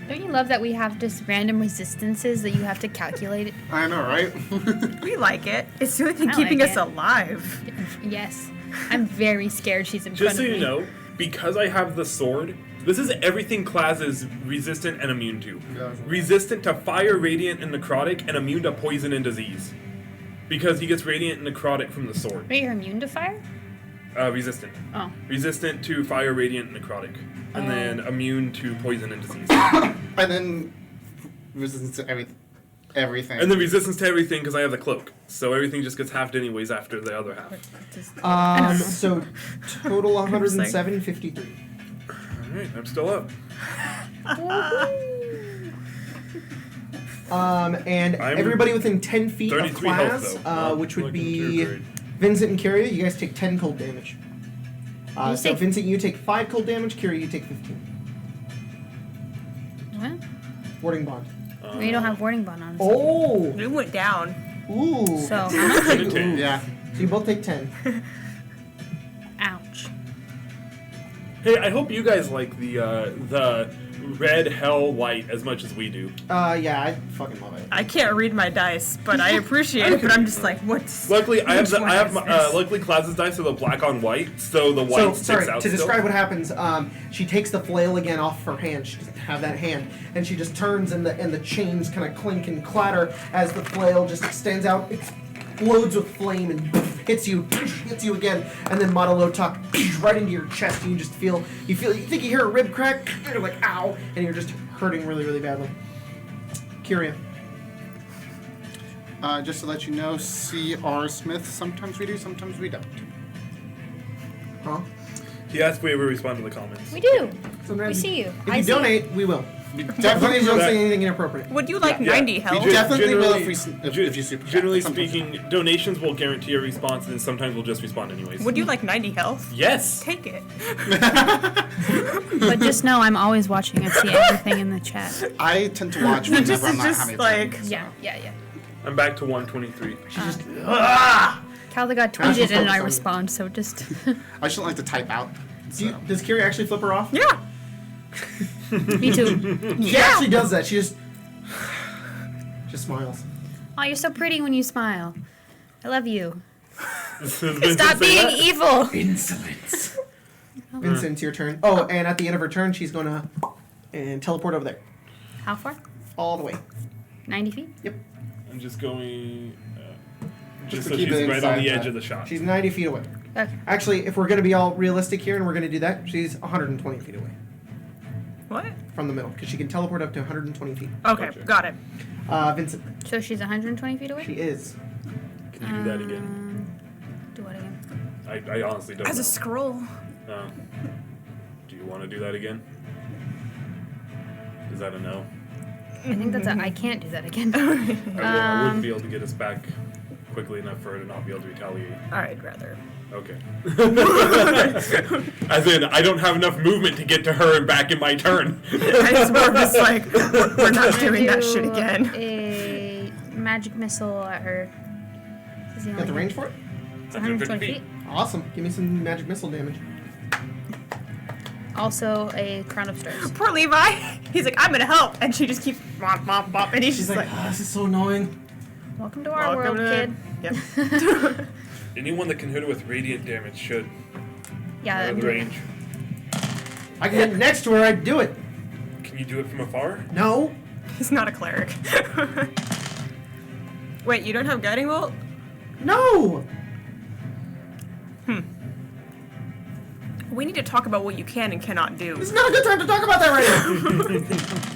Don't you love that we have just random resistances that you have to calculate it? I know, right? We like it. It's the only thing I keeping like us it. alive. Yes. I'm very scared she's in Just front so of you me. know, because I have the sword, this is everything Klaz is resistant and immune to. Resistant to fire, radiant, and necrotic, and immune to poison and disease. Because he gets radiant and necrotic from the sword. Wait, you're immune to fire? Resistant. Oh. Resistant to fire, radiant, and necrotic. And then immune to poison and disease. And then resistance to everything. And then resistance to everything because I have the cloak. So everything just gets halved anyways after the other half. So total 107, 53. Alright, I'm still up. And I'm everybody within 10 feet of 33 health, Klaz, though. Not which would looking be too great. Vincent and Kyria, you guys take 10 cold damage. You So take- Vincent, you take 5 cold damage. Kyria, you take 15. What? Warding bond. We don't have warding bond on us. Oh! It went down. Ooh! So, how much? 10 to 10. Yeah. So you both take 10. Ouch. Hey, I hope you guys like the red hell white as much as we do. Yeah, I fucking love it. I can't read my dice, but I appreciate it. But I'm just like, what's? Luckily, I have which one is this? luckily Klaz's dice are the black on white, so the white So, sticks sorry, out to still. describe what happens, she takes the flail again off her hand. She doesn't have that hand. And she just turns and the chains kind of clink and clatter as the flail just extends out, explodes with flame and hits you again. And then Modalotok right into your chest. And you just feel, you think you hear a rib crack. And you're like, ow. And you're just hurting really, really badly. Kyria. Just to let you know, C.R. Smith, sometimes we do, sometimes we don't. Huh? He asked if we ever respond to the comments. We do. Sometimes We see you. If I you see you. donate, we will. We Definitely definitely don't that- say anything inappropriate. Would you like Yeah. 90 We health? do- definitely will generally- if you super chat. Generally Sometimes speaking, donations will guarantee a response, and sometimes we'll just respond anyways. Would you like 90 health? Yes. Take it. But just know I'm always watching. I see everything in the chat. I tend to watch whenever Just- I'm not just having like- time. Yeah. I'm back to 123. Calda got I was tweeted and I focused on- respond, so just. I shouldn't like to type out. Does Kyria actually flip her off? Yeah. Me too. She actually does that. She just smiles. Oh, you're so pretty when you smile. I love you. Stop Stop being evil. Insolence. Vincent, your turn. Oh, and at the end of her turn, she's gonna teleport over there, How far? all the way. 90 feet? Yep. I'm just going. Just to so keep she's it right on inside the edge that. of the shot. She's 90 feet away. Okay. Actually, if we're gonna be all realistic here and we're gonna do that, she's 120 feet away What? from the middle because she can teleport up to 120 feet. Okay, Gotcha. got it. Vincent, So she's 120 feet away? she is. Can you do that again? Do what again? I honestly don't As know. a scroll. Do you want to do that again? Is that a no? I think that's a. I can't do that again. I wouldn't be able to get us back quickly enough for her to not be able to retaliate. I'd rather. Okay. As in, I don't have enough movement to get to her and back in my turn. I just more just like, we're not doing that shit Do again. A magic missile at her. Is he You got the only- range for it? It's 120 feet. Awesome. Give me some magic missile damage. Also a crown of stars. Poor Levi. He's like, I'm gonna help, and she just keeps bop bop bop, and he's She's just like, like, this is so annoying. Welcome to our welcome world, to- kid. Yep. Anyone that can hit her with radiant damage should. Yeah, Out I'm of the range. I can get next to her, I'd do it. Can you do it from afar? No. He's not a cleric. Wait, you don't have guiding bolt? No. We need to talk about what you can and cannot do. This is not a good time to talk about that right now.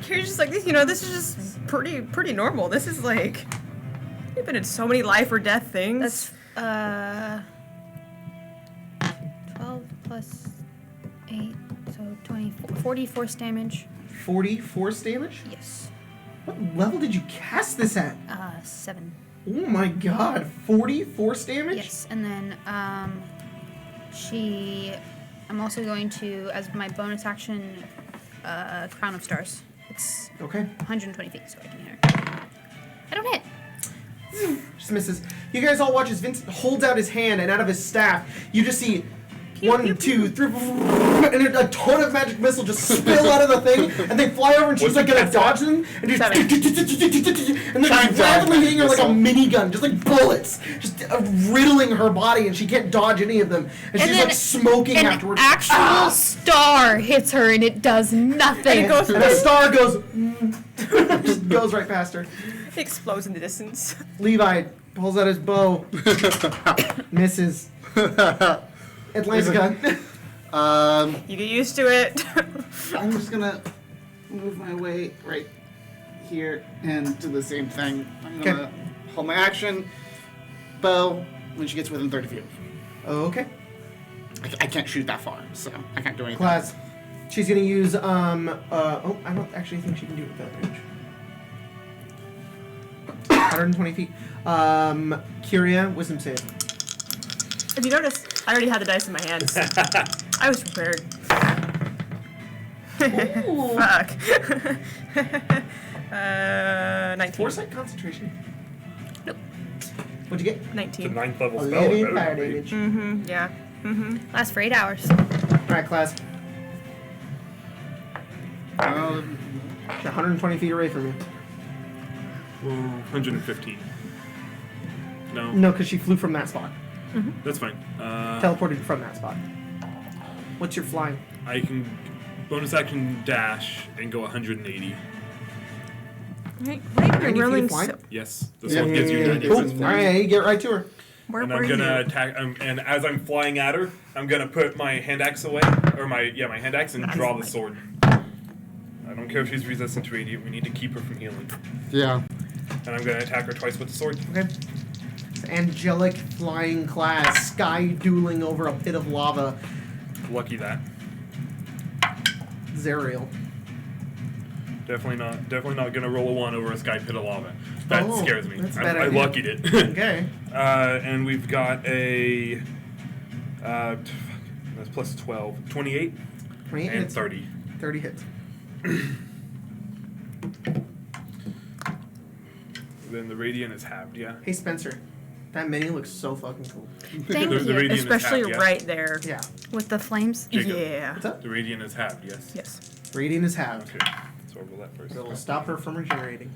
You're just like, this is just pretty normal. This is like, you've been in so many life or death things. That's 12 plus 8, so 24, 40 force damage. 40 force damage? Yes. What level did you cast this at? 7. Oh my god, 40 force damage? Yes, and then I'm also going to, as my bonus action, crown of stars. It's Okay. 120 feet, so I can hit her. I don't hit. Just misses. You guys all watch as Vince holds out his hand, and out of his staff, you just see 1, 2, 3, and a ton of magic missiles just spill out of the thing, and they fly over, and she's like gonna dodge them, and just and they're just rapidly hitting her like a minigun, just like bullets, just riddling her body, and she can't dodge any of them, and she's then like smoking An afterwards. actual star hits her, and it does nothing. And the star goes, just goes right past her. It explodes in the distance. Levi pulls out his bow, misses. Atlantica. You get used to it. I'm just gonna move my way right here and do the same thing. I'm gonna hold my action, bow, when she gets within 30 feet. Okay. I can't shoot that far, so I can't do anything. Class. She's gonna use I don't actually think she can do it with that range. 120 feet. Curia, wisdom save. If you notice, I already had the dice in my hands. I was prepared. Fuck. 19. Foresight concentration. Nope. What'd you get? The 19. 9th level spell. 11 better fire than me. damage. Mm-hmm, yeah. Mm-hmm. Lasts for 8 hours. Alright, class. 120 feet away from you. Ooh, 115. No, No, because she flew from that spot. that's fine. Teleported from that spot. What's your flying? I can bonus action dash and go 180. Right, why are 90 feet you rolling of flying? so... Yes, this Yeah, one gives you yeah, 90. yeah. Cool. Alright, you get right to her. Where And were I'm gonna you? attack. And as I'm flying at her, I'm gonna put my hand axe away, or my hand axe, and Nice. draw the sword. I don't care if she's resistant to radiant. We need to keep her from healing. Yeah. And I'm gonna attack her twice with the sword. Okay. Angelic flying class, sky dueling over a pit of lava. Lucky that. Zariel. Definitely not gonna roll a 1 over a sky pit of lava. That Oh, scares me. that's a I bad idea. luckied it. Okay. And we've got a that's plus 12, 28 28 and hits. 30. 30 hits. Then the radiant is halved. Yeah. Hey Spencer. That mini looks so fucking cool. Thank The you. radiant is Especially halved, yeah. right there. Yeah. With the flames. Jacob. Yeah. What's up? The radiant is halved. Yes. Yes. Radiant is halved. Okay. So I'll roll that first. It'll stop her from regenerating.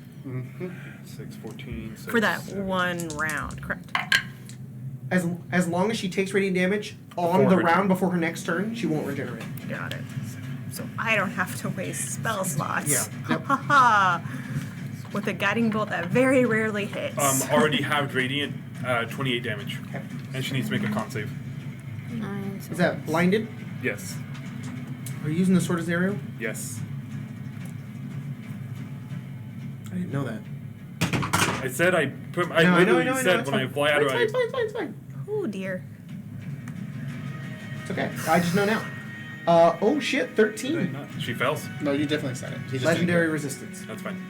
6, 14, 6, For that 7. one round, correct. As long as she takes radiant damage on Before the her round turn. before her next turn, she won't regenerate. Got it. So I don't have to waste spell slots. Yeah. Yep. Ha ha. With a guiding bolt that very rarely hits. Already halved radiant, 28 damage, Okay. and she needs to make a con save. 9, Is that blinded? Yes. Are you using the sword as Zariel? Yes. I didn't know that. I said I put. I No, I know, literally said it's when I fine. fly out of It's fine, it's fine. Oh dear. It's okay. I just know now. Oh shit, 13. She fails. No, you definitely said it. He just Legendary resistance. That's fine.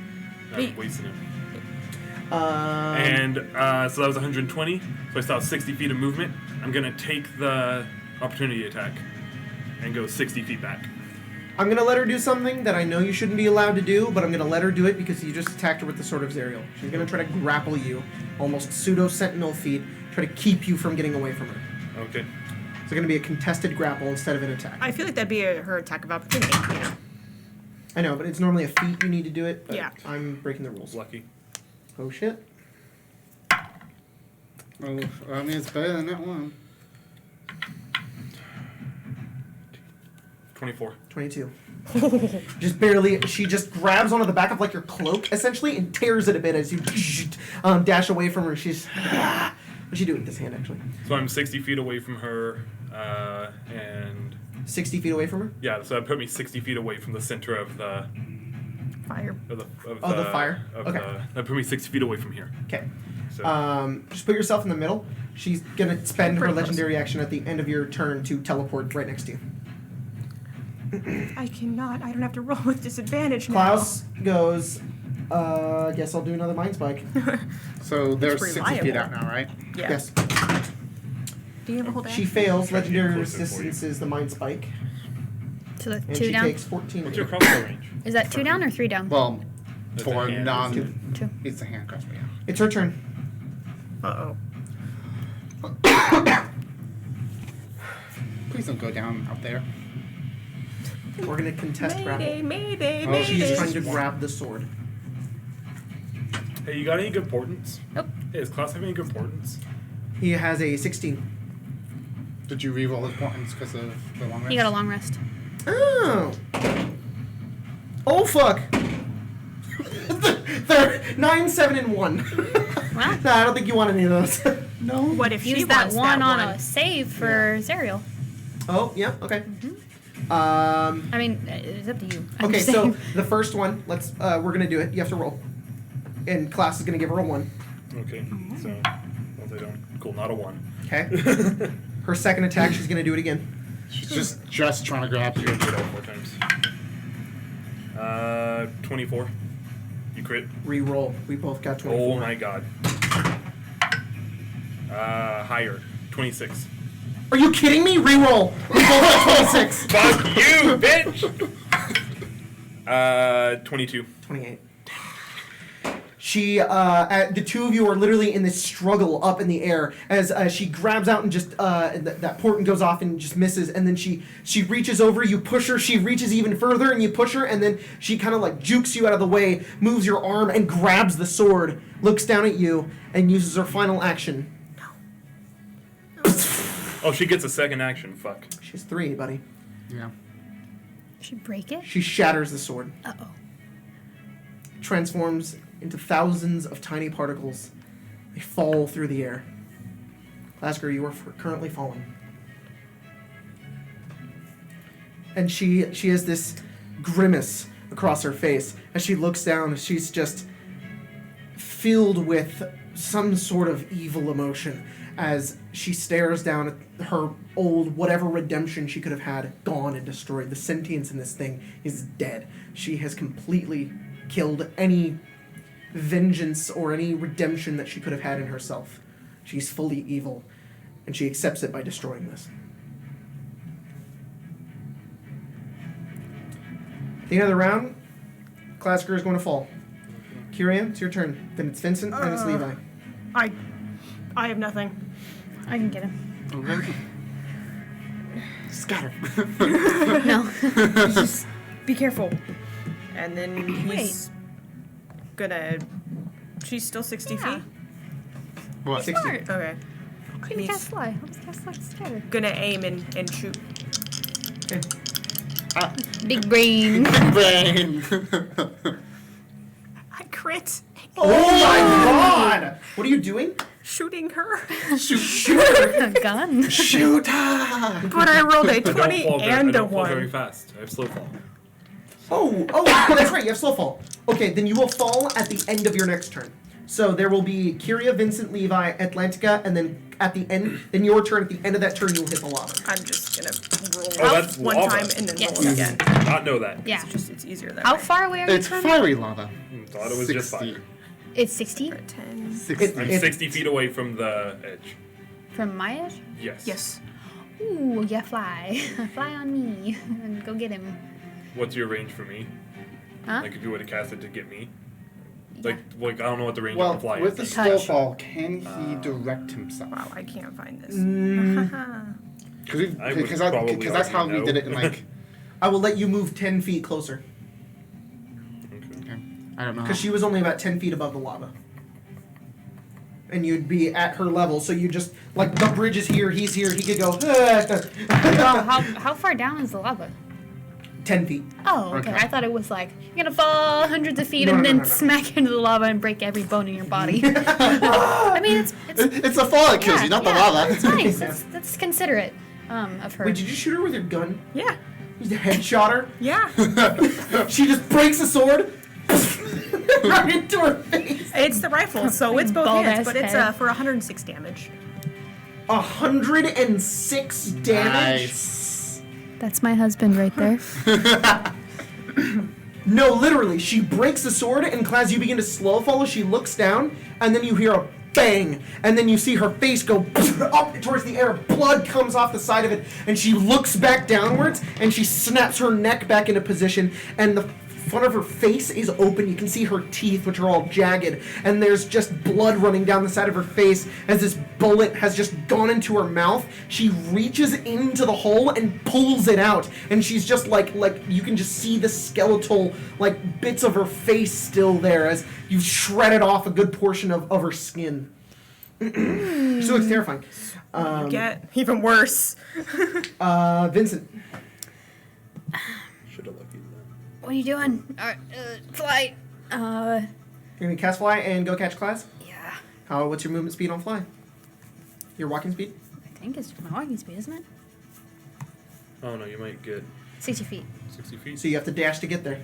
Hey. I'm wasting it. And So that was 120. So I still have 60 feet of movement. I'm gonna take the opportunity attack and go 60 feet back. I'm going to let her do something that I know you shouldn't be allowed to do, but I'm going to let her do it because you just attacked her with the Sword of Zariel. She's going to try to grapple you, almost pseudo-sentinel feet, try to keep you from getting away from her. Okay. It's going to be a contested grapple instead of an attack. I feel like that'd be her attack of opportunity, you know. I know, but it's normally a feat you need to do it, but Yeah. I'm breaking the rules. Lucky. Oh, shit. Oh, I mean, it's better than that one. 24. 22. Just barely, she just grabs onto the back of like your cloak, essentially, and tears it a bit as you dash away from her. She's... What'd she do with this hand, actually? So I'm 60 feet away from her, and 60 feet away from her? yeah, so that put me 60 feet away from the center of the Fire. The fire? Okay. That put me 60 feet away from here. Okay. So Just put yourself in the middle. She's gonna spend her Pretty close. legendary action at the end of your turn to teleport right next to you. I cannot. I don't have to roll with disadvantage now. Klaus goes, I guess I'll do another Mind Spike. So they're It's 60 feet reliable. out now, right? Yeah. Yes. Do you have a whole She dash? fails. Trying to get Legendary closer for you. resistance is the Mind Spike. So that's And 2 she down. takes 14. what's your crossbow range? Is that 2 down or 3 down? Well, That's for a hand. non... 2. It's a hand crossbow, yeah. It's her turn. Uh-oh. Please don't go down up there. We're gonna contest grapple. Mayday, Oh, She is mayday. trying to grab the sword. Hey, you got any good portents? Nope. Hey, does Klaus have any good portents? He has a 16. Did you reroll his points because of the long rest? He got a long rest. Oh. Oh fuck. They're 9, 7, and 1. Well. Nah, I don't think you want any of those. No. What if she Use that wants one that on one? a save for Zariel. Oh, yeah, okay. I mean, it's up to you. I'm Okay, just so saying. the first one, we're gonna do it. You have to roll. And Klaus is gonna give her a 1. Okay, so once I don't, cool, not a 1. Okay. Her second attack, she's gonna do it again. She's just trying to grab You're you. gonna do it all 4 times. 24. You crit. Re-roll. We both got 24. Oh my god. Higher. 26. Are you kidding me? Re-roll. We both got 26. Fuck you, bitch! 22. 28. She, the two of you are literally in this struggle up in the air as she grabs out and just that portent goes off and just misses, and then she reaches over, you push her, she reaches even further, and you push her, and then she kind of like jukes you out of the way, moves your arm, and grabs the sword, looks down at you, and uses her final action. Oh, she gets a second action. Fuck. She's 3, buddy. Yeah. Should break it? She shatters the sword, Uh-oh. transforms into thousands of tiny particles. They fall through the air. Lasker, you are currently fallen. And she has this grimace across her face as she looks down. She's just filled with some sort of evil emotion as she stares down at her old whatever redemption she could have had gone and destroyed. The sentience in this thing is dead. She has completely killed any vengeance or any redemption that she could have had in herself. She's fully evil, and she accepts it by destroying this. At the end of the round, Klasker is going to fall. Kyria, it's your turn. Then it's Vincent, then it's Levi. I have nothing. I can get him. Scatter. No. Just be careful. And then he's gonna. She's still 60 Yeah. feet? What? 60. Smart. Okay. Can you He's cast fly? Let's cast fly together. gonna aim and shoot. Okay. Big brain. Brain. I crit. Oh my god! What are you doing? Shooting her. A gun. Shoot! But I rolled a I don't 20 fall, and I a don't fall very 1. fast. I have slow fall. Oh, that's right, you have slow fall. Okay, then you will fall at the end of your next turn. So there will be Kyria, Vincent, Levi, Atlantica, and then at the end, then your turn, at the end of that turn, you'll hit the lava. I'm just gonna roll Oh, that's one lava. time and then Yes. roll again. Did not know that. Yeah. It's easier that How way. far away are you It's from? fiery lava. Thought it was just 60. fire. It's 60 10. 60. I'm 60 feet away from the edge. from my edge. Yes. Yes. Ooh, yeah, fly. Fly on me. And go get him. What's your range for me? Huh? Like if you were to cast it to get me? Like I don't know what the range Well, of the fly with the is. Touch. snowfall, can he direct himself? Wow, I can't find this. I would Because probably that's how argue we did no. it in like. I will let you move 10 feet closer. Okay. Okay. I don't know. Because she was only about 10 feet above the lava. And you'd be at her level, so you just, like, the bridge is here, he's here, he could go, How far down is the lava? 10 feet. Oh, okay. Okay. I thought it was like you're gonna fall hundreds of feet No, and no, then no, no. smack into the lava and break every bone in your body. I mean, it's It's the fall that kills you, not the lava. It's nice. That's considerate of her. Wait, did you shoot her with your gun? Yeah. You headshot her? Yeah. She just breaks the sword right into her face. It's the rifle, so it's both Bald hands, ass but it's head. for 106 damage. 106 damage? Nice. That's my husband right there. No, literally, she breaks the sword, and as you begin to slow follow, she looks down, and then you hear a bang, and then you see her face go up towards the air. Blood comes off the side of it, and she looks back downwards, and she snaps her neck back into position, and the front of her face is open. You can see her teeth, which are all jagged, and there's just blood running down the side of her face as this bullet has just gone into her mouth. She reaches into the hole and pulls it out, and she's just like you can just see the skeletal like bits of her face still there as you've shredded off a good portion of her skin. She looks terrifying. Get even worse. Vincent. Should have lucky that. What are you doing? Flight. You're gonna cast fly and go catch class? Yeah. What's your movement speed on fly? Your walking speed? I think it's my walking speed, isn't it? Oh no, you might get 60 feet. 60 feet. So you have to dash to get there.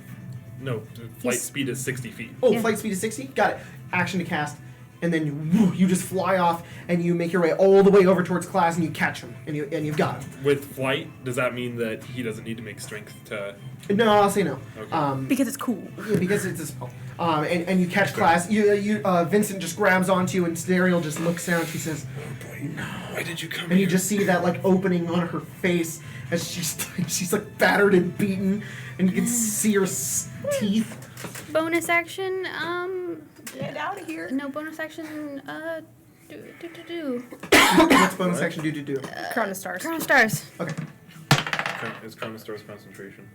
No, the flight Yes. speed is 60 feet. Oh, Yeah. flight speed is 60? Got it. Action to cast. And then you just fly off and you make your way all the way over towards class and you catch him. And you've got him. With flight, does that mean that he doesn't need to make strength to? No, I'll say no. Okay. Because it's cool. Yeah, because it's a spell. And you catch class. Vincent just grabs onto you and Zariel just looks down. She says, Why did you come and here? you just see that like opening on her face as she's like battered and beaten. And you can see her teeth. Bonus action. Get out of here. No bonus action. Do. What's bonus action do? Crown of Stars. Crown of Stars. Okay. Is Crown of Stars concentration?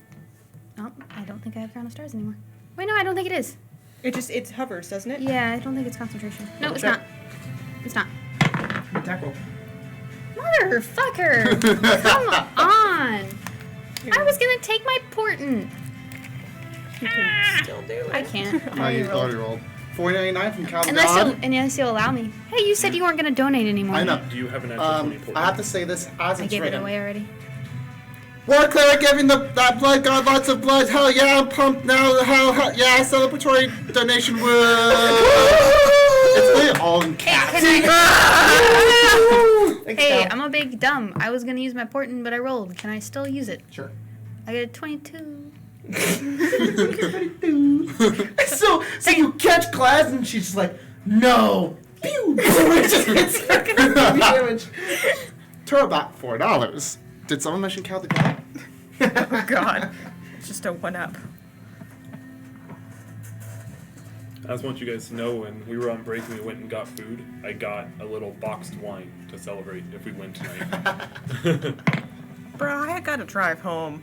Oh, I don't think I have Crown of Stars anymore. Wait, no, I don't think it is. It hovers, doesn't it? Yeah, I don't think it's concentration. No, it's check. not. It's not. Attack roll. Motherfucker! Come on! I was gonna take my portent. You can still do it. I can't. No, you rolled. already rolled. 499 from Cal Unless you'll allow me. Hey, you said you weren't gonna donate anymore. I know. Do you have an actual 20 I have to say this as I it's gave it written. away already. War cleric giving that blood god lots of blood. Hell yeah, I'm pumped now. Hell yeah, celebratory donation. Woo! It's really all in caps. Thanks, Hey, Cal. I'm a big dumb. I was gonna use my portent, but I rolled. Can I still use it? Sure. I got a 22. so you catch class and she's just like, no. Pew! It just hits her. Damage. Turbat, $4. Did someone mention Cal the God? Oh god. It's just a 1-up. I just want you guys to know when we were on break and we went and got food, I got a little boxed wine to celebrate if we win tonight. Bro, I gotta drive home.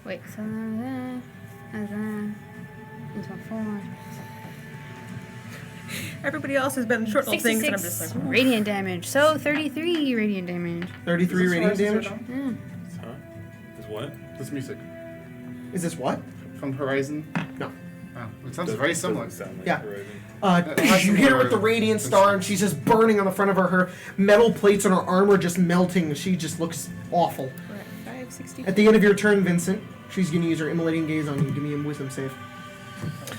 Wait, so this one 4. Everybody else has been short little things, and I'm just 66 like, radiant damage. So 33 radiant damage. 33 radiant damage. Yeah. Huh? Is what? This music Is this what? from Horizon. No. Oh, it sounds very similar. Doesn't sound like Yeah. Horizon. You hit her with the radiant star and she's just burning on the front of her. Her metal plates on her armor just melting. She just looks awful. we're at 560. At the end of your turn, Vincent, she's going to use her immolating gaze on you. Give me a wisdom save.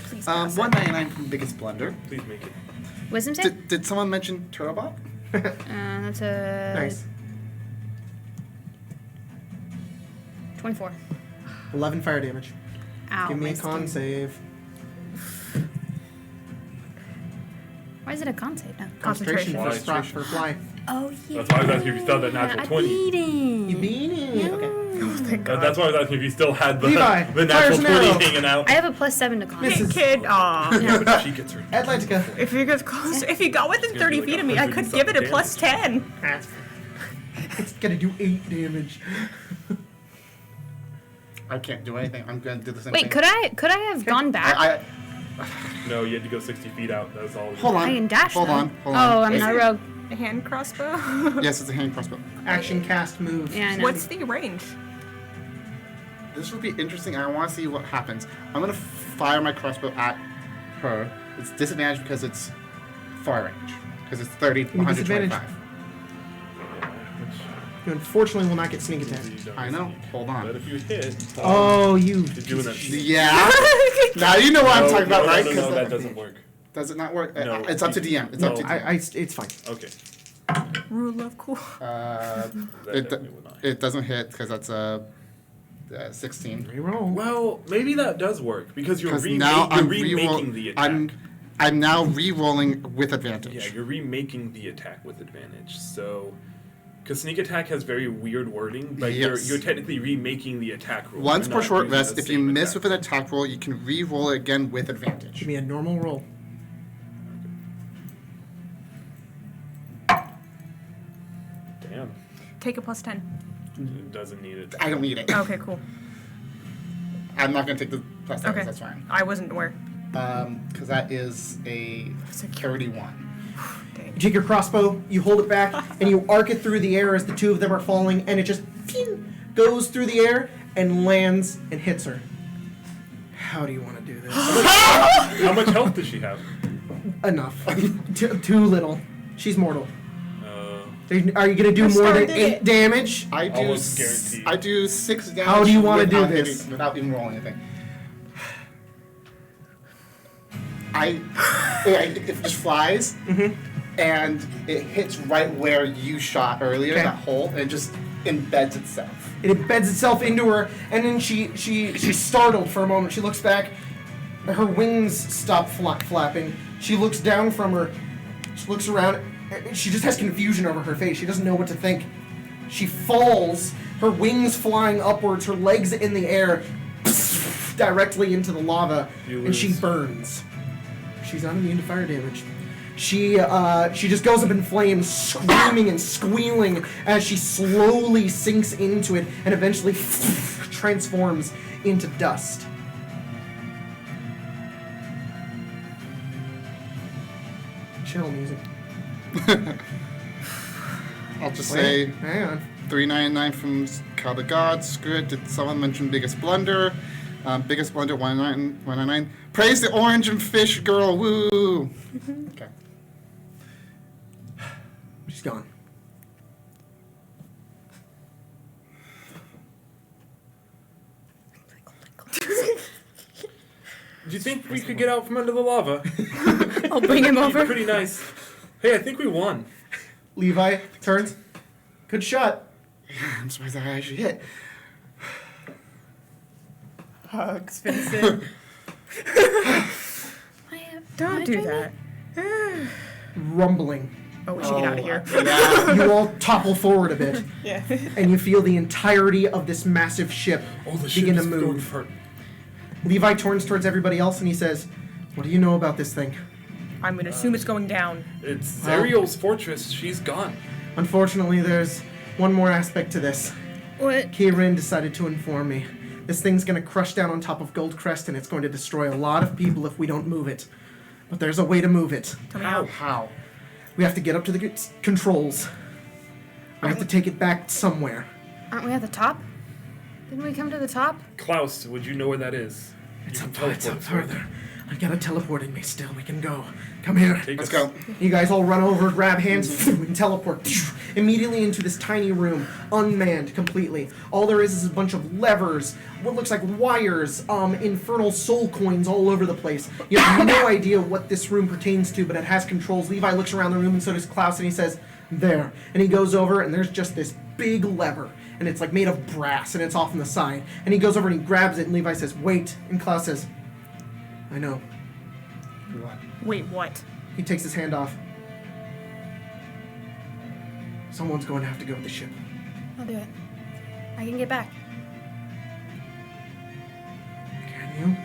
Please pass it. 199 from Biggest Blender. Please make it. Wisdom save? Did someone mention Turbat? That's a Nice. 24. 11 fire damage. Ow. Give me my a con skin. save. Why is it a con save now? Concentration. For, Concentration. for fly. Oh yeah. That's why I was asking if you still had that natural I 20. beat him. You beat it. Okay. Thank God. That's why I was asking if you still had the, Levi, the fires natural an 20 arrow. hanging out. I have a +7 to con. Misses. Kid, aw. Yeah, but if she gets her. Atlantica. If you get close, if you got within It's gonna 30 be feet like of me, I could give it a 100 +10. It's gonna do 8 damage. I can't do anything. I'm gonna do the same Wait, thing. could I have gone back? No, you had to go 60 feet out. That was all. Hold on. I can dash Hold though. on. Hold Oh, on. I'm not a rogue. A hand crossbow? Yes, it's a hand crossbow. Action cast move. Yeah, I know. What's the range? This will be interesting. I want to see what happens. I'm gonna fire my crossbow at her. It's disadvantage because it's far range. Because it's 30, me disadvantage. 125. You unfortunately will not get sneak attack. I know. Hold on. But if you hit. Oh, you. You're doing that. Yeah. Now you know what I'm talking about, right? No, 'Cause that doesn't work. Does it not work? No. It's up to DM. It's No. up to DM. It's fine. Okay. Rule of cool. That It, definitely would not. it doesn't hit because that's a 16. Reroll. Well, maybe that does work because you're, Because now you're I'm remaking the attack. I'm now re-rolling with advantage. Yeah, you're remaking the attack with advantage. So, because sneak attack has very weird wording, but Yes. you're technically remaking the attack roll. Once You're per not short using rest, the if you same miss attack. with an attack roll, you can re-roll it again with Give advantage. me a normal roll. Damn, Take a +10. it doesn't need it. I don't need it. Okay, cool. I'm not going to take the plus Okay. that's fine. I wasn't aware. Because that is a 31. You take your crossbow, you hold it back, and you arc it through the air as the two of them are falling, and it just phew, goes through the air and lands and hits her. How do you want to do this? How much health does she have? Enough. Too little. She's mortal. Uh, Are you gonna do more than started 8 it. damage? I do Almost guaranteed. I do 6 damage. How do you wanna do without this? hitting- without even rolling anything. It just flies, and it hits right where you shot earlier, Okay. that hole, and it just embeds itself. It embeds itself into her, and then she's startled for a moment. She looks back, her wings stop flapping. She looks down from her, she looks around, and she just has confusion over her face. She doesn't know what to think. She falls, her wings flying upwards, her legs in the air, directly into the lava, You and she lose. burns. She's not immune to fire damage. She just goes up in flames, screaming and squealing as she slowly sinks into it and eventually transforms into dust. Chill music. I'll just say Hang on. 399 from Call the Gods. Screw it. Did someone mention Biggest Blunder? Biggest Blunder 199. Praise the orange and fish girl. Woo! Okay. She's gone. do you think we could get out from under the lava? I'll bring him Be over. pretty nice. Hey, I think we won. Levi turns. Good shot. I'm surprised I actually hit. Hugs, Vincent. Don't do that. Rumbling. Oh, we should get out of here. Yeah. You all topple forward a bit, Yeah. and you feel the entirety of this massive ship Oh, the ship begin to is going move. for. Levi turns towards everybody else and he says, "What do you know about this thing?" I'm gonna assume it's going down. It's Zariel's fortress. She's gone. Unfortunately, there's one more aspect to this. What? Kieran decided to inform me. This thing's gonna crush down on top of Goldcrest and it's going to destroy a lot of people if we don't move it. But there's a way to move it. Tell me how. How? We have to get up to the controls. We have to take it back somewhere. Aren't we at the top? Didn't we come to the top? Klaus, would you know where that is? It's You up, can it's up teleport us right further. I've got it teleporting me still. We can go. Come here. Take Let's us- go. You guys all run over, grab hands, and teleport immediately into this tiny room, unmanned completely. All there is a bunch of levers, what looks like wires, infernal soul coins all over the place. You have no idea what this room pertains to, but it has controls. Levi looks around the room, and so does Klaus, and he says, "There." And he goes over, and there's just this big lever, and it's like made of brass, and it's off on the side. And he goes over and he grabs it, and Levi says, "Wait." And Klaus says, "I know." What? Wait, what? He takes his hand off. Someone's going to have to go with the ship. I'll do it. I can get back. you.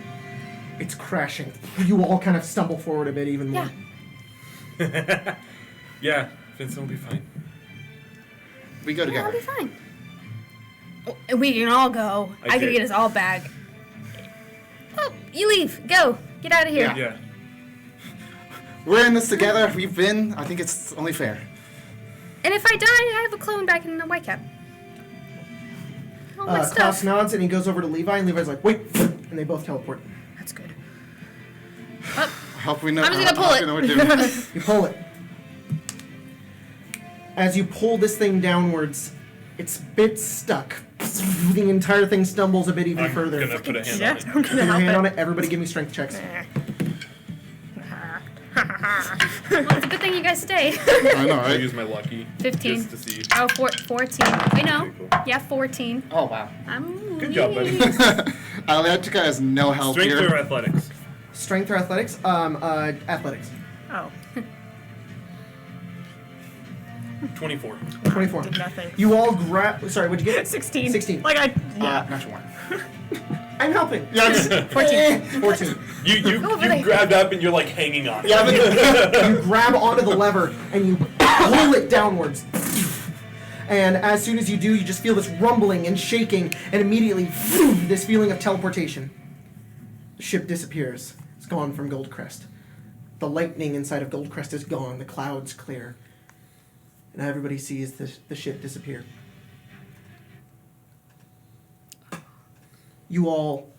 It's crashing. You all kind of stumble forward a bit even more. Yeah, Vincent will be fine. We go Yeah, I'll together. be fine. Oh, we can all go. I could did. get us all back. Oh, you leave. Go. Get out of here. Yeah. We're in this together. We've been. I think it's only fair. And if I die, I have a clone back in the Whitecap. All my Klaus stuff. nods and he goes over to Levi, and Levi's like, wait, and they both teleport. That's good. I hope we know. I'm just gonna pull I hope it. we know what we're doing. You pull it. As you pull this thing downwards, it's a bit stuck. The entire thing stumbles a bit even I'm further. gonna put a hand Yeah, on it. I'm Put gonna your help hand on it. it. Everybody give me strength checks. Well, it's a good thing you guys stay. I know, I'll right? use my lucky 15. just to see. Oh, 14. I know. Okay, cool. Yeah, 14. Oh wow. I'm Good job, buddy. Electrica has no help Strength here. or athletics? Strength or athletics? Athletics. Oh, 24. 24. did nothing. You all grab. Sorry, what'd you get? 16. 16. Like yeah. Natural one. I'm helping. Yeah, just, 14. You over there. grabbed up and you're like hanging on. yeah, but You grab onto the lever and you pull it downwards. And as soon as you do, you just feel this rumbling and shaking, and immediately, this feeling of teleportation. The ship disappears. It's gone from Goldcrest. The lightning inside of Goldcrest is gone. The clouds clear. And everybody sees the ship disappear. You all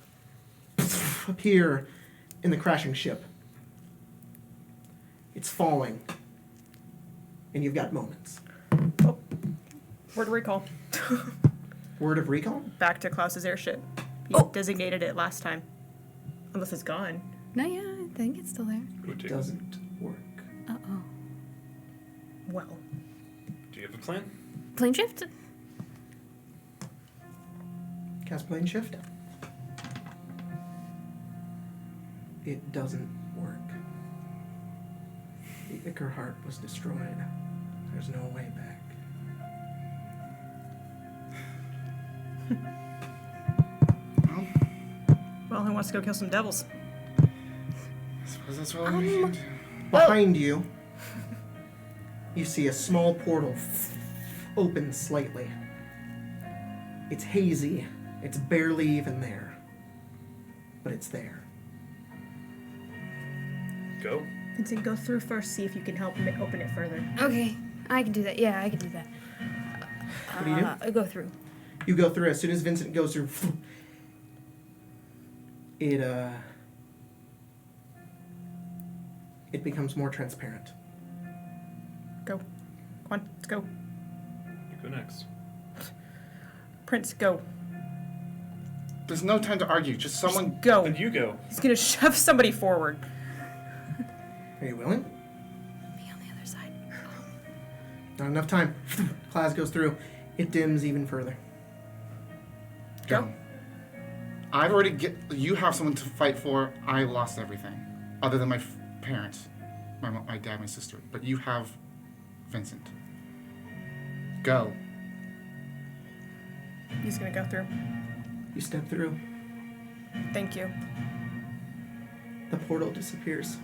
appear in the crashing ship. It's falling. And you've got moments. Oh. Word recall. Word of recall? Back to Klaus's airship. He Oh. designated it last time. Unless it's gone. No, yeah, I think it's still there. Go take- Doesn't work. Uh-oh. Well. Do you have a plan? Plane shift? Cast plane shift. It doesn't work. The Icar heart was destroyed. There's no way back. Well, who wants to go kill some devils? I suppose that's what we can do. Behind you, you see a small portal open slightly. It's hazy. It's barely even there. But it's there. Go. Vincent, go through first, see if you can help open it further. Okay, I can do that. Yeah, I can do that. What do you do? I go through. You go through. As soon as Vincent goes through, it becomes more transparent. Go. Come on, let's go. You go next. Prince, go. There's no time to argue. Just someone. Go. Then you go. He's gonna shove somebody forward. Are you willing? Me on the other side. Not enough time. Class goes through. It dims even further. Go. I've already you have someone to fight for. I lost everything, other than my parents, my dad, my sister. But you have Vincent. Go. He's gonna go through. You step through. Thank you. The portal disappears.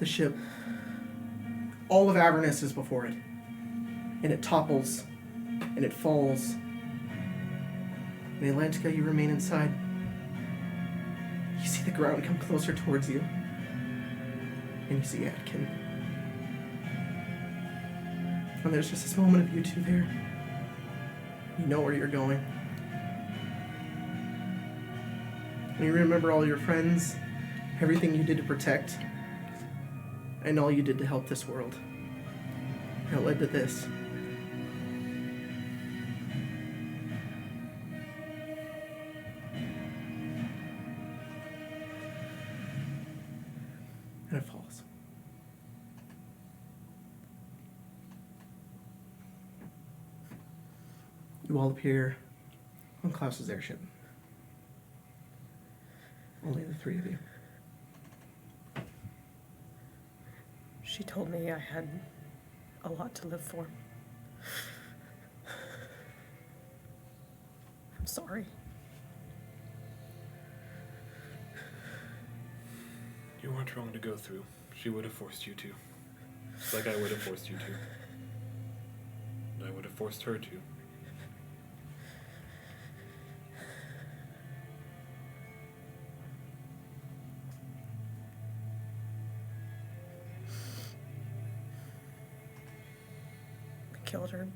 The ship. All of Avernus is before it. And it topples. And it falls. In Atlantica, you remain inside. You see the ground come closer towards you. And you see Atkin. And there's just this moment of you two there. You know where you're going. And you remember all your friends, everything you did to protect, and all you did to help this world. And it led to this. And it falls. You all appear on Klaus's airship. Only the three of you. She told me I had a lot to live for. I'm sorry. You weren't wrong to go through. She would have forced you to. Just like I would have forced you to. And I would have forced her to. We killed her,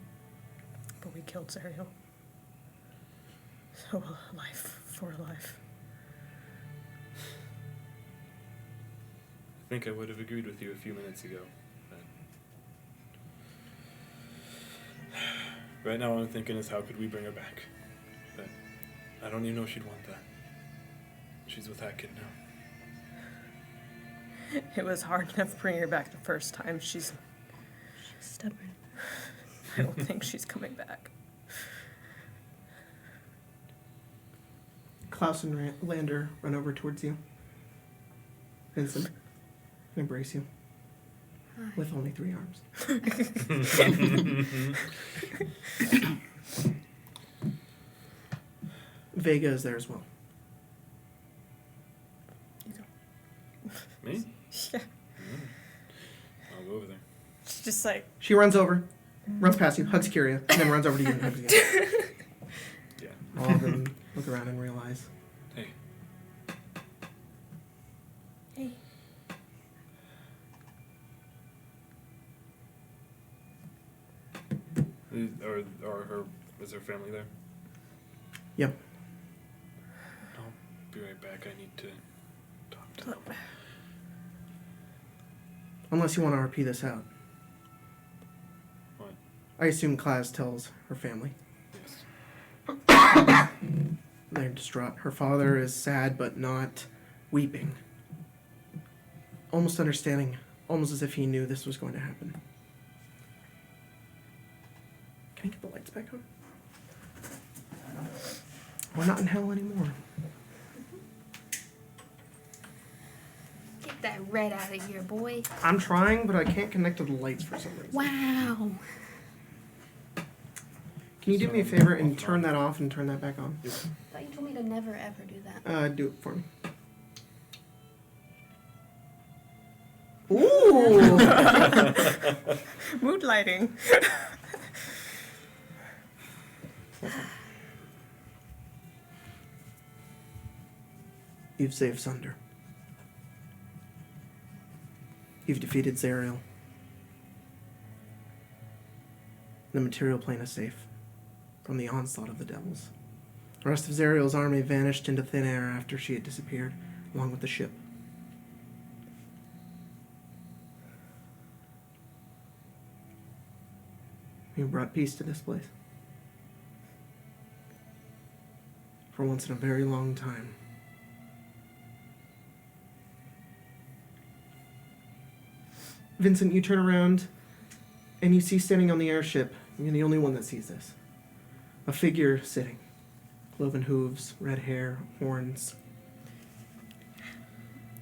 but we killed Zariel. So a life for a life. I think I would have agreed with you a few minutes ago. But right now all I'm thinking is how could we bring her back? But I don't even know if she'd want that. She's with that kid now. It was hard enough bringing her back the first time. She's Stubborn. I don't think she's coming back. Klaus and Lander run over towards you. Vincent, embrace you. With only 3 arms. Vega is there as well. Me? Yeah. I'll go over there. She's just like, She runs over, runs past you, hugs Kyria, and then runs over to you and hugs you. Yeah. All of them look around and realize. Hey. hey. Is her family there? Yep. I'll be right back. I need to talk to them. Unless you want to RP this out. What? I assume Klaus tells her family. Yes. They're distraught. Her father is sad but not weeping. Almost understanding. Almost as if he knew this was going to happen. Can I get the lights back on? We're not in hell anymore. Get that red out of here, boy. I'm trying, but I can't connect to the lights for some reason. Wow. Can you do me a favor and turn that off and turn that back on? I thought you told me to never ever do that. Do it for me. Ooh! Mood lighting. You've saved Sunder. You've defeated Zariel. The material plane is safe from the onslaught of the devils. The rest of Zariel's army vanished into thin air after she had disappeared, along with the ship. You brought peace to this place. For once in a very long time. Vincent, you turn around and you see standing on the airship, you're the only one that sees this, a figure sitting. Cloven hooves, red hair, horns.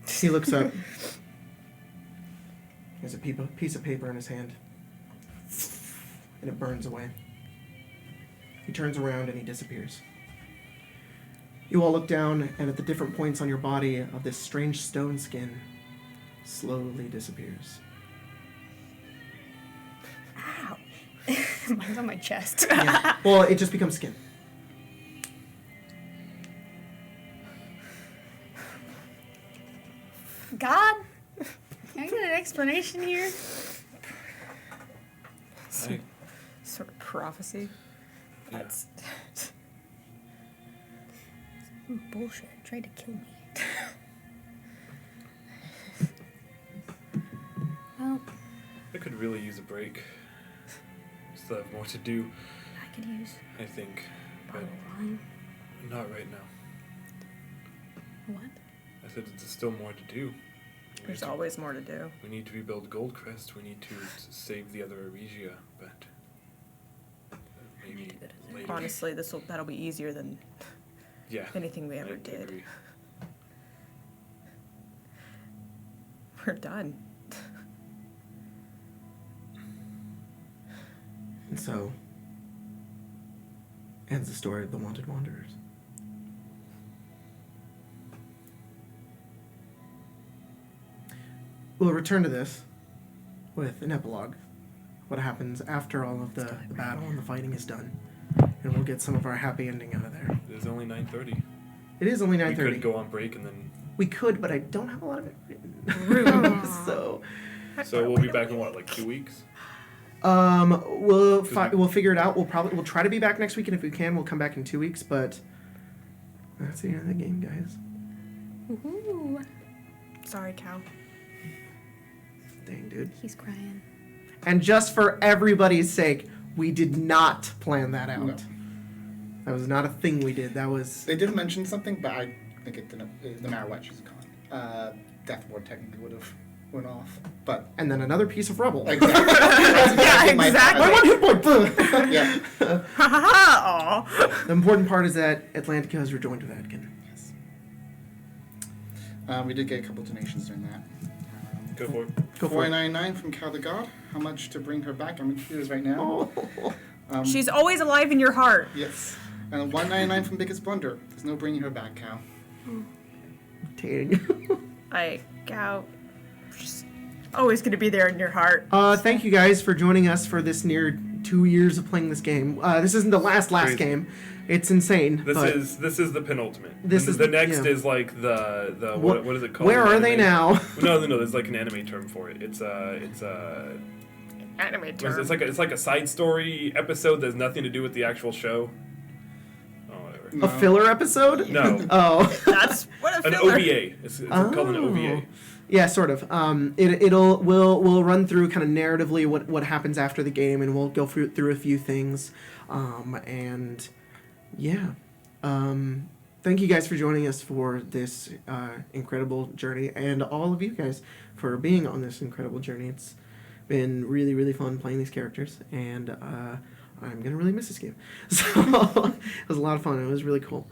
He looks up. He has a piece of paper in his hand. And it burns away. He turns around and he disappears. You all look down, and at the different points on your body of this strange stone skin slowly disappears. Ow. Mine's on my chest. Yeah. Well, it just becomes skin. God? Can I get an explanation here? Hey. Sort of prophecy. Yeah. That's Bullshit. Tried to kill me. Well, I could really use a break. Still have more to do, I could use I think. a But bottle of wine. not right now. What? I said there's still more to do. there's always more to do. We need to rebuild Goldcrest. We need to save the other Aregia, but maybe later. Honestly, that'll be easier than Yeah. anything we I ever did. agree. We're done. And so ends the story of the Wanted Wanderers. we'll return to this with an epilogue. What happens after all of the battle and the fighting is done. And we'll get some of our happy ending out of there. It is only 9:30. It is only We 9:30. could go on break and then. We could, but I don't have a lot of it written. So So we'll be back in what, like 2 weeks? we'll figure it out. We'll try to be back next week, and if we can, we'll come back in 2 weeks. But that's the end of the game, guys. Ooh, Sorry, Cal. Dang, dude. he's crying. And just for everybody's sake, we did not plan that out. No. That was not a thing we did. That was They did mention something, but I think it didn't. No matter what, she's gone. Death Ward technically would have went off, but and then another piece of rubble. exactly. That's exactly my exactly. My thought. one hit point. Yeah. Ha ha ha! Aw. The important part is that Atlantica has rejoined with Adkin. Yes. We did get a couple donations during that. Go for it. Go for it. 499 from Cal the God. How much to bring her back? I'm in tears right now. Oh. She's always alive in your heart. Yes. And 199 from Biggest Blunder. There's no bringing her back, Cal. Dang. Cal, she's always gonna be there in your heart. Thank you guys for joining us for this near 2 years of playing this game. This isn't the last Crazy. game. It's insane. This but is the penultimate. This is the next yeah. is like the what is it called? Where are they now? No, there's like an anime term for it. It's Anime term. it's like a side story episode that's nothing to do with the actual show. Oh, whatever. A filler episode? No, Oh. That's what a an filler. OVA. It's called an OVA. Yeah, sort of. We'll run through kind of narratively what happens after the game, and we'll go through a few things, and yeah. Thank you guys for joining us for this incredible journey, and all of you guys for being on this incredible journey. It's been really, really fun playing these characters, and I'm gonna really miss this game. So it was a lot of fun. It was really cool.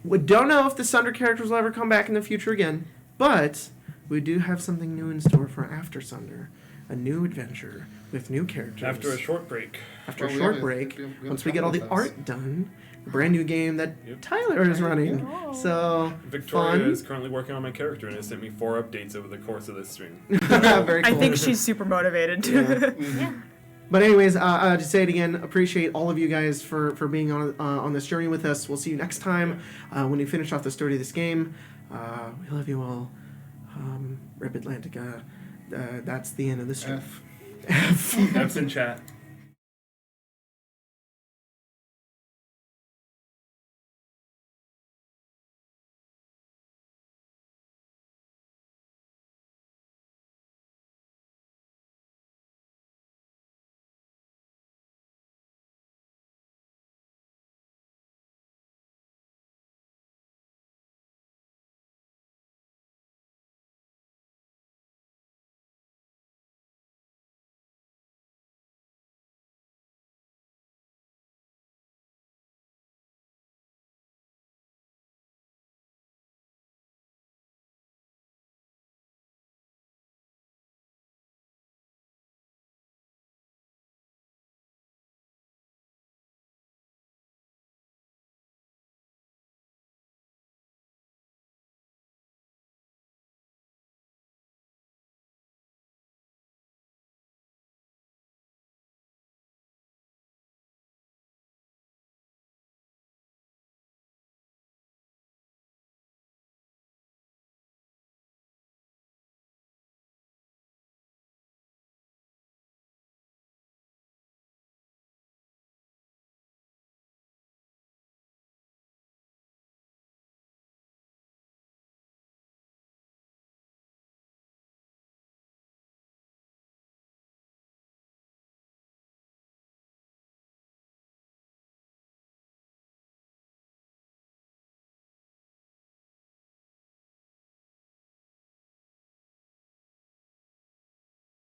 We don't know if the Sunder characters will ever come back in the future again, but we do have something new in store for after Sunder, a new adventure with new characters. After a short break. After Well, a we short have a- break, we have once a we get all the couple of those. art done, a brand new game that Yep. Tyler is running. So Victoria fun. is currently working on my character and has sent me 4 updates over the course of this stream. Very cool. I think she's super motivated. Yeah. Yeah. But anyways, to say it again, appreciate all of you guys for being on this journey with us. We'll see you next time when we finish off the story of this game. We love you all. Rip Atlantica. That's the end of the stream. F. F's in chat.